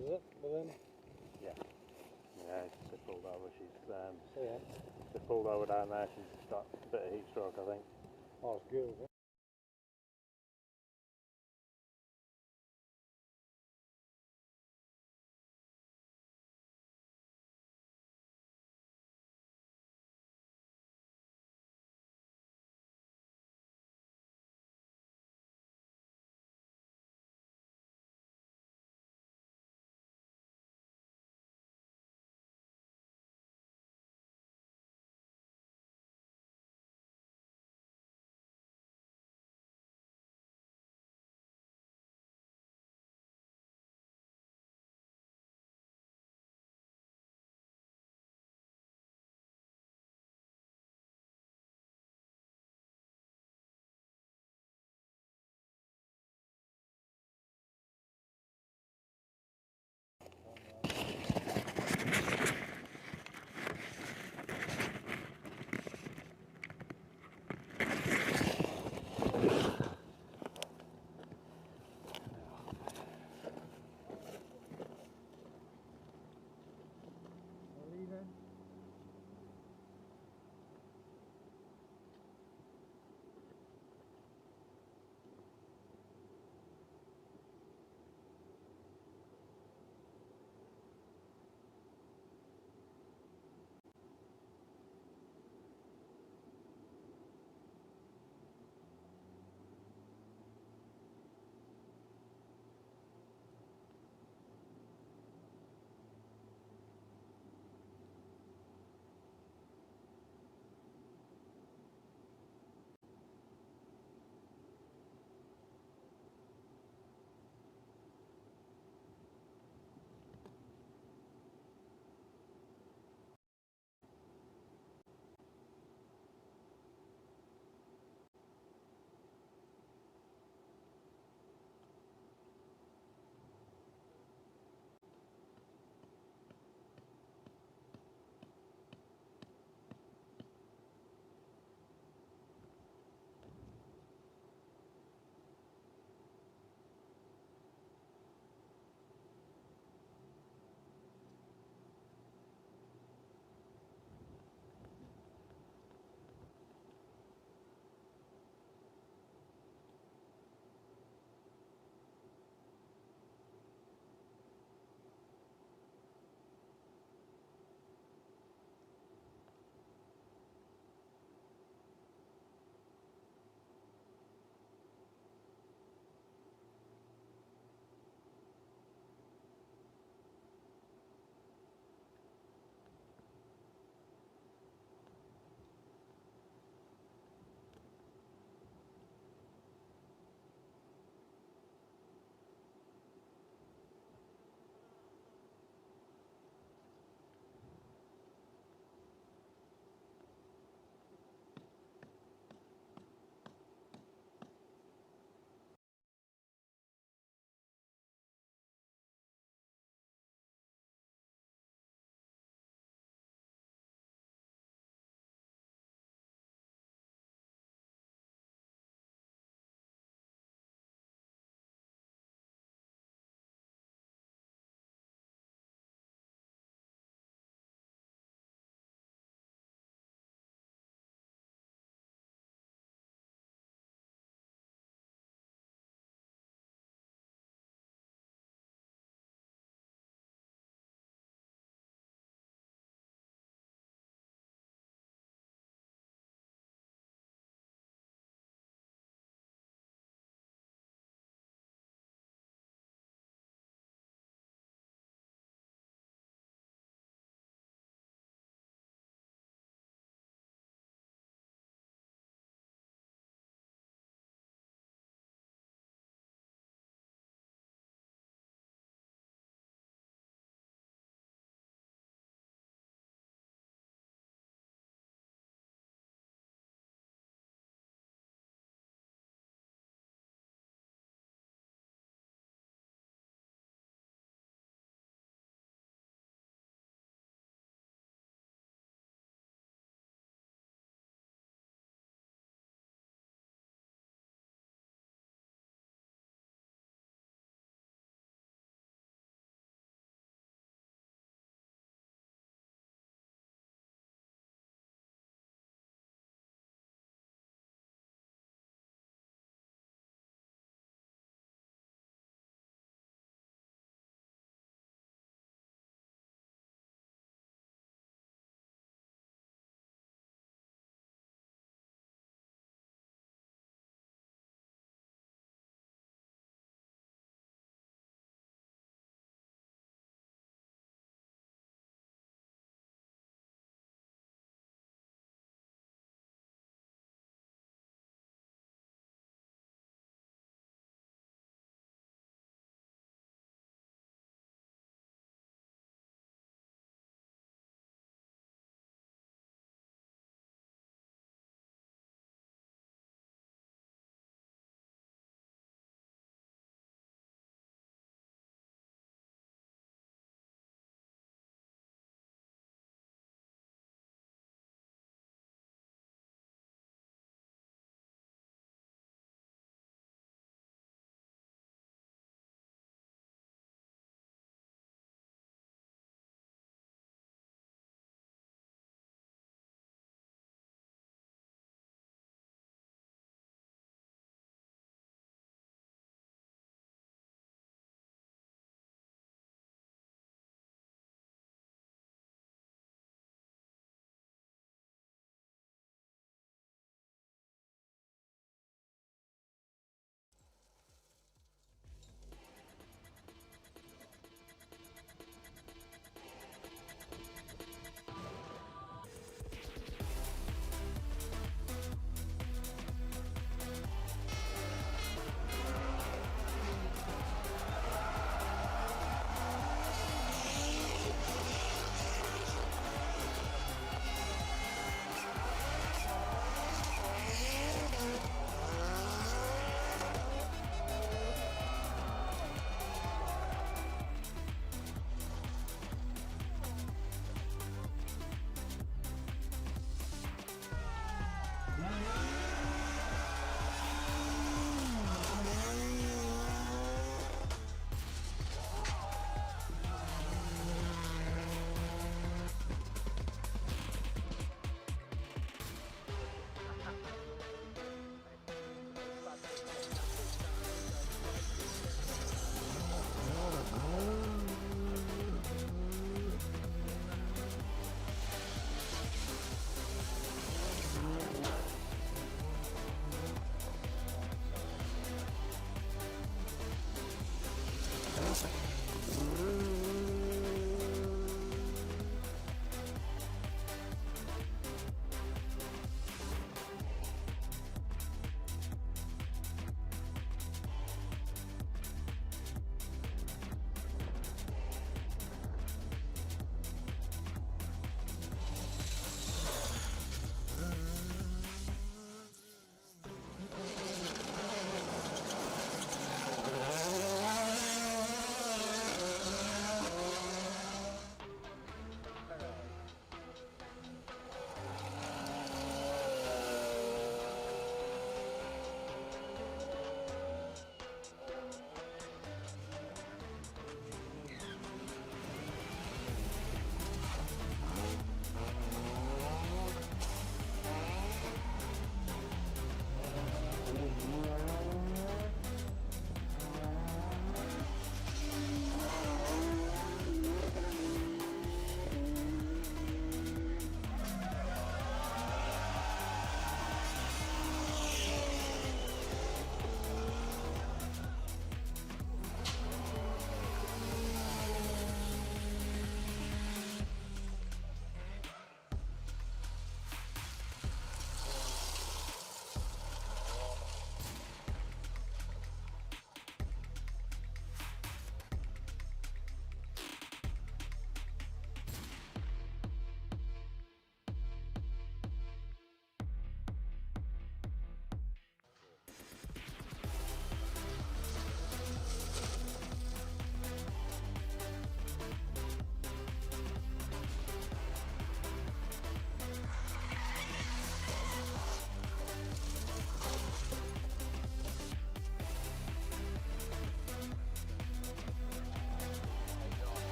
is it? But then, yeah, she pulled over. She pulled over down there. She's got a bit of heat stroke, I think. oh, it's good. Isn't it?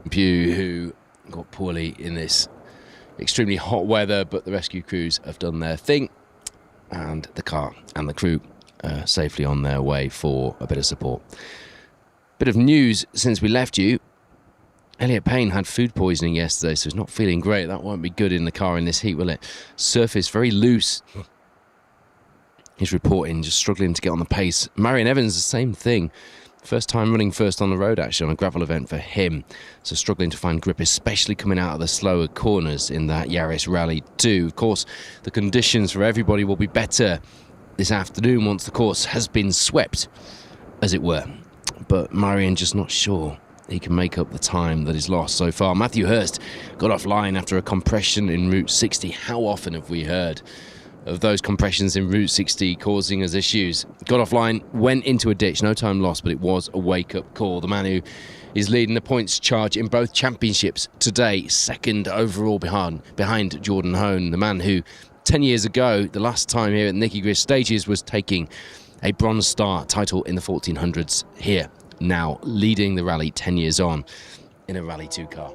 Pugh, who got poorly in this extremely hot weather, but the rescue crews have done their thing, and the car and the crew are safely on their way for a bit of support. Bit of news since we left you. Elliot Payne had food poisoning yesterday, so he's not feeling great. That won't be good in the car in this heat, will it? Surface very loose. He's reporting, just struggling to get on the pace. Marion Evans, the same thing. First time running first on the road, actually, on a gravel event for him. So struggling to find grip, especially coming out of the slower corners in that Yaris Rally 2. Of course, the conditions for everybody will be better this afternoon once the course has been swept, as it were. But Marion just not sure he can make up the time that is lost so far. Matthew Hurst got offline after a compression in Route 60. How often have we heard of those compressions in Route 60 causing us issues? Got offline, went into a ditch, no time lost, but it was a wake-up call. The man who is leading the points charge in both championships today, second overall behind Jordan Hone, the man who 10 years ago, the last time here at Nicky Grist Stages, was taking a Bronze Star title in the 1400s here, now leading the rally 10 years on in a Rally 2 car.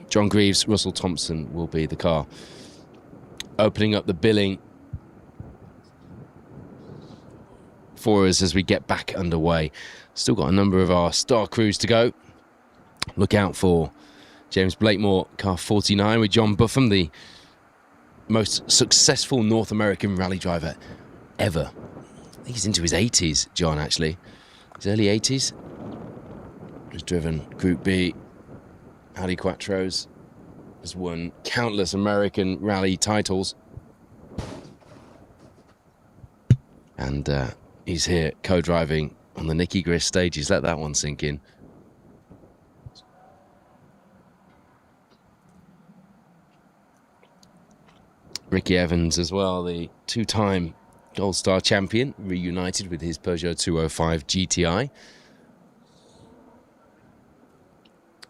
John Greaves, Russell Thompson will be the car opening up the billing for us as we get back underway. Still got a number of our star crews to go. Look out for James Blakemore, car 49, with John Buffum, the most successful North American rally driver ever. I think he's into his 80s, John, actually. His early 80s. Has driven Group B, Audi Quattros, has won countless American rally titles. And he's here co-driving on the Nicky Grist Stages. Let that one sink in. Ricky Evans as well, the two-time Gold Star champion, reunited with his Peugeot 205 GTI.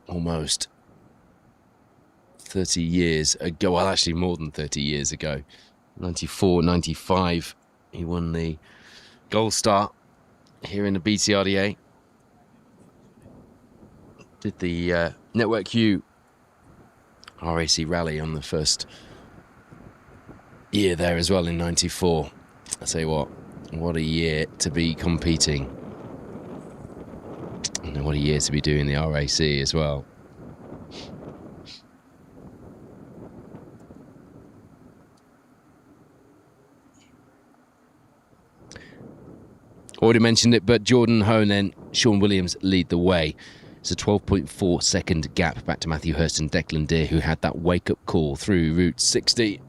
Almost 30 years ago, well, actually more than 30 years ago, 94, 95, he won the Gold Star here in the BTRDA. Did the Network Q RAC rally on the first year there as well in 94. I tell you what a year to be competing. And what a year to be doing the RAC as well. Already mentioned it, but Jordan Hone and Sean Williams lead the way. It's a 12.4 second gap back to Matthew Hurst and Declan Deere, who had that wake-up call through Route 60.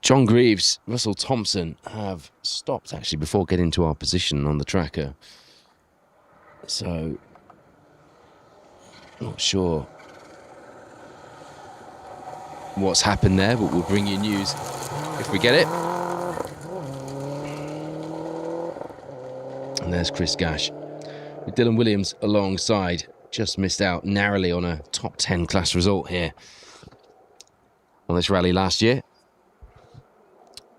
John Greaves, Russell Thompson have stopped actually before getting to our position on the tracker. So, not sure what's happened there, but we'll bring you news if we get it. And there's Chris Gash with Dylan Williams alongside. Just missed out narrowly on a top 10 class result here on this rally last year.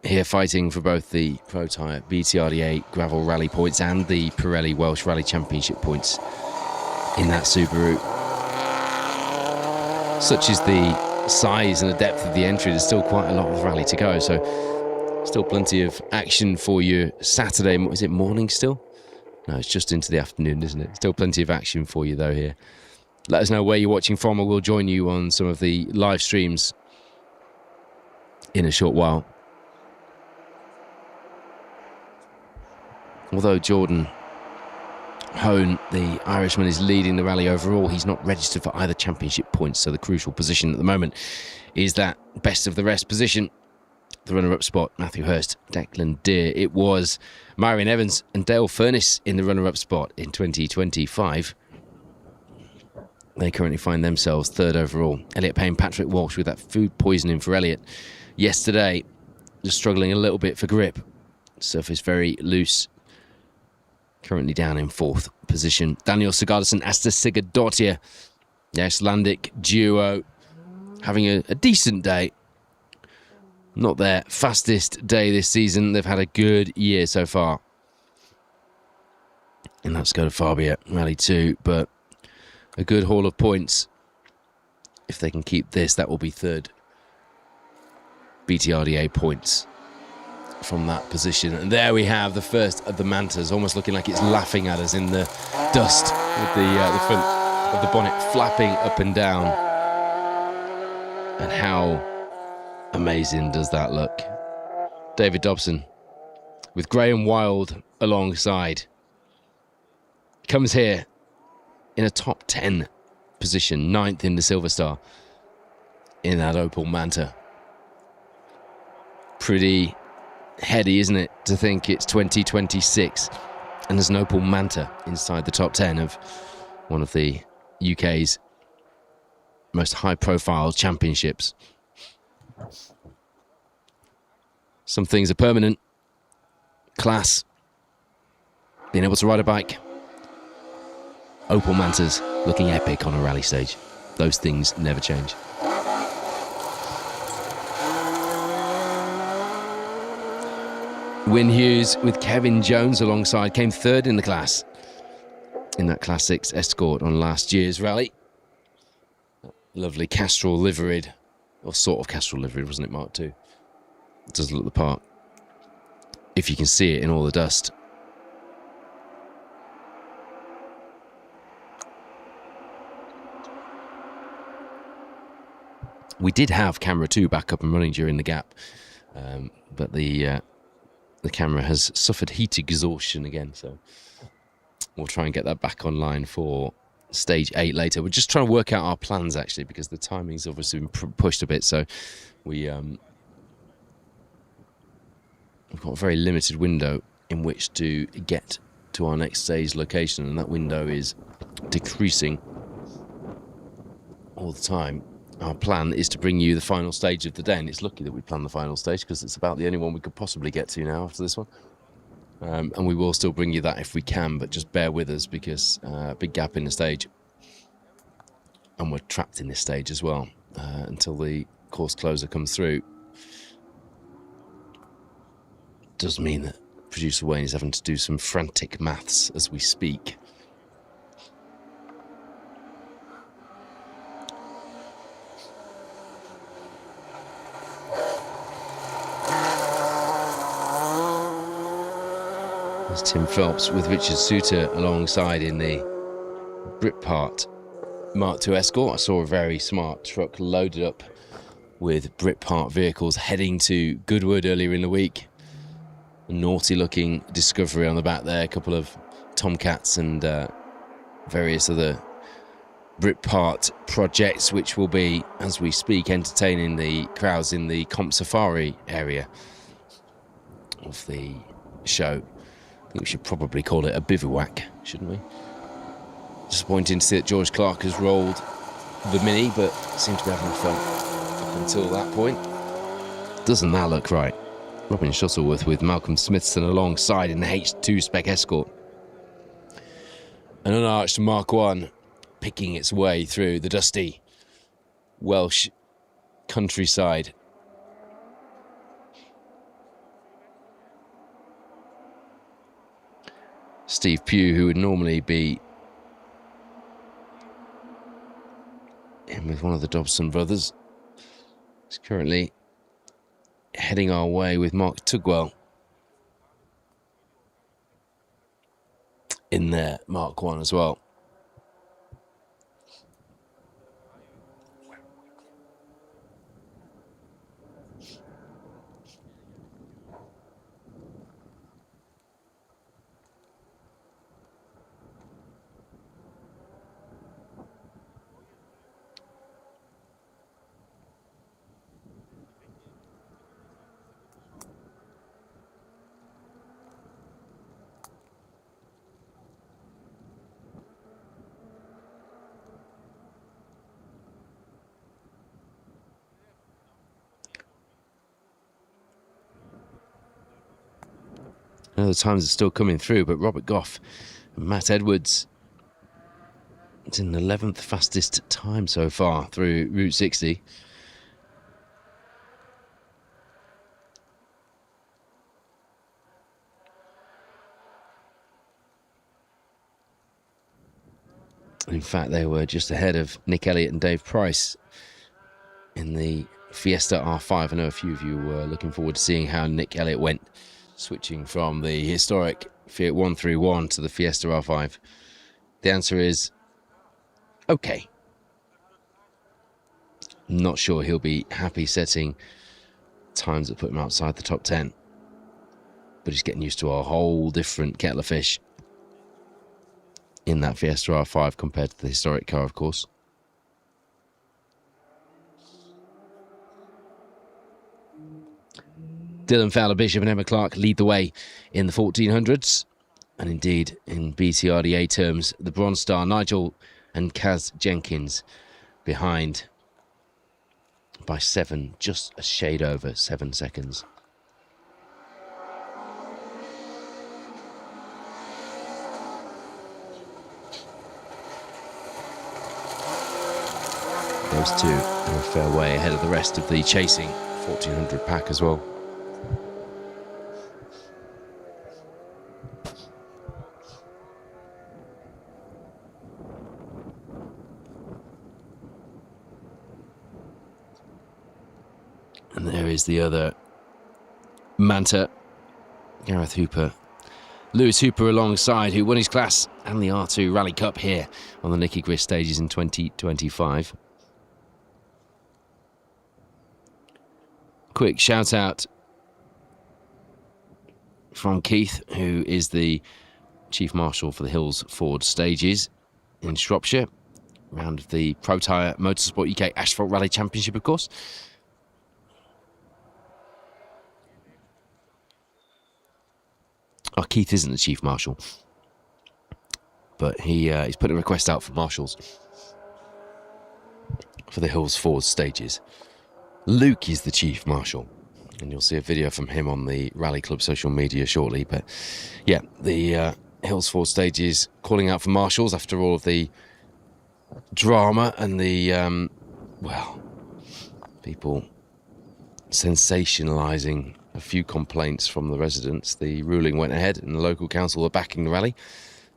Here fighting for both the Protyre BTRDA gravel rally points and the Pirelli Welsh Rally Championship points in that Subaru. Such is the size and the depth of the entry, there's still quite a lot of rally to go, so still plenty of action for you Saturday. Is it morning still? No, it's just into the afternoon, isn't it? Still plenty of action for you though here. Let us know where you're watching from, and we'll join you on some of the live streams in a short while. Although Jordan Hone, the Irishman, is leading the rally overall, he's not registered for either championship points, so the crucial position at the moment is that best of the rest position. The runner-up spot, Matthew Hurst, Declan Deere. It was Marion Evans and Dale Furness in the runner-up spot in 2025. They currently find themselves third overall. Elliot Payne, Patrick Walsh with that food poisoning for Elliot yesterday, just struggling a little bit for grip. Surface very loose. Currently down in fourth position. Daniel Sigurdsson, Asta Sigurdardottir, the Icelandic duo, having a decent day. Not their fastest day this season. They've had a good year so far. And that's go to Fabia, Rally 2, but a good haul of points. If they can keep this, that will be third BTRDA points from that position. And there we have the first of the Mantas, almost looking like it's laughing at us in the dust with the front of the bonnet flapping up and down. And how amazing does that look? David Dobson with Graham Wild alongside comes here in a top 10 position, 9th in the Silver Star in that Opel Manta. Pretty heady, isn't it, to think it's 2026 and there's an Opel Manta inside the top 10 of one of the UK's most high-profile championships. Some things are permanent. Class. Being able to ride a bike. Opel Mantas looking epic on a rally stage. Those things never change. Wyn Hughes with Kevin Jones alongside came third in the class in that Class 6 Escort on last year's rally. Lovely Castrol liveried, or sort of Castrol liveried, wasn't it, Mark II? It does look the part, if you can see it in all the dust. We did have camera 2 back up and running during the gap, but the camera has suffered heat exhaustion again, so we'll try and get that back online for stage 8 later. We're just trying to work out our plans, actually, because the timing's obviously been pushed a bit, so we've got a very limited window in which to get to our next stage location, and that window is decreasing all the time. Our plan is to bring you the final stage of the day, and it's lucky that we planned the final stage because it's about the only one we could possibly get to now after this one. And we will still bring you that if we can, but just bear with us because big gap in the stage. And we're trapped in this stage as well until the course closer comes through. Does mean that producer Wayne is having to do some frantic maths as we speak. There's Tim Phelps with Richard Suter alongside in the Britpart Mark II Escort. I saw a very smart truck loaded up with Britpart vehicles heading to Goodwood earlier in the week. A naughty looking Discovery on the back there, a couple of Tomcats and various other Britpart projects, which will be, as we speak, entertaining the crowds in the Comp Safari area of the show. I think we should probably call it a bivouac, shouldn't we? Disappointing to see that George Clark has rolled the Mini, but seems to be having fun up until that point. Doesn't that look right? Robin Shuttleworth with Malcolm Smithson alongside in the H2 Spec Escort. An unarched Mark I picking its way through the dusty Welsh countryside. Steve Pugh, who would normally be in with one of the Dobson brothers, is currently heading our way with Mark Tugwell in there, Mark 1 as well. The times are still coming through, but Robert Goff and Matt Edwards, it's in the 11th fastest time so far through Route 60. In fact, they were just ahead of Nick Elliott and Dave Price in the Fiesta R5. I know a few of you were looking forward to seeing how Nick Elliott went, switching from the historic Fiat 131 to the Fiesta R5. The answer is okay. Not sure he'll be happy setting times that put him outside the top 10. But he's getting used to a whole different kettle of fish in that Fiesta R5 compared to the historic car, of course. Dylan Fowler Bishop and Emma Clark lead the way in the 1400s. And indeed, in BTRDA terms, the Bronze Star, Nigel and Kaz Jenkins behind by 7, just a shade over 7 seconds. Those two are a fair way ahead of the rest of the chasing 1400 pack as well. And there is the other Manta, Gareth Hooper. Lewis Hooper alongside, who won his class and the R2 Rally Cup here on the Nicky Grist stages in 2025. Quick shout out from Keith, who is the Chief Marshal for the Hills Ford stages in Shropshire, round of the Protyre Motorsport UK Asphalt Rally Championship, of course. Oh, Keith isn't the Chief Marshal, but he's put a request out for marshals for the Hills Ford stages. Luke is the Chief Marshal, and you'll see a video from him on the Rally Club social media shortly. But yeah, the Hills Ford stages calling out for marshals after all of the drama and the, well, people sensationalising a few complaints from the residents. The ruling went ahead and the local council are backing the rally,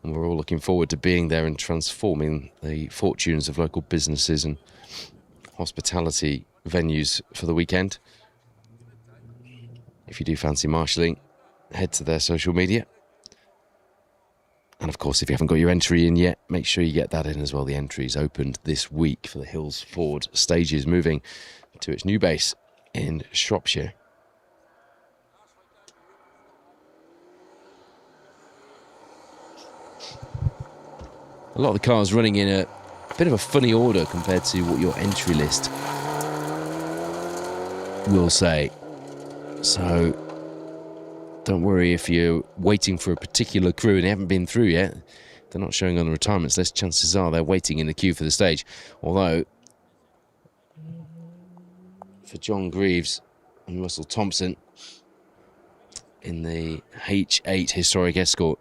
and we're all looking forward to being there and transforming the fortunes of local businesses and hospitality venues for the weekend. If you do fancy marshalling, head to their social media. And of course, if you haven't got your entry in yet, make sure you get that in as well. The entry's opened this week for the Hills Ford stages, moving to its new base in Shropshire. A lot of the cars running in a bit of a funny order compared to what your entry list will say. So don't worry if you're waiting for a particular crew and they haven't been through yet. They're not showing on the retirements list. Chances are they're waiting in the queue for the stage. Although, for John Greaves and Russell Thompson in the H8 Historic Escort,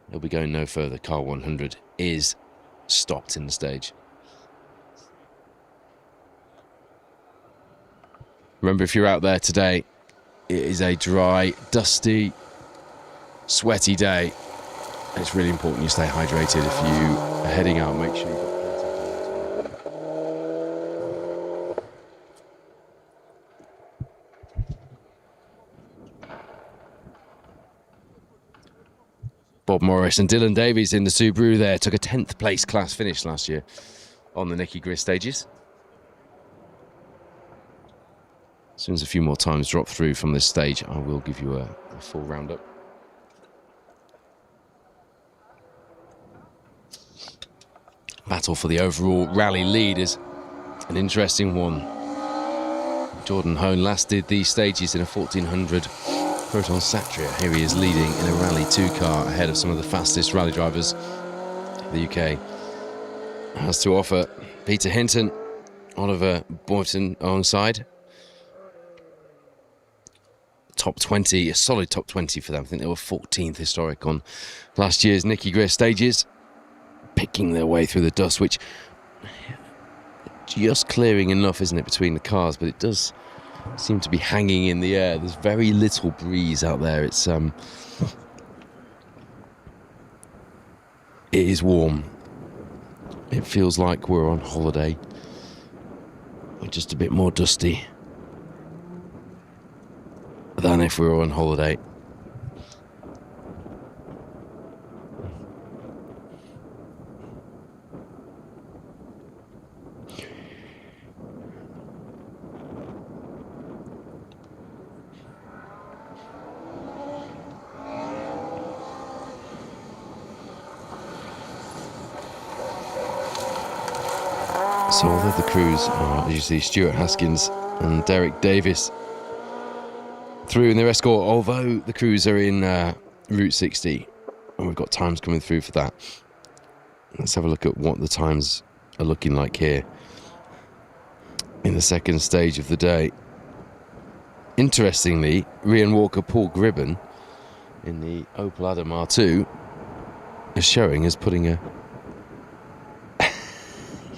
they'll be going no further. Car 100 is stopped in the stage. Remember, if you're out there today, it is a dry, dusty, sweaty day. It's really important you stay hydrated. If you are heading out, make sure you've got plenty of water. Bob Morris and Dylan Davies in the Subaru there took a 10th place class finish last year on the Nicky Grist stages. As soon as a few more times drop through from this stage, I will give you a full roundup. Battle for the overall rally lead is an interesting one. Jordan Hone last did these stages in a 1400 Proton Satria. Here he is leading in a Rally 2 car ahead of some of the fastest rally drivers the UK has to offer. Peter Hinton, Oliver Boynton alongside. Top 20, a solid top 20 for them. I think they were 14th historic on last year's Nicky Grist stages, picking their way through the dust, which just clearing enough, isn't it, between the cars, but it does seem to be hanging in the air. There's very little breeze out there. It is warm. it feels like we're on holiday. We're just a bit more dusty than if we were on holiday. So although the crews are, as you see, Stuart Haskins and Derek Davis through in their escort, although the crews are in Route 60, and we've got times coming through for that. Let's have a look at what the times are looking like here in the second stage of the day. Interestingly, Rhian Walker, Paul Gribben in the Opel Adam R2 is showing as putting a...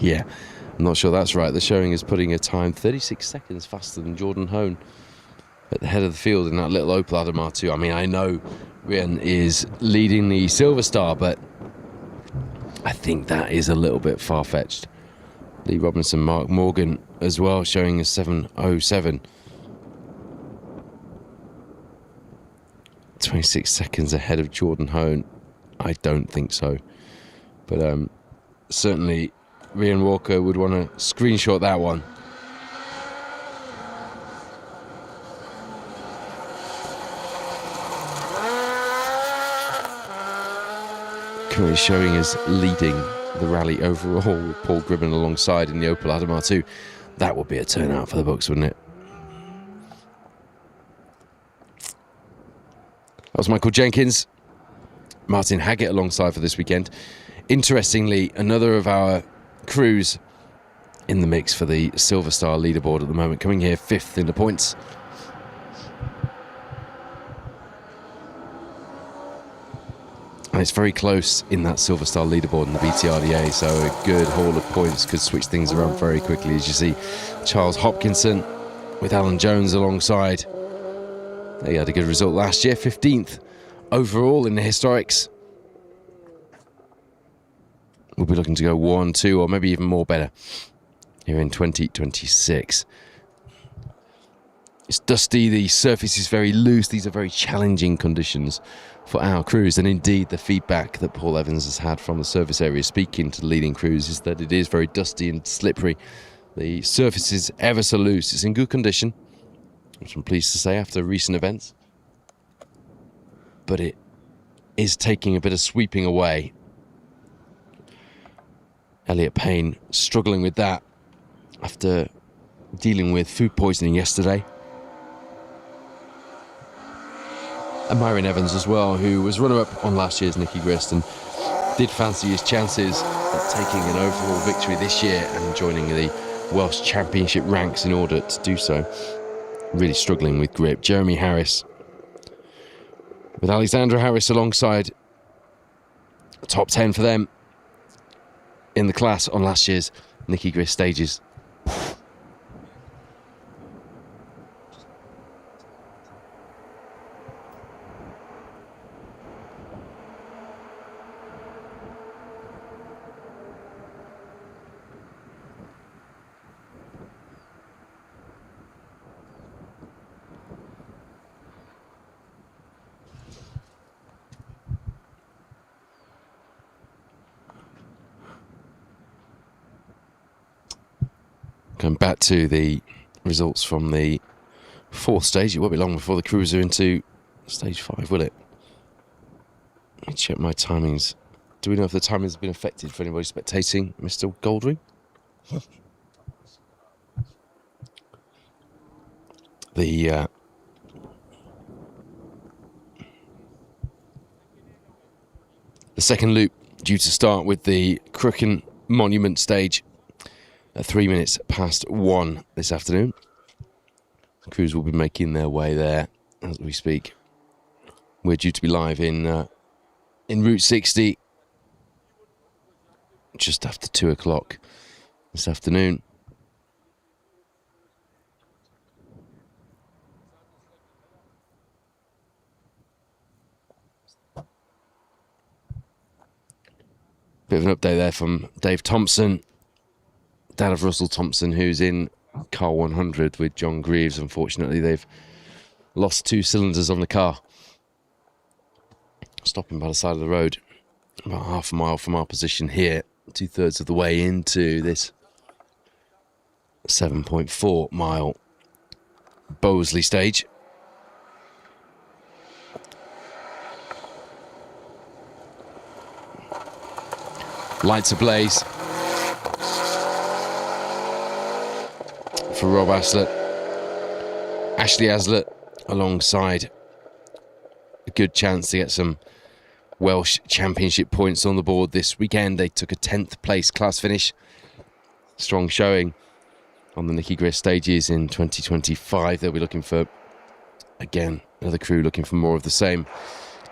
yeah, I'm not sure that's right. They're showing as putting a time 36 seconds faster than Jordan Hone at the head of the field in that little Opel Adam R2. I mean, I know Rhian is leading the Silver Star, but I think that is a little bit far-fetched. Lee Robinson, Mark Morgan as well, showing a 7:07. 26 seconds ahead of Jordan Hone. I don't think so. But certainly Rhian Walker would want to screenshot that one. Currently showing as leading the rally overall with Paul Gribben alongside in the Opel Adam R2. That would be a turnout for the books, wouldn't it? That was Michael Jenkins, Martin Haggett alongside for this weekend. Interestingly, another of our crews in the mix for the Silver Star leaderboard at the moment, coming here 5th in the points. And it's very close in that Silver Star leaderboard in the BTRDA, so a good haul of points could switch things around very quickly. As you see, Charles Hopkinson with Alan Jones alongside. They had a good result last year, 15th overall in the historics. We'll be looking to go 1, 2, or maybe even more better here in 2026. It's dusty, the surface is very loose. These are very challenging conditions for our crews, and indeed the feedback that Paul Evans has had from the service area speaking to the leading crews is that it is very dusty and slippery. The surface is ever so loose. It's in good condition, which I'm pleased to say after recent events, but it is taking a bit of sweeping away. Elliot Payne struggling with that after dealing with food poisoning yesterday. And Myron Evans as well, who was runner-up on last year's Nicky Grist and did fancy his chances at taking an overall victory this year and joining the Welsh Championship ranks in order to do so. Really struggling with grip. Jeremy Harris with Alexandra Harris alongside, top 10 for them in the class on last year's Nicky Grist stages. Going back to the results from the 4th stage. It won't be long before the crews are into stage 5, will it? Let me check my timings. Do we know if the timing has been affected for anybody spectating, Mr. Goldring? The second loop due to start with the Crooken Monument stage at 3 minutes past 1 this afternoon. The crews will be making their way there as we speak. We're due to be live in Route 60 just after 2 o'clock this afternoon. Bit of an update there from Dave Thompson, dad of Russell Thompson, who's in car 100 with John Greaves. Unfortunately, they've lost 2 cylinders on the car. Stopping by the side of the road, about half a mile from our position here, 2/3 of the way into this 7.4 mile Bosley stage. Lights ablaze for Rob Aslett. Ashley Aslett alongside. A good chance to get some Welsh Championship points on the board this weekend. They took a 10th place class finish. Strong showing on the Nicky Grist stages in 2025. They'll be looking for, again, another crew looking for more of the same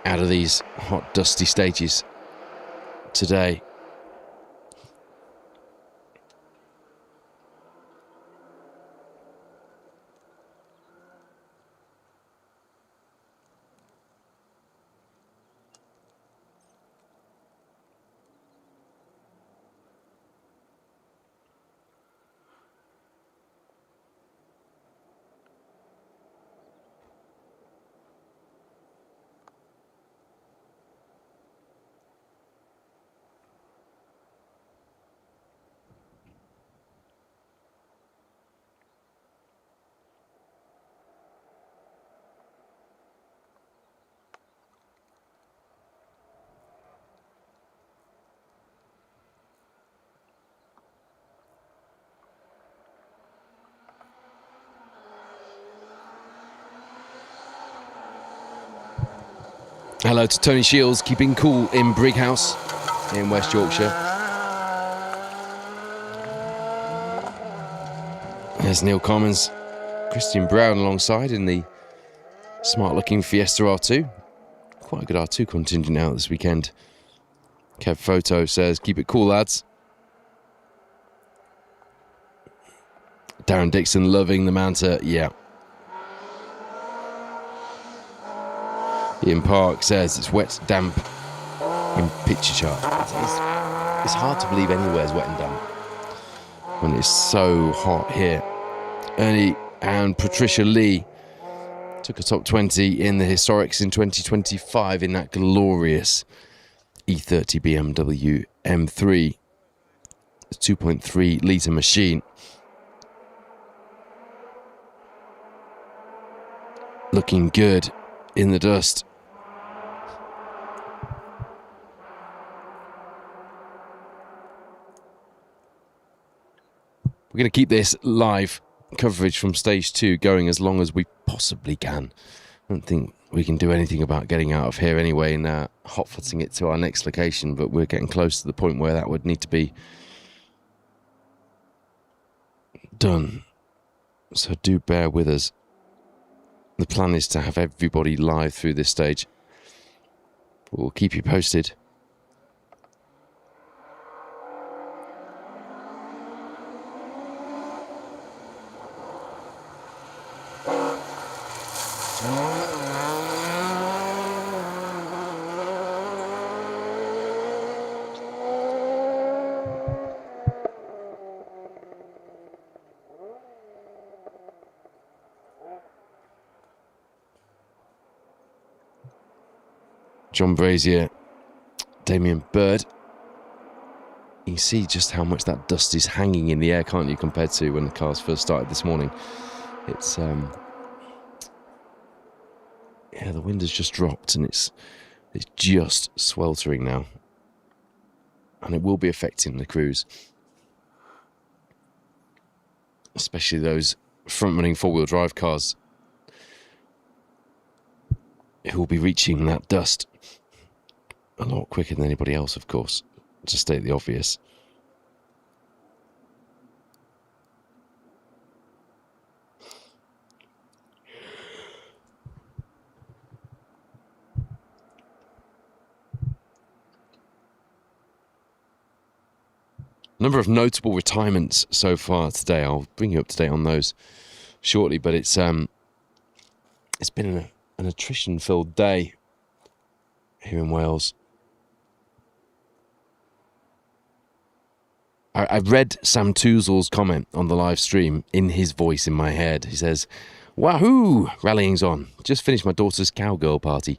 out of these hot, dusty stages today. Hello to Tony Shields, keeping cool in Brighouse in West Yorkshire. There's Neil Commons, Christian Brown alongside in the smart-looking Fiesta R2. Quite a good R2 contingent out this weekend. Kev Photo says, keep it cool, lads. Darren Dixon loving the Manta, yeah. Ian Park says it's wet, damp in picture chart. It's hard to believe anywhere's wet and damp when it's so hot here. Ernie and Patricia Lee took a top 20 in the Historics in 2025 in that glorious E30 BMW M3. 2.3 litre machine. Looking good in the dust. We're going to keep this live coverage from stage 2 going as long as we possibly can. I don't think we can do anything about getting out of here anyway and hot-footing it to our next location, but we're getting close to the point where that would need to be done. So do bear with us. The plan is to have everybody live through this stage. We'll keep you posted. John Brazier, Damien Bird. You can see just how much that dust is hanging in the air, can't you, compared to when the cars first started this morning. It's yeah, the wind has just dropped and it's just sweltering now, and it will be affecting the crews, especially those front-running four-wheel drive cars who will be reaching that dust a lot quicker than anybody else, of course, to state the obvious. Number of notable retirements so far today. I'll bring you up to date on those shortly, but it's been an attrition-filled day here in Wales. I read Sam Toozle's comment on the live stream in his voice in my head. He says, "Wahoo! Rallying's on. Just finished my daughter's cowgirl party."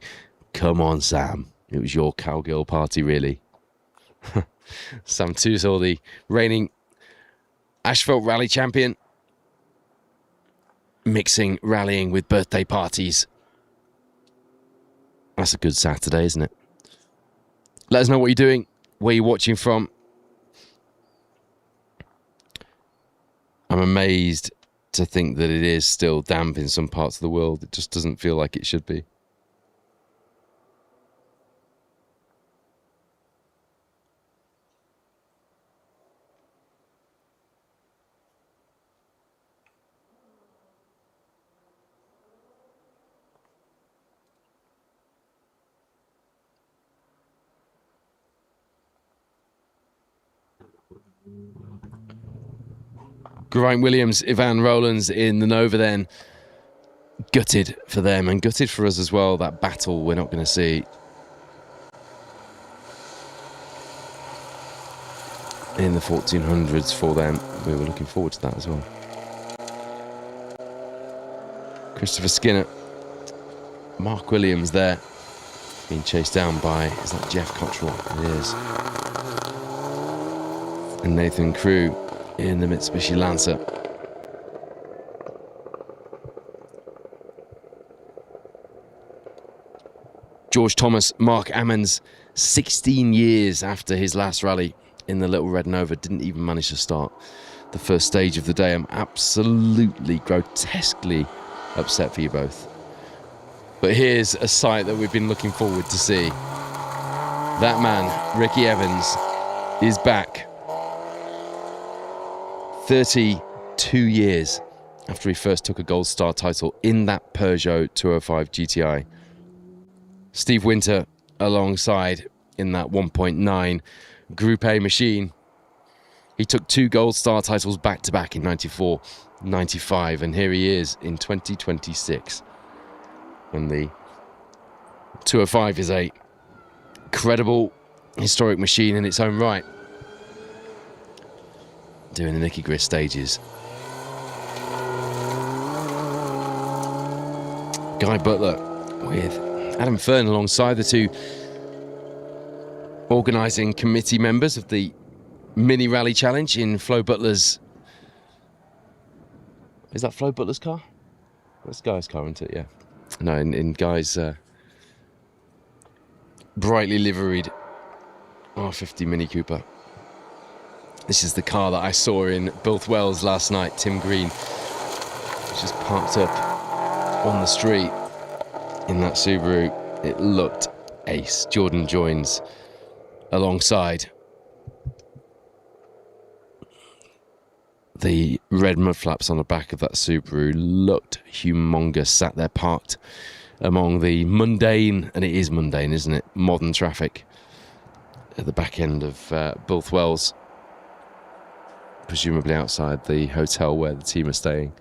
Come on, Sam. It was your cowgirl party, really. Sam Toozle, the reigning asphalt rally champion, mixing rallying with birthday parties. That's a good Saturday, isn't it? Let us know what you're doing, where you're watching from. I'm amazed to think that it is still damp in some parts of the world. It just doesn't feel like it should be. Geraint Williams, Ivan Rowlands in the Nova then. Gutted for them and gutted for us as well. That battle we're not going to see in the 1400s for them. We were looking forward to that as well. Christopher Skinner, Mark Williams there, being chased down by, is that Jeff Cottrell? It is. And Nathan Crew in the Mitsubishi Lancer. George Thomas, Mark Ammons, 16 years after his last rally in the Little Red Nova, didn't even manage to start the first stage of the day. I'm absolutely grotesquely upset for you both. But here's a sight that we've been looking forward to see. That man, Ricky Evans, is back. 32 years after he first took a Gold Star title in that Peugeot 205 GTI. Steve Winter alongside in that 1.9 Group A machine. He took 2 Gold Star titles back to back in 94, 95, and here he is in 2026. And the 205 is a credible, historic machine in its own right. Doing the Nicky Grist stages. Guy Butler with Adam Fern alongside the two organising committee members of the Mini Rally Challenge in Flo Butler's... Is that Flo Butler's car? That's Guy's car, isn't it? Yeah. No, in Guy's brightly liveried R50 Mini Cooper. This is the car that I saw in Built Wells last night, Tim Green. Just parked up on the street in that Subaru. It looked ace. Jordan joins alongside. The red mud flaps on the back of that Subaru looked humongous, sat there parked among the mundane, and it is mundane, isn't it, modern traffic at the back end of Built Wells. Presumably outside the hotel where the team are staying.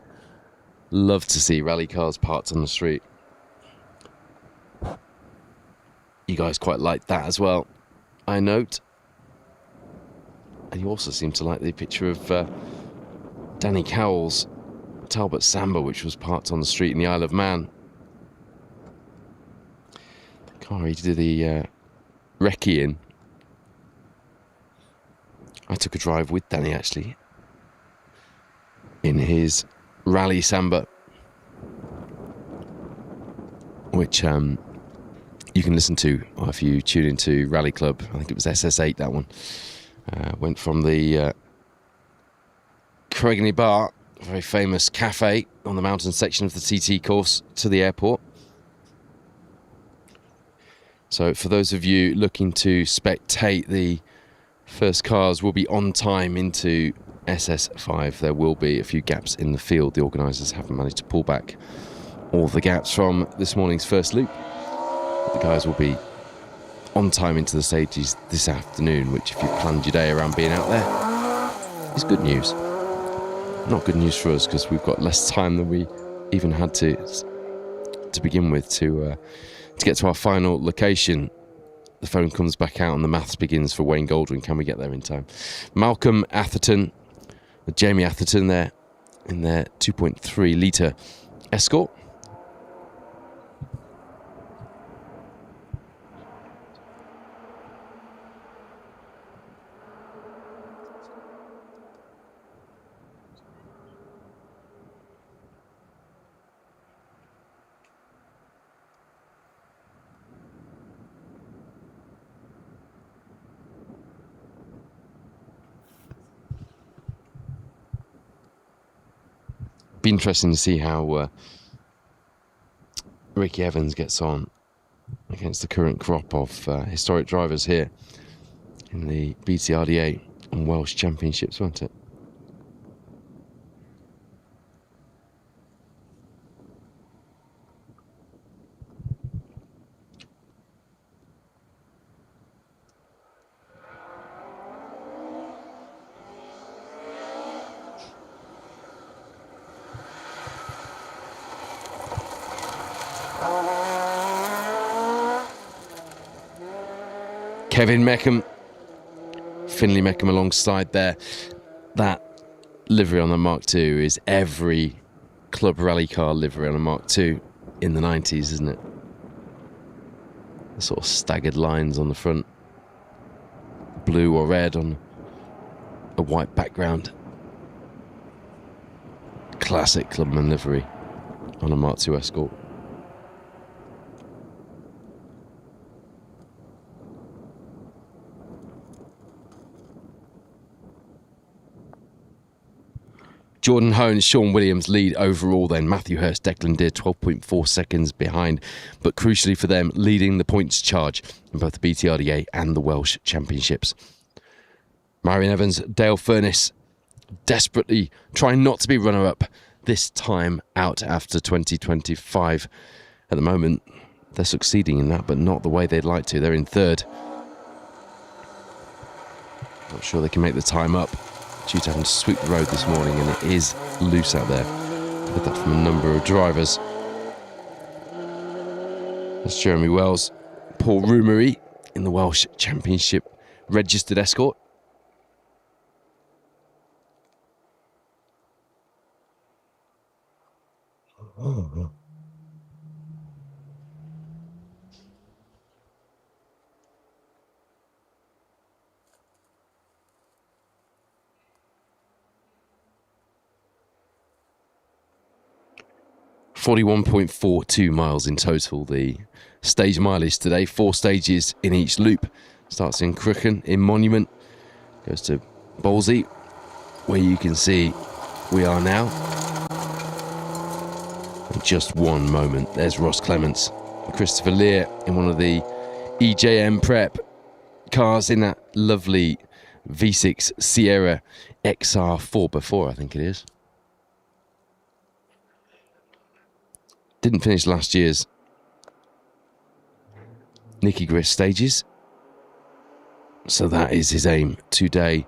Love to see rally cars parked on the street. You guys quite like that as well, I note. And you also seem to like the picture of Danny Cowell's Talbot Samba, which was parked on the street in the Isle of Man. The car he did the recce in. I took a drive with Danny, actually, in his Rally Samba, which you can listen to if you tune into Rally Club. I think it was SS8, that one. Went from the Craigney Bar, a very famous cafe on the mountain section of the TT course, to the airport. So for those of you looking to spectate, the first cars will be on time into SS5. There will be a few gaps in the field. The organisers haven't managed to pull back all the gaps from this morning's first loop. But the guys will be on time into the stages this afternoon, which, if you planned your day around being out there, is good news. Not good news for us, because we've got less time than we even had to begin with to get to our final location the phone comes back out and the maths begins for Wayne Goldwyn. Can we get there in time? Malcolm Atherton, Jamie Atherton there in their 2.3 litre Escort. Be interesting to see how Ricky Evans gets on against the current crop of historic drivers here in the BTRDA and Welsh Championships, won't it? Kevin Meckham, Finley Meckham alongside there. That livery on the Mark II is every club rally car livery on a Mark II in the 90s, isn't it? The sort of staggered lines on the front, blue or red on a white background. Classic clubman livery on a Mark II Escort. Jordan Hones, Sean Williams lead overall then. Matthew Hurst, Declan Deer 12.4 seconds behind, but crucially for them, leading the points charge in both the BTRDA and the Welsh Championships. Marion Evans, Dale Furness, desperately trying not to be runner-up this time out after 2025. At the moment, they're succeeding in that, but not the way they'd like to. They're in third. Not sure they can make the time up, due to having to sweep the road this morning, and it is loose out there. I've heard that from a number of drivers. That's Jeremy Wells, Paul Rumery in the Welsh Championship registered Escort. Oh. 41.42 miles in total, the stage mileage today. 4 stages in each loop. Starts in Crooken, in Monument, goes to Bolsey, where you can see we are now. In just one moment, there's Ross Clements, Christopher Lear in one of the EJM Prep cars in that lovely V6 Sierra XR 4x4, I think it is. Didn't finish last year's Nicky Grist stages, so that is his aim today.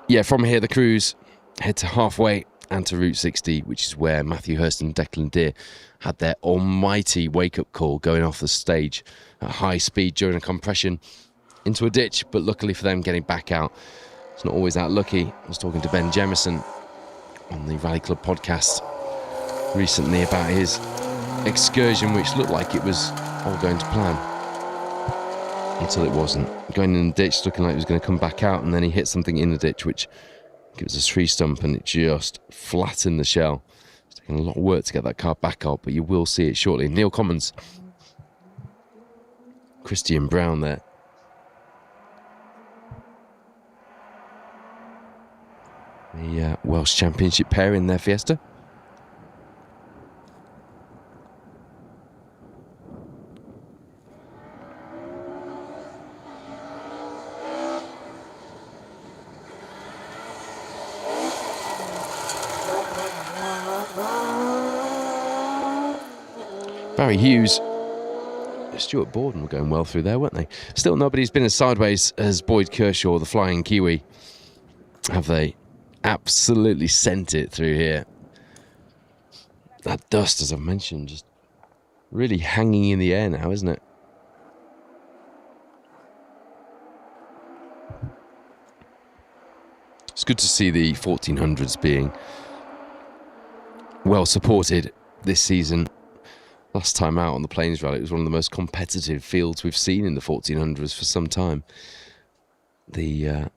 Yeah, from here the crews head to halfway and to Route 60, which is where Matthew Hurst and Declan Deer had their almighty wake-up call going off the stage at high speed during a compression into a ditch, but luckily for them, getting back out. It's not always that lucky. I was talking to Ben Jemison on the Rally Club podcast recently about his excursion, which looked like it was all going to plan until it wasn't. Going in the ditch, looking like he was going to come back out, and then he hit something in the ditch which gives a tree stump, and it just flattened the shell. It's taken a lot of work to get that car back up, but you will see it shortly. Neil Commons, Christian Brown there. The Welsh Championship pair in their Fiesta. Barry Hughes, Stuart Borden were going well through there, weren't they? Still, nobody's been as sideways as Boyd Kershaw, the Flying Kiwi. Have they absolutely sent it through here? That dust, as I've mentioned, just really hanging in the air now, isn't it? It's good to see the 1400s being well supported this season. Last time out on the Plains Rally, it was one of the most competitive fields we've seen in the 1400s for some time. The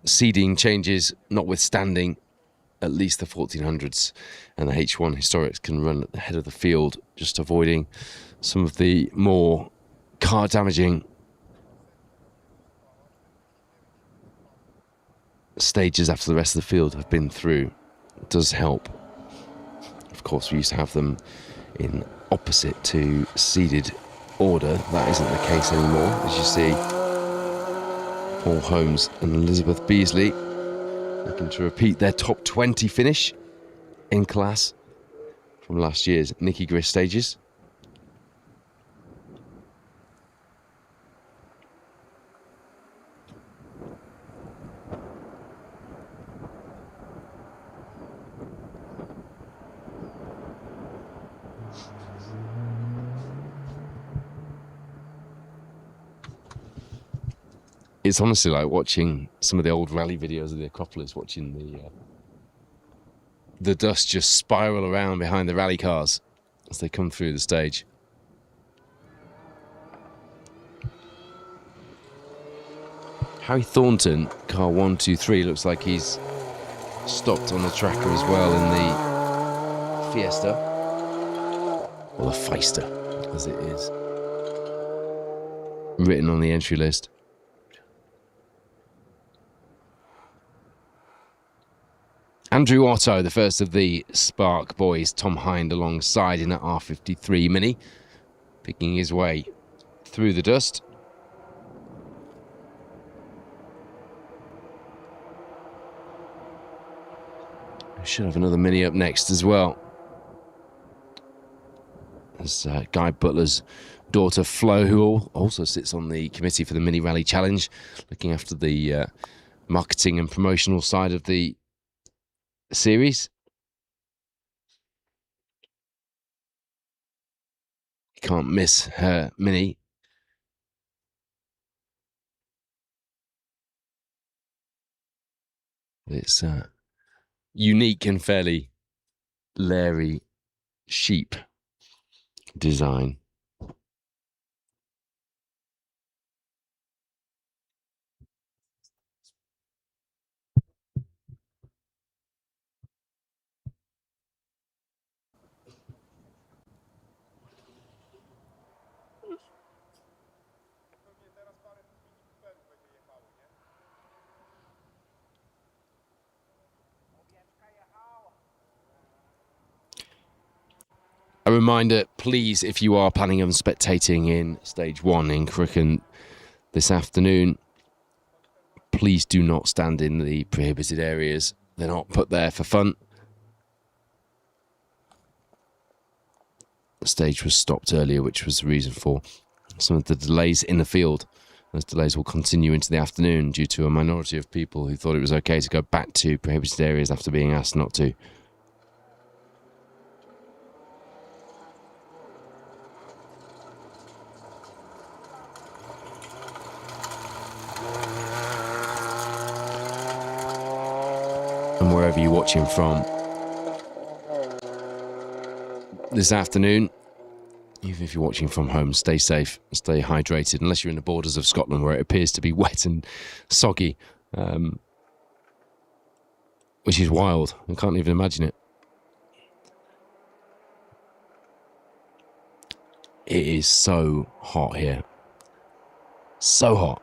seeding changes notwithstanding, at least the 1400s and the H1 Historics can run at the head of the field, just avoiding some of the more car damaging stages after the rest of the field have been through. It does help. Of course, we used to have them in opposite to seeded order. That isn't the case anymore, as you see. Paul Holmes and Elizabeth Beasley looking to repeat their top 20 finish in class from last year's Nicky Grist stages. It's honestly like watching some of the old rally videos of the Acropolis, watching the dust just spiral around behind the rally cars as they come through the stage. Harry Thornton, car 123, looks like he's stopped on the tracker as well in the Fiesta, or the Feister, as it is written on the entry list. Andrew Otto, the first of the Spark boys, Tom Hind alongside in an R53 Mini, picking his way through the dust. We should have another Mini up next as well. There's Guy Butler's daughter Flo, who also sits on the committee for the Mini Rally Challenge, looking after the marketing and promotional side of the series. You can't miss her Mini. It's unique and fairly Larry sheep design. A reminder, please, if you are planning on spectating in Stage 1 in Crooken this afternoon, please do not stand in the prohibited areas. They're not put there for fun. The stage was stopped earlier, which was the reason for some of the delays in the field. Those delays will continue into the afternoon due to a minority of people who thought it was okay to go back to prohibited areas after being asked not to. And wherever you're watching from this afternoon, even if you're watching from home, stay safe, stay hydrated, unless you're in the borders of Scotland where it appears to be wet and soggy, which is wild. I can't even imagine it. It is so hot here. So hot.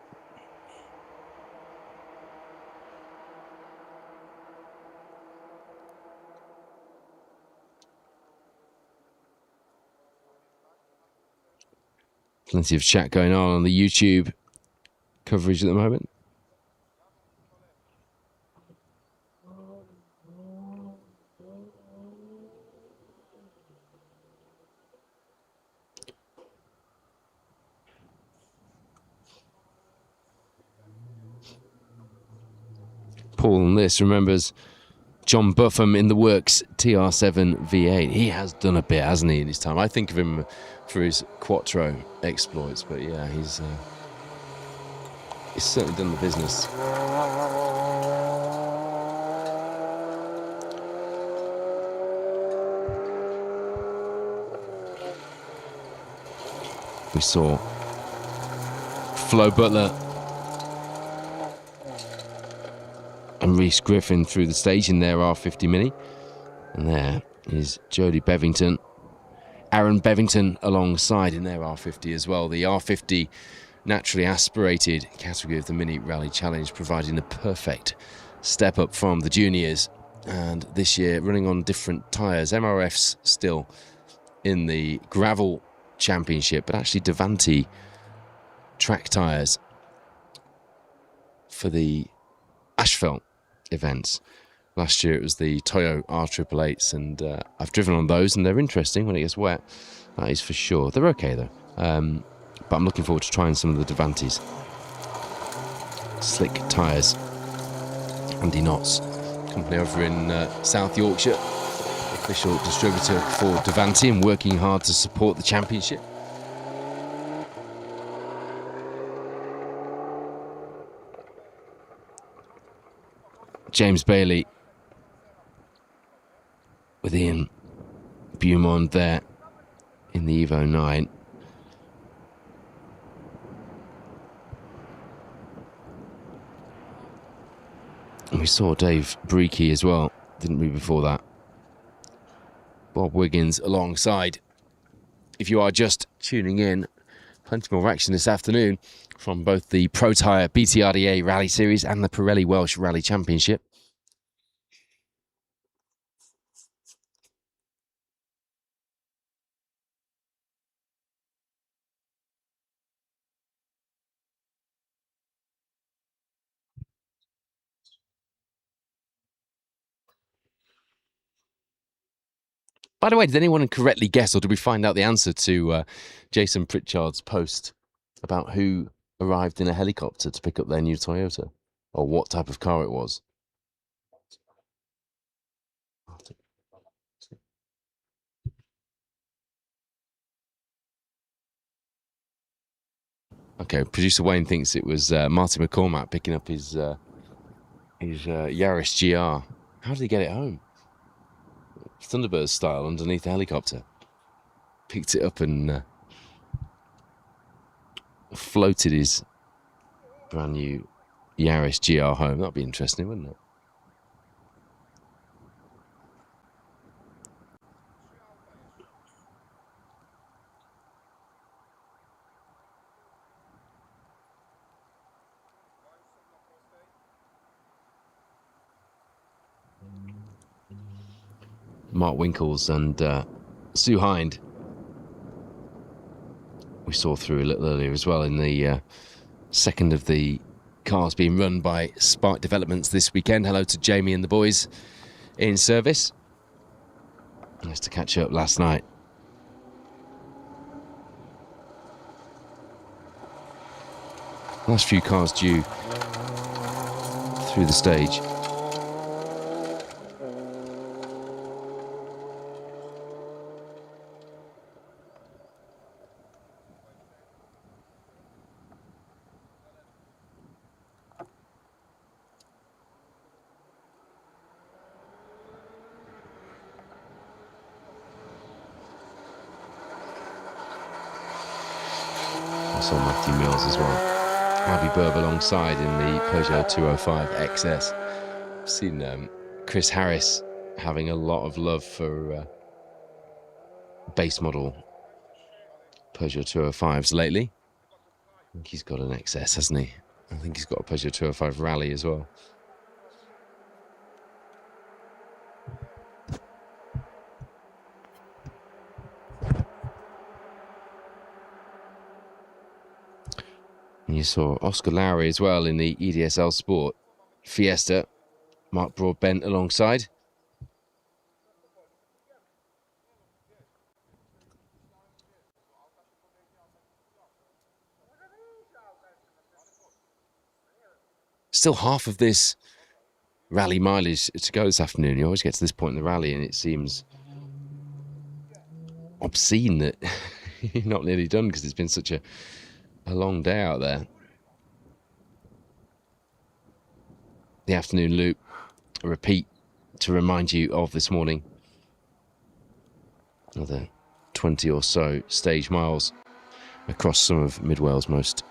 Plenty of chat going on the YouTube coverage at the moment. Paul on this remembers John Buffum in the works TR7 V8. He has done a bit, hasn't he, in his time? I think of him for his Quattro exploits, but yeah, he's certainly done the business. We saw Flo Butler and Reese Griffin through the stage in their R50 Mini. And there is Jodie Bevington, Aaron Bevington alongside in their R50 as well. The R50 naturally aspirated category of the Mini Rally Challenge, providing a perfect step up from the juniors. And this year running on different tyres. MRF's still in the gravel championship, but actually Davanti track tyres for the asphalt events. Last year it was the Toyo R888s, and I've driven on those and they're interesting when it gets wet, that is for sure. They're okay though, but I'm looking forward to trying some of the Davantis. Slick tyres. Andy Knotts, company over in South Yorkshire, official distributor for Davanti, and working hard to support the championship. James Bailey with Ian Beaumont there in the Evo 9. And we saw Dave Breaky as well, didn't we, before that? Bob Wiggins alongside. If you are just tuning in, plenty more action this afternoon from both the Protyre BTRDA Rally Series and the Pirelli Welsh Rally Championship. By the way, did anyone correctly guess, or did we find out the answer to Jason Pritchard's post about who arrived in a helicopter to pick up their new Toyota, or what type of car it was? Okay, producer Wayne thinks it was Marty McCormack picking up his Yaris GR. How did he get it home? Thunderbird style underneath the helicopter. Picked it up and floated his brand new Yaris GR home. That'd be interesting, wouldn't it? Mark Winkles and Sue Hind we saw through a little earlier as well in the second of the cars being run by Spark Developments this weekend. Hello to Jamie and the boys in service. Nice to catch up last night. Last few cars due through the stage. I saw Matthew Mills as well. Abby Burb alongside in the Peugeot 205 XS. I've seen Chris Harris having a lot of love for base model Peugeot 205s lately. I think he's got an XS, hasn't he? I think he's got a Peugeot 205 Rally as well. And you saw Oscar Lowry as well in the EDSL Sport Fiesta. Mark Broadbent alongside. Still half of this rally mileage to go this afternoon. You always get to this point in the rally and it seems obscene that you're not nearly done because it's been such a long day out there. The afternoon loop, a repeat to remind you of this morning. Another 20 or so stage miles across some of Mid Wales' most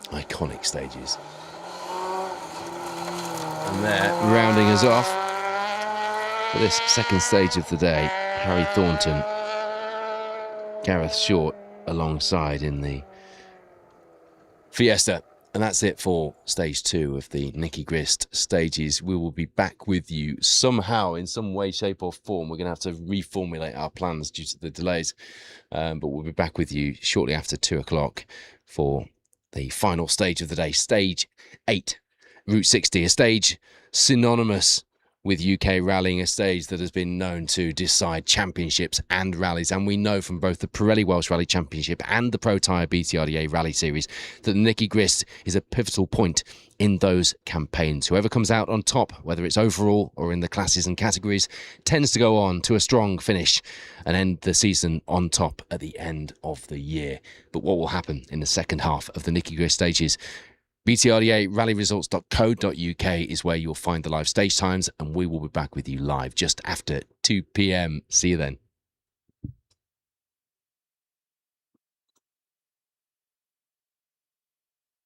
iconic stages. And there, rounding us off for this second stage of the day, Harry Thornton, Gareth Short alongside in the Fiesta. And that's it for stage 2 of the Nicky Grist stages. We will be back with you somehow, in some way, shape or form. We're going to have to reformulate our plans due to the delays. But we'll be back with you shortly after 2 o'clock for the final stage of the day, stage 8, Route 60, a stage synonymous with UK rallying, a stage that has been known to decide championships and rallies. And we know from both the Pirelli Welsh Rally Championship and the Protyre BTRDA Rally Series that the Nicky Grist is a pivotal point in those campaigns. Whoever comes out on top, whether it's overall or in the classes and categories, tends to go on to a strong finish and end the season on top at the end of the year. But what will happen in the second half of the Nicky Grist stages? BTRDA rallyresults.co.uk is where you'll find the live stage times, and we will be back with you live just after 2 p.m. See you then.